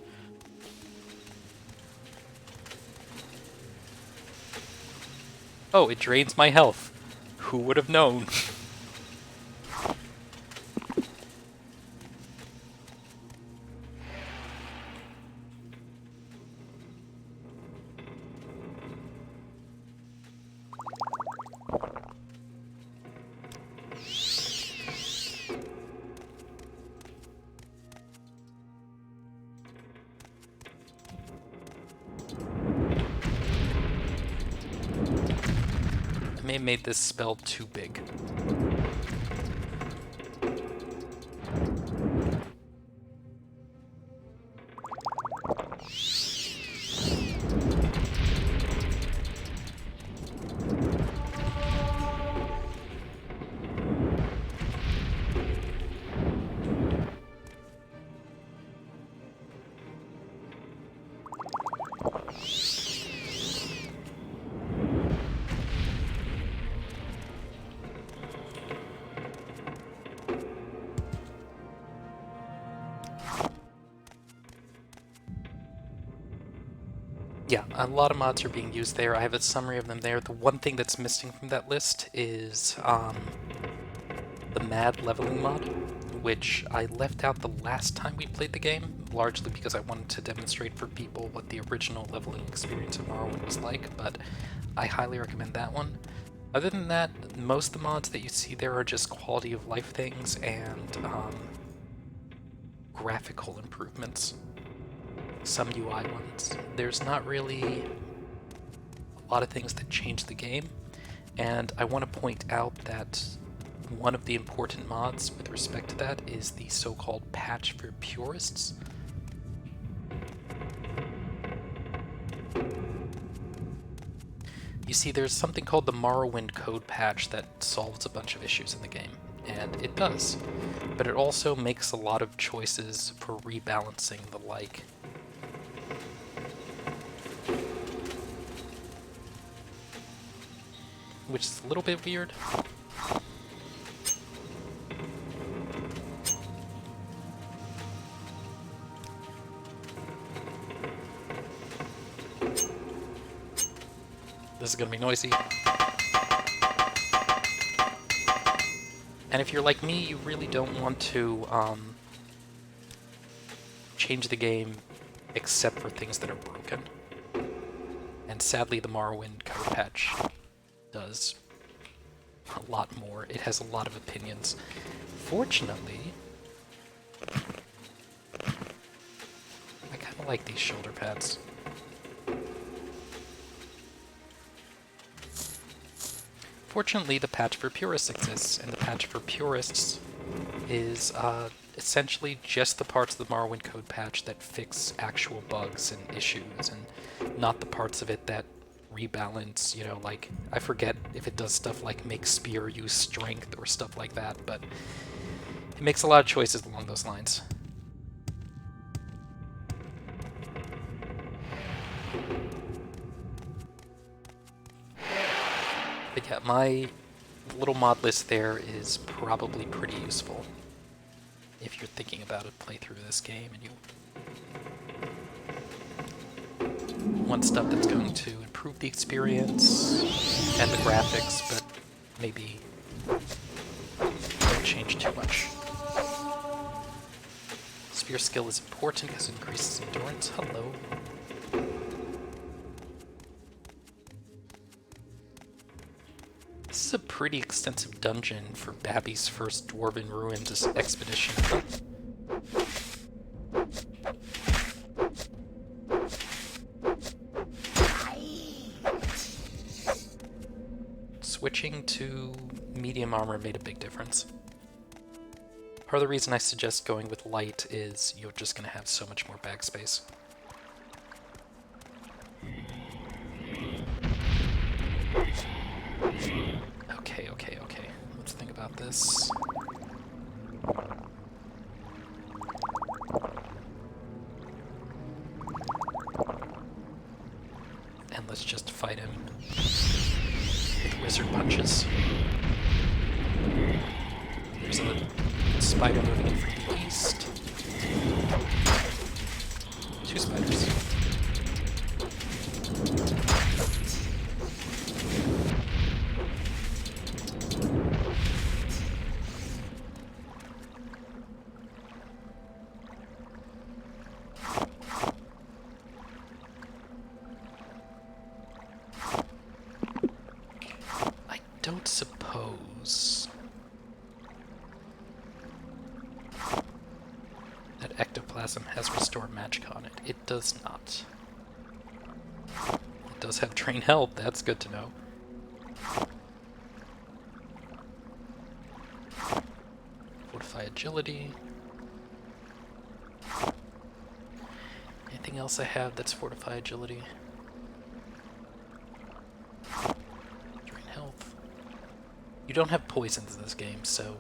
Oh, it drains my health. Who would have known? I may have made this spell too big. Yeah, a lot of mods are being used there. I have a summary of them there. The one thing that's missing from that list is the Mad leveling mod, which I left out the last time we played the game, largely because I wanted to demonstrate for people what the original leveling experience of Morrowind was like, but I highly recommend that one. Other than that, most of the mods that you see there are just quality of life things and graphical improvements. Some UI ones. There's not really a lot of things that change the game, and I want to point out that one of the important mods with respect to that is the so-called patch for purists. You see, there's something called the Morrowind code patch that solves a bunch of issues in the game, and it does. But it also makes a lot of choices for rebalancing the like. Which is a little bit weird. This is gonna be noisy. And if you're like me, you really don't want to change the game except for things that are broken. And sadly, the Morrowind code patch does a lot more. It has a lot of opinions. Fortunately, I kind of like these shoulder pads. Fortunately, the patch for purists exists, and the patch for purists is essentially just the parts of the Morrowind code patch that fix actual bugs and issues, and not the parts of it that rebalance, you know, like, I forget if it does stuff like make spear use strength or stuff like that, but it makes a lot of choices along those lines. But yeah, my little mod list there is probably pretty useful if you're thinking about a playthrough of this game and you want stuff that's going to improve the experience and the graphics, but maybe don't change too much. Spear skill is important because it increases endurance. Hello. This is a pretty extensive dungeon for Babby's first Dwarven Ruins expedition. Switching to medium armor made a big difference. Part of the reason I suggest going with light is you're just going to have so much more backspace. Okay. Let's think about this. And let's just fight him with wizard punches. There's a spider moving in from the east. Two spiders. I don't suppose that ectoplasm has restored magic on it. It does not. It does have drain health, that's good to know. Fortify agility. Anything else I have that's fortify agility? Drain health. You don't have poisons in this game, so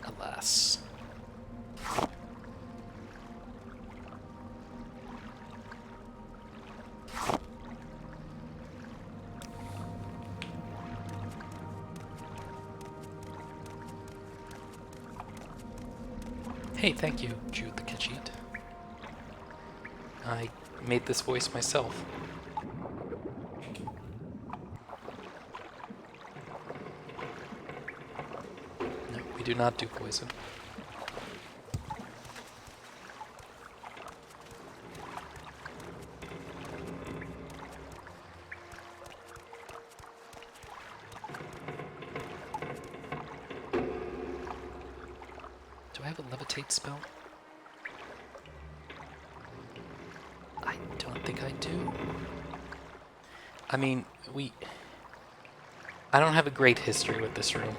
alas. Hey, thank you, Jude the Khajiit. I made this voice myself. No, we do not do poison. have a levitate spell? I don't think I do. I mean, I don't have a great history with this room.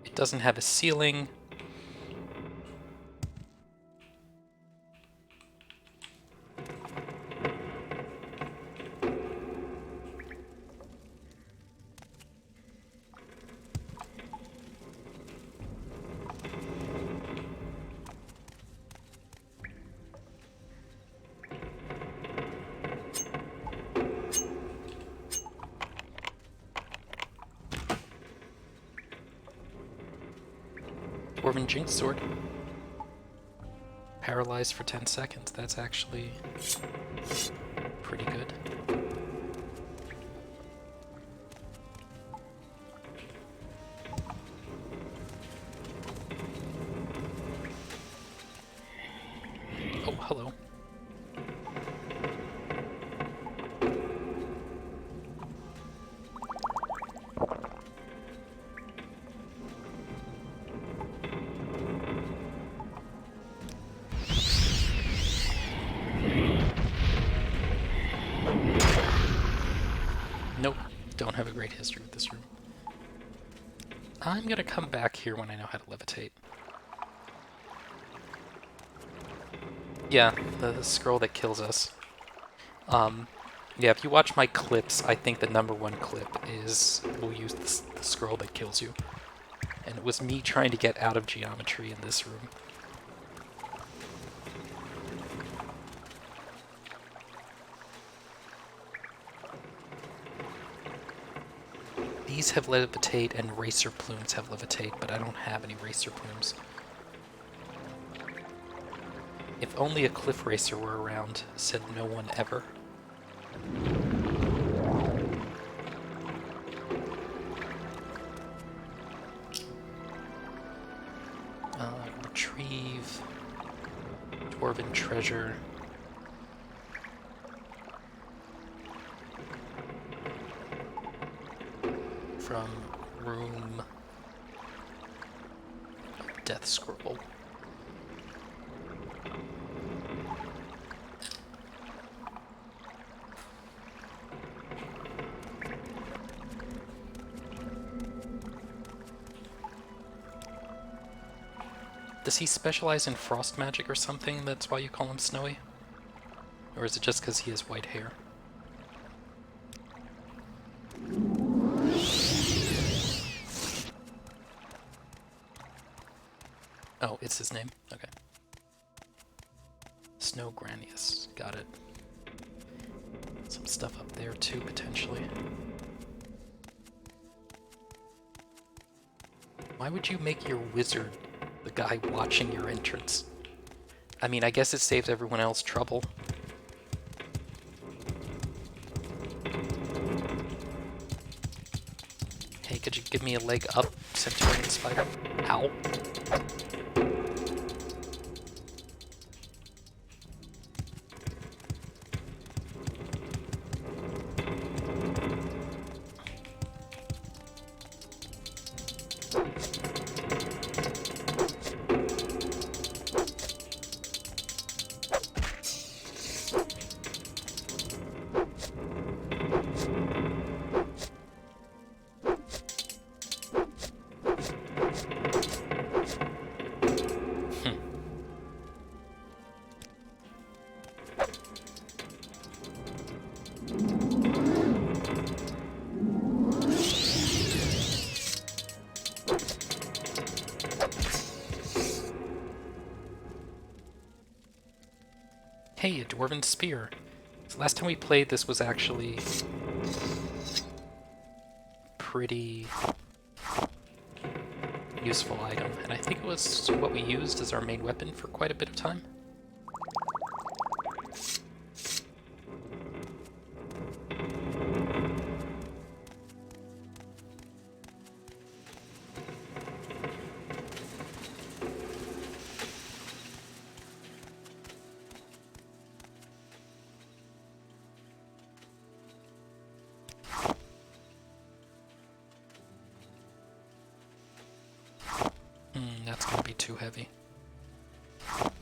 It doesn't have a ceiling. Dwarven Jinx Sword. Paralyzed for 10 seconds. That's actually pretty good. Oh, hello. Nope, don't have a great history with this room. I'm gonna come back here when I know how to levitate. Yeah, the scroll that kills us. Yeah, if you watch my clips, I think the #1 clip is we'll use the scroll that kills you. And it was me trying to get out of geometry in this room. These have levitate and racer plumes have levitate, but I don't have any racer plumes. If only a cliff racer were around, said no one ever. Retrieve Dwarven treasure. From room Death Scroll. Does he specialize in frost magic or something? That's why you call him Snowy? Or is it just because he has white hair? Oh, it's his name? Okay. Snow Granius. Got it. Some stuff up there too, potentially. Why would you make your wizard the guy watching your entrance? I mean, I guess it saves everyone else trouble. Hey, could you give me a leg up, Centurion Spider? Ow. Hey, a Dwarven Spear. So last time we played, this was actually pretty useful item, and I think it was what we used as our main weapon for quite a bit of time. too heavy.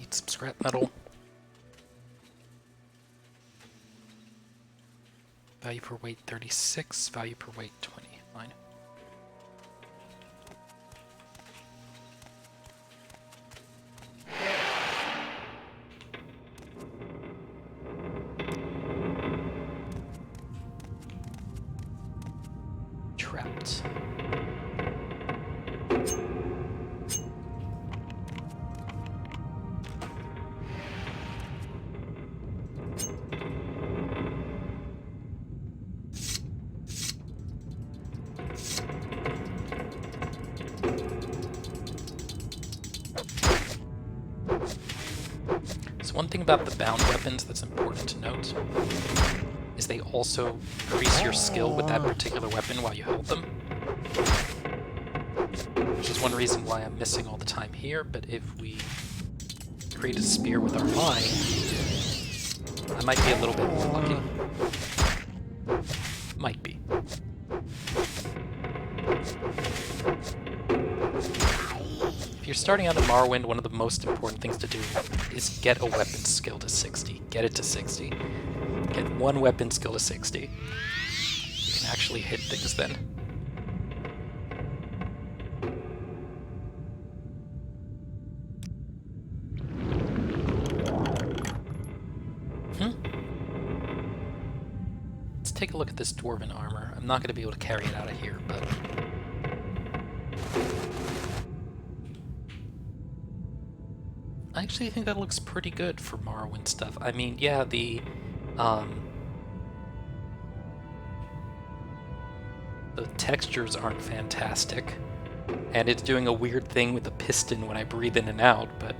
Eat some scrap metal. Value per weight 36, value per weight 20. Fine. Trapped. So one thing about the bound weapons that's important to note is they also increase your skill with that particular weapon while you hold them. Which is one reason why I'm missing all the time here, but if we create a spear with our mine, I might be a little bit more lucky. Might be. If you're starting out in Morrowind, one of the most important things to do is get a weapon skill to 60. Get it to 60. Get one weapon skill to 60. You can actually hit things then. Let's take a look at this dwarven armor. I'm not going to be able to carry it out of here, but... I actually think that looks pretty good for Morrowind stuff. I mean, yeah, the textures aren't fantastic, and it's doing a weird thing with the piston when I breathe in and out, but...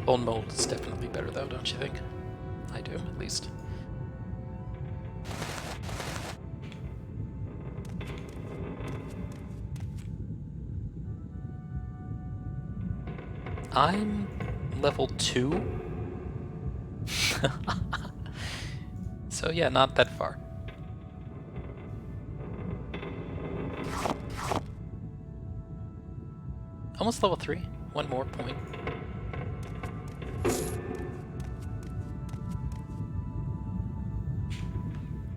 Bone mold is definitely better though, don't you think? I do, at least. I'm level 2. So yeah, not that far. Almost level 3. One more point.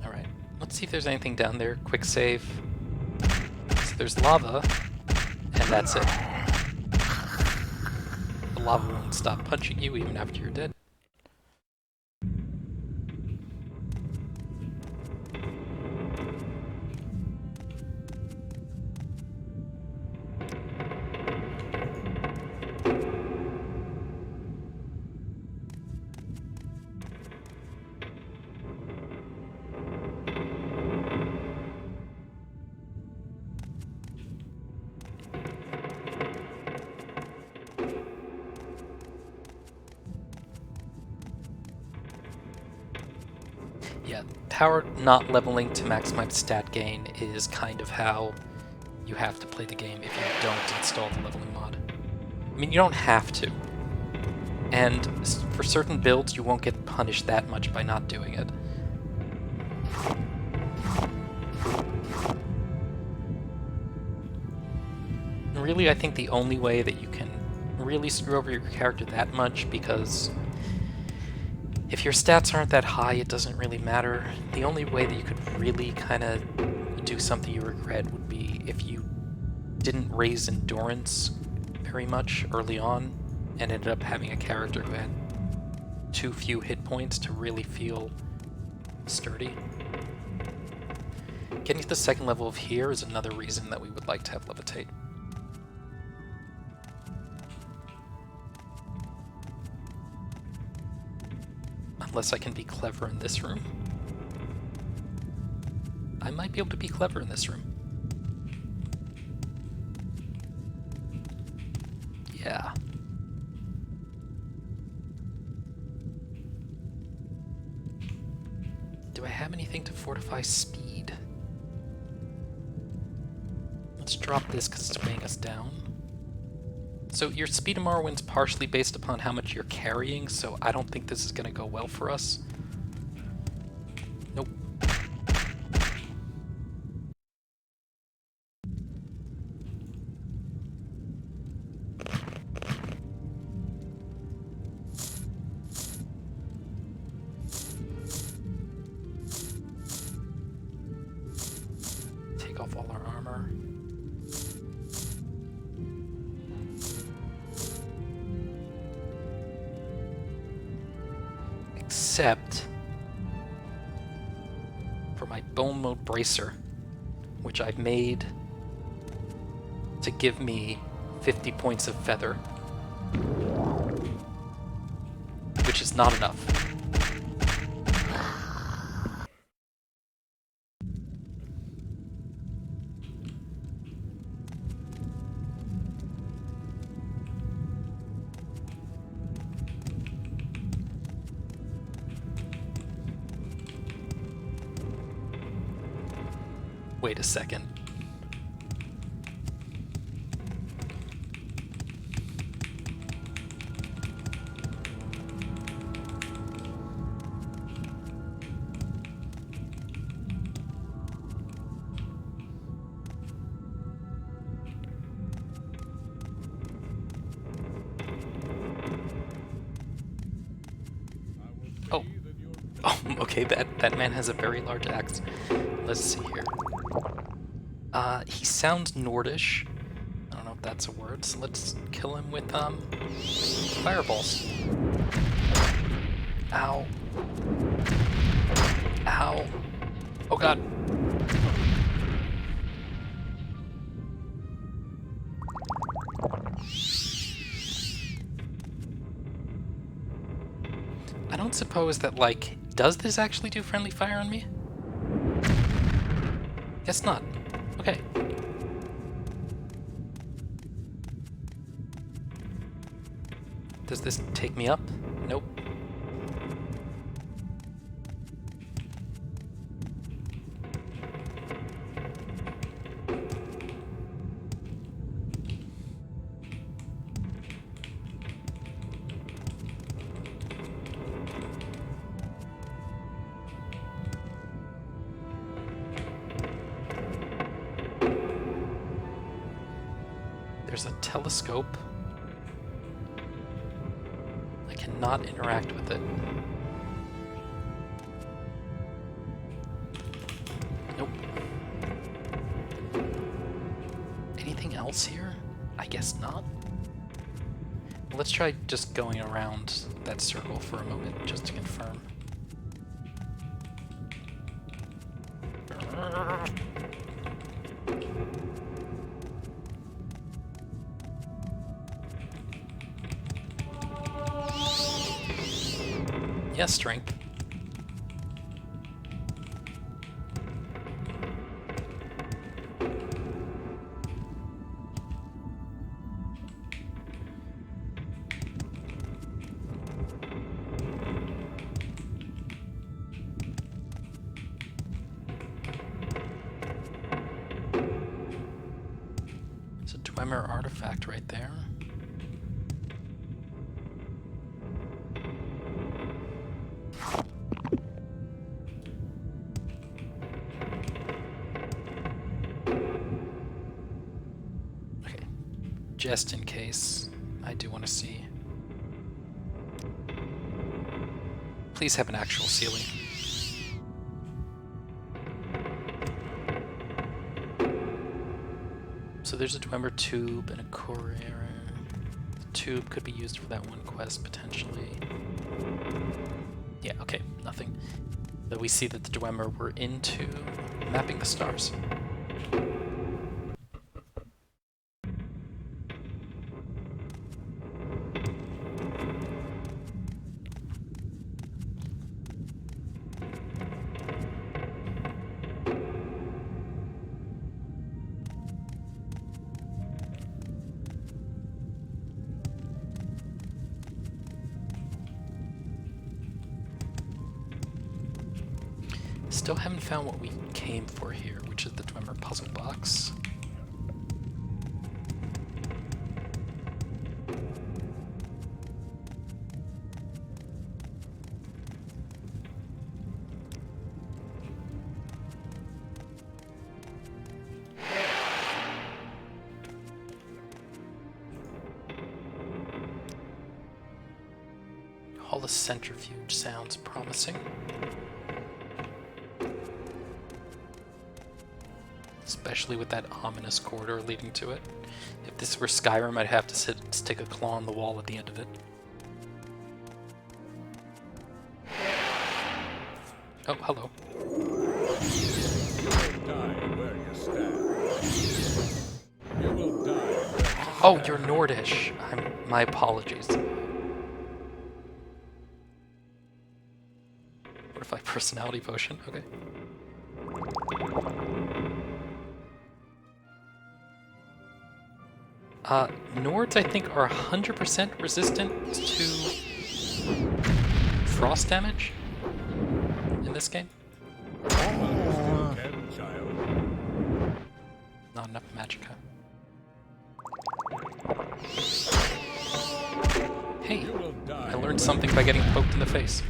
Alright, let's see if there's anything down there. Quick save. So there's lava, and that's it. The lava won't stop punching you even after you're dead. Yeah, power not leveling to maximize stat gain is kind of how you have to play the game if you don't install the leveling mod. I mean, you don't have to. And for certain builds, you won't get punished that much by not doing it. And really, I think the only way that you can really screw over your character that much, because if your stats aren't that high, it doesn't really matter. The only way that you could really kind of do something you regret would be if you didn't raise endurance very much early on and ended up having a character who had too few hit points to really feel sturdy. Getting to the second level of here is another reason that we would like to have levitate. Unless I can be clever in this room. I might be able to be clever in this room. Yeah. Do I have anything to fortify speed? Let's drop this because it's weighing us down. So your speed in Morrowind's partially based upon how much you're carrying, so I don't think this is going to go well for us. except for my bone mode bracer, which I've made to give me 50 points of feather, which is not enough. Wait a second. Oh. Oh, okay, that man has a very large axe. Let's see here. He sounds Nordish. I don't know if that's a word, so let's kill him with, fireballs. Ow. Ow. Oh god. I don't suppose that, like, does this actually do friendly fire on me? Guess not. Okay. Does this take me up? Nope. There's a telescope. I cannot interact with it. Nope. Anything else here? I guess not. Let's try just going around that circle for a moment, just to confirm. Yes, strength. There's a Dwemer artifact right there. Just in case, I do want to see. Please have an actual ceiling. So there's a Dwemer tube and a courier. The tube could be used for that one quest, potentially. Yeah, okay, nothing. But we see that the Dwemer were into mapping the stars. Still haven't found what we came for here, which is the Dwemer puzzle box. Hall of Centrifuge sounds promising. Especially with that ominous corridor leading to it. If this were Skyrim, I'd have to stick a claw on the wall at the end of it. Oh, hello. You will die where you stand. You will die where you Oh, stand. you're Nordish. My apologies. Fortify personality potion. Okay. Nords, I think, are 100% resistant to frost damage in this game. You can, child. Not enough magicka. Hey, You will die I learned where something you by getting poked in the face.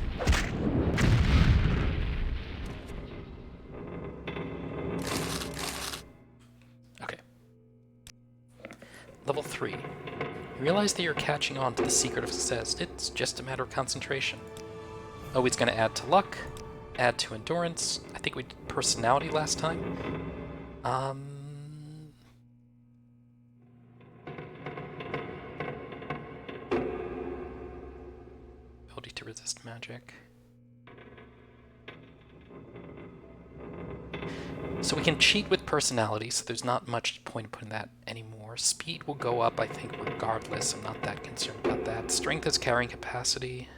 Okay. Level 3. You realize that you're catching on to the secret of success. It's just a matter of concentration. Oh, he's going to add to luck, add to endurance. I think we did personality last time. Ability to resist magic. So we can cheat with personality, so there's not much point in putting that anymore. Speed will go up, I think, regardless. I'm not that concerned about that. Strength is carrying capacity.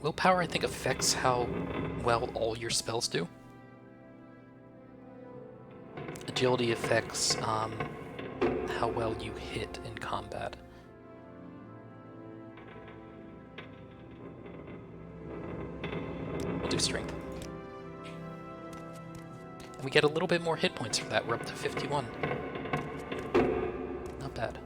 Willpower, I think, affects how well all your spells do. Agility affects how well you hit in combat. We'll do strength. And we get a little bit more hit points for that. We're up to 51. Not bad.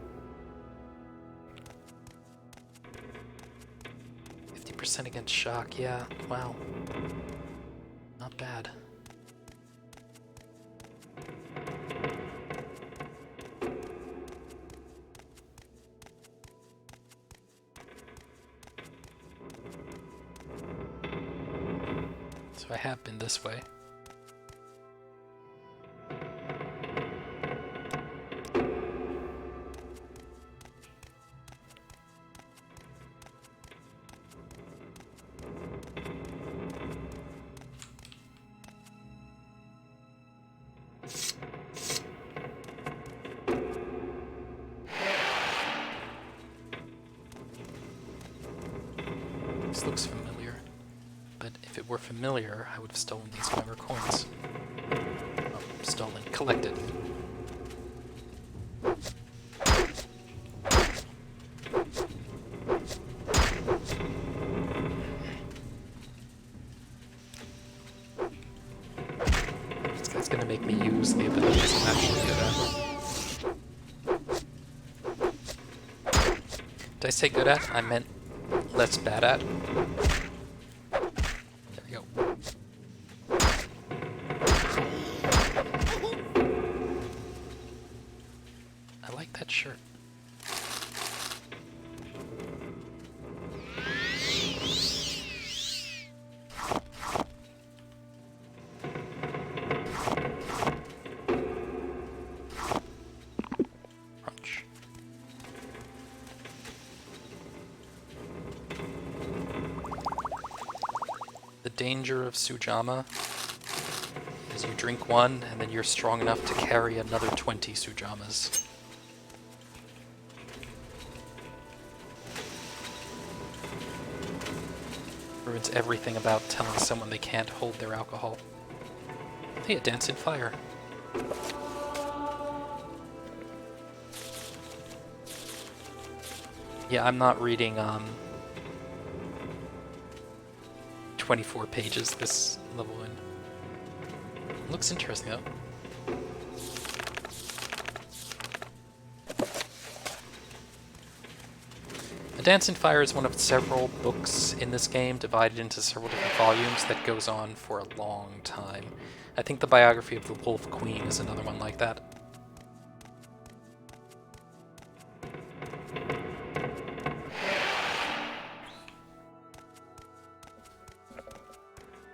50% against shock, yeah, wow. Not bad. So I have been this way. This looks familiar, but if it were familiar, I would have stolen these Glimmer coins. Oh, stolen, collected. This guy's gonna make me use the abilities I'm actually good at. Did I say good at? I meant less bad at. There we go. I like that shirt. Crunch. The danger of Sujama is you drink one and then you're strong enough to carry another 20 Sujamas. Ruins everything about telling someone they can't hold their alcohol. Hey, a dancing fire. Yeah, I'm not reading 24 pages this level in. Looks interesting though. A Dance in Fire is one of several books in this game, divided into several different volumes, that goes on for a long time. I think the biography of the Wolf Queen is another one like that.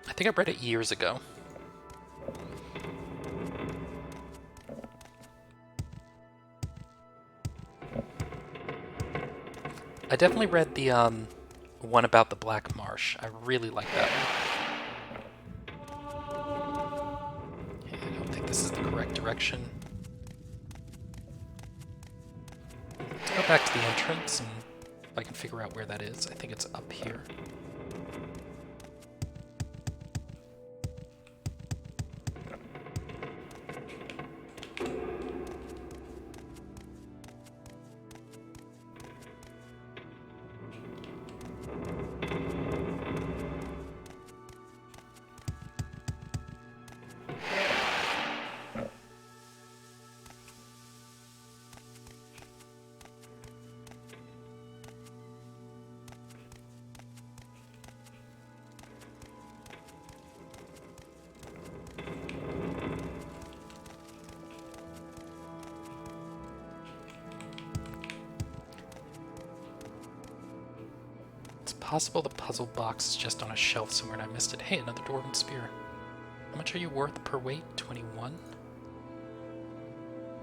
I think I read it years ago. I definitely read the one about the Black Marsh. I really like that one. Okay, I don't think this is the correct direction. Let's go back to the entrance and if I can figure out where that is. I think it's up here. Possible the puzzle box is just on a shelf somewhere and I missed it. Hey, another dwarven spear. How much are you worth per weight? 21?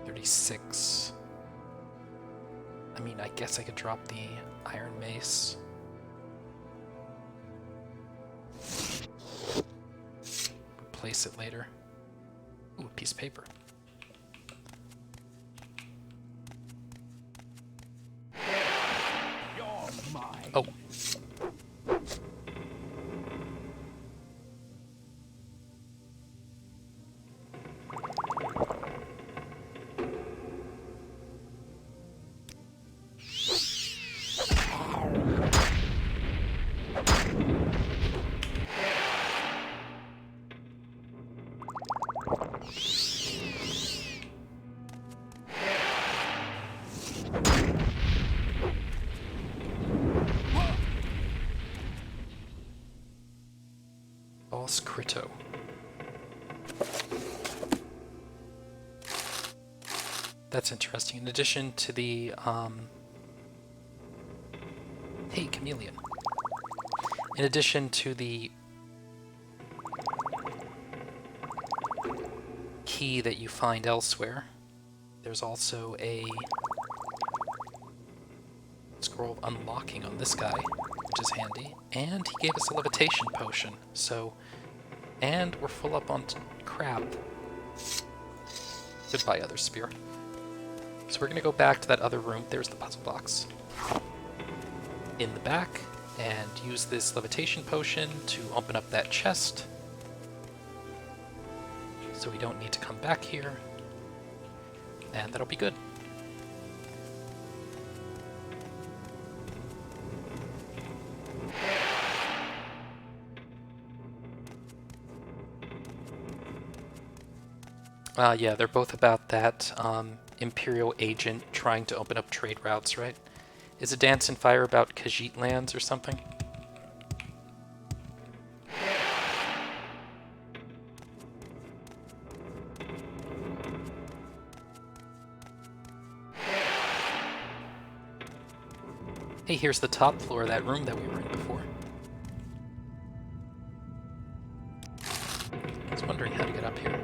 36. I mean, I guess I could drop the iron mace. Replace it later. Ooh, a piece of paper. Oh. Crito. That's interesting. In addition to the, hey, chameleon. In addition to the key that you find elsewhere, there's also a scroll of unlocking on this guy, which is handy. And he gave us a levitation potion, so... And we're full up on crap. Goodbye, other spear. So we're gonna go back to that other room. There's the puzzle box. In the back, and use this levitation potion to open up that chest. So we don't need to come back here. And that'll be good. Yeah, they're both about that Imperial agent trying to open up trade routes, right? Is A Dance in Fire about Khajiit lands or something? Hey, here's the top floor of that room that we were in before. I was wondering how to get up here.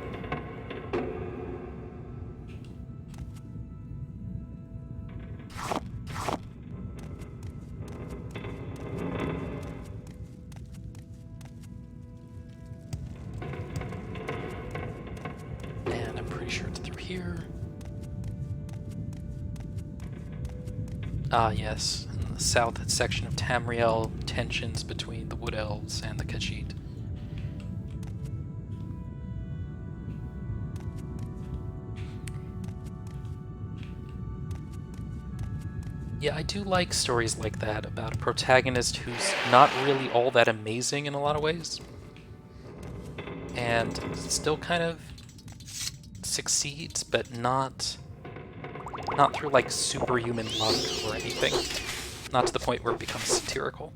Ah, yes, in the south section of Tamriel, tensions between the Wood Elves and the Khajiit. Yeah, I do like stories like that about a protagonist who's not really all that amazing in a lot of ways, and still kind of succeeds, but not through like superhuman luck or anything. Not to the point where it becomes satirical.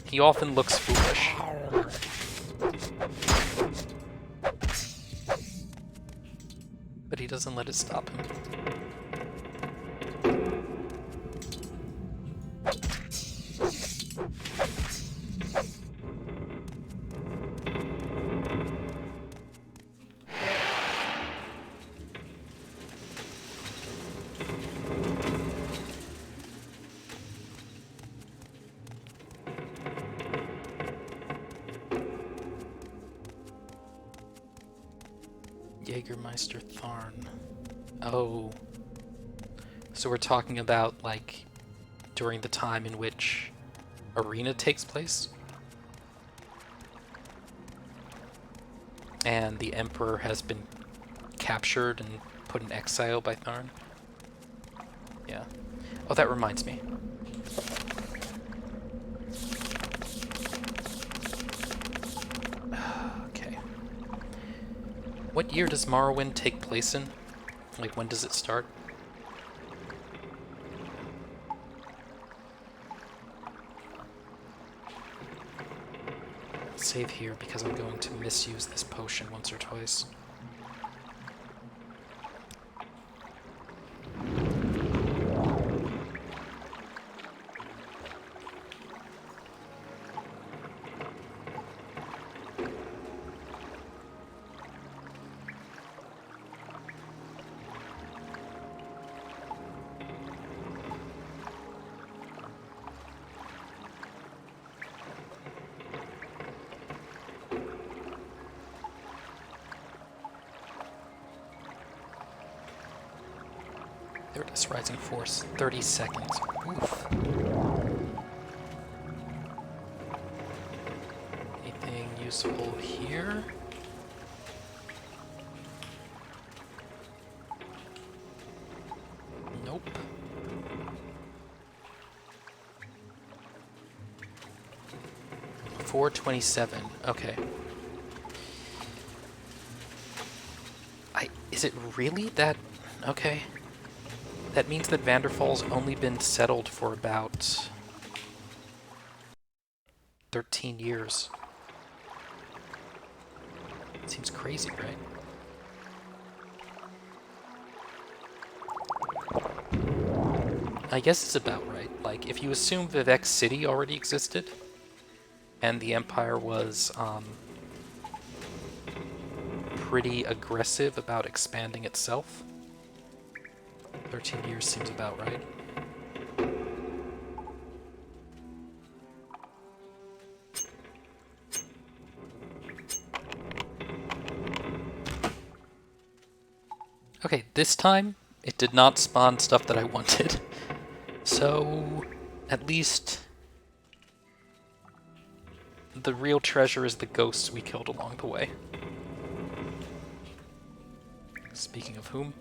He often looks foolish. But he doesn't let it stop him. Jägermeister Tharn. Oh. So we're talking about, like, during the time in which Arena takes place? And the Emperor has been captured and put in exile by Tharn? Yeah. Oh, that reminds me. Okay. What year does Morrowind take place in? Like, when does it start? Save here because I'm going to misuse this potion once or twice. There it is, Rising Force. 30 seconds. Oof. Anything useful here? Nope. $427. Okay. Is it really that? Okay. That means that Vanderfall's only been settled for about 13 years. Seems crazy, right? I guess it's about right. Like, if you assume Vivek City already existed, and the Empire was pretty aggressive about expanding itself, 13 years seems about right. Okay, this time it did not spawn stuff that I wanted. So, at least the real treasure is the ghosts we killed along the way. Speaking of whom.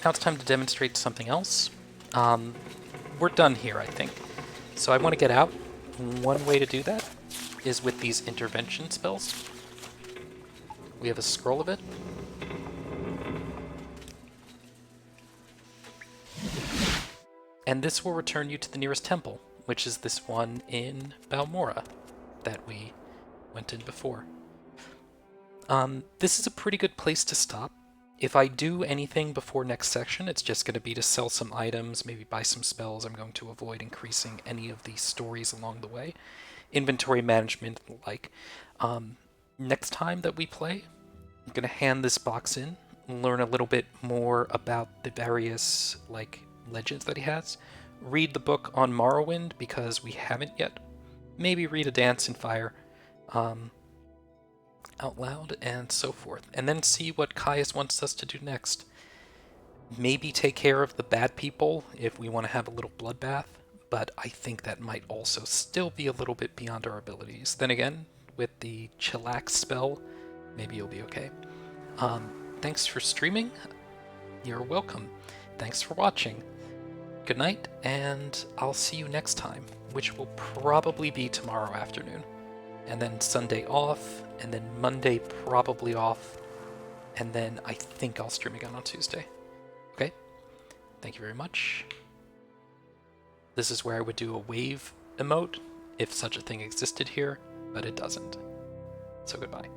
Now it's time to demonstrate something else. We're done here, I think. So I want to get out. One way to do that is with these intervention spells. We have a scroll of it. And this will return you to the nearest temple, which is this one in Balmora that we went in before. This is a pretty good place to stop. If I do anything before next section, it's just going to be to sell some items, maybe buy some spells. I'm going to avoid increasing any of these stories along the way. Inventory management, like. Next time that we play, I'm going to hand this box in, learn a little bit more about the various, like, legends that he has. Read the book on Morrowind, because we haven't yet. Maybe read A Dance in Fire. Out loud, and so forth. And then see what Caius wants us to do next. Maybe take care of the bad people if we want to have a little bloodbath, but I think that might also still be a little bit beyond our abilities. Then again, with the chillax spell, maybe you'll be okay. Thanks for streaming. You're welcome. Thanks for watching. Good night, and I'll see you next time, which will probably be tomorrow afternoon. And then Sunday off, and then Monday probably off, and then I think I'll stream again on Tuesday. Okay? Thank you very much. This is where I would do a wave emote, if such a thing existed here, but it doesn't. So goodbye.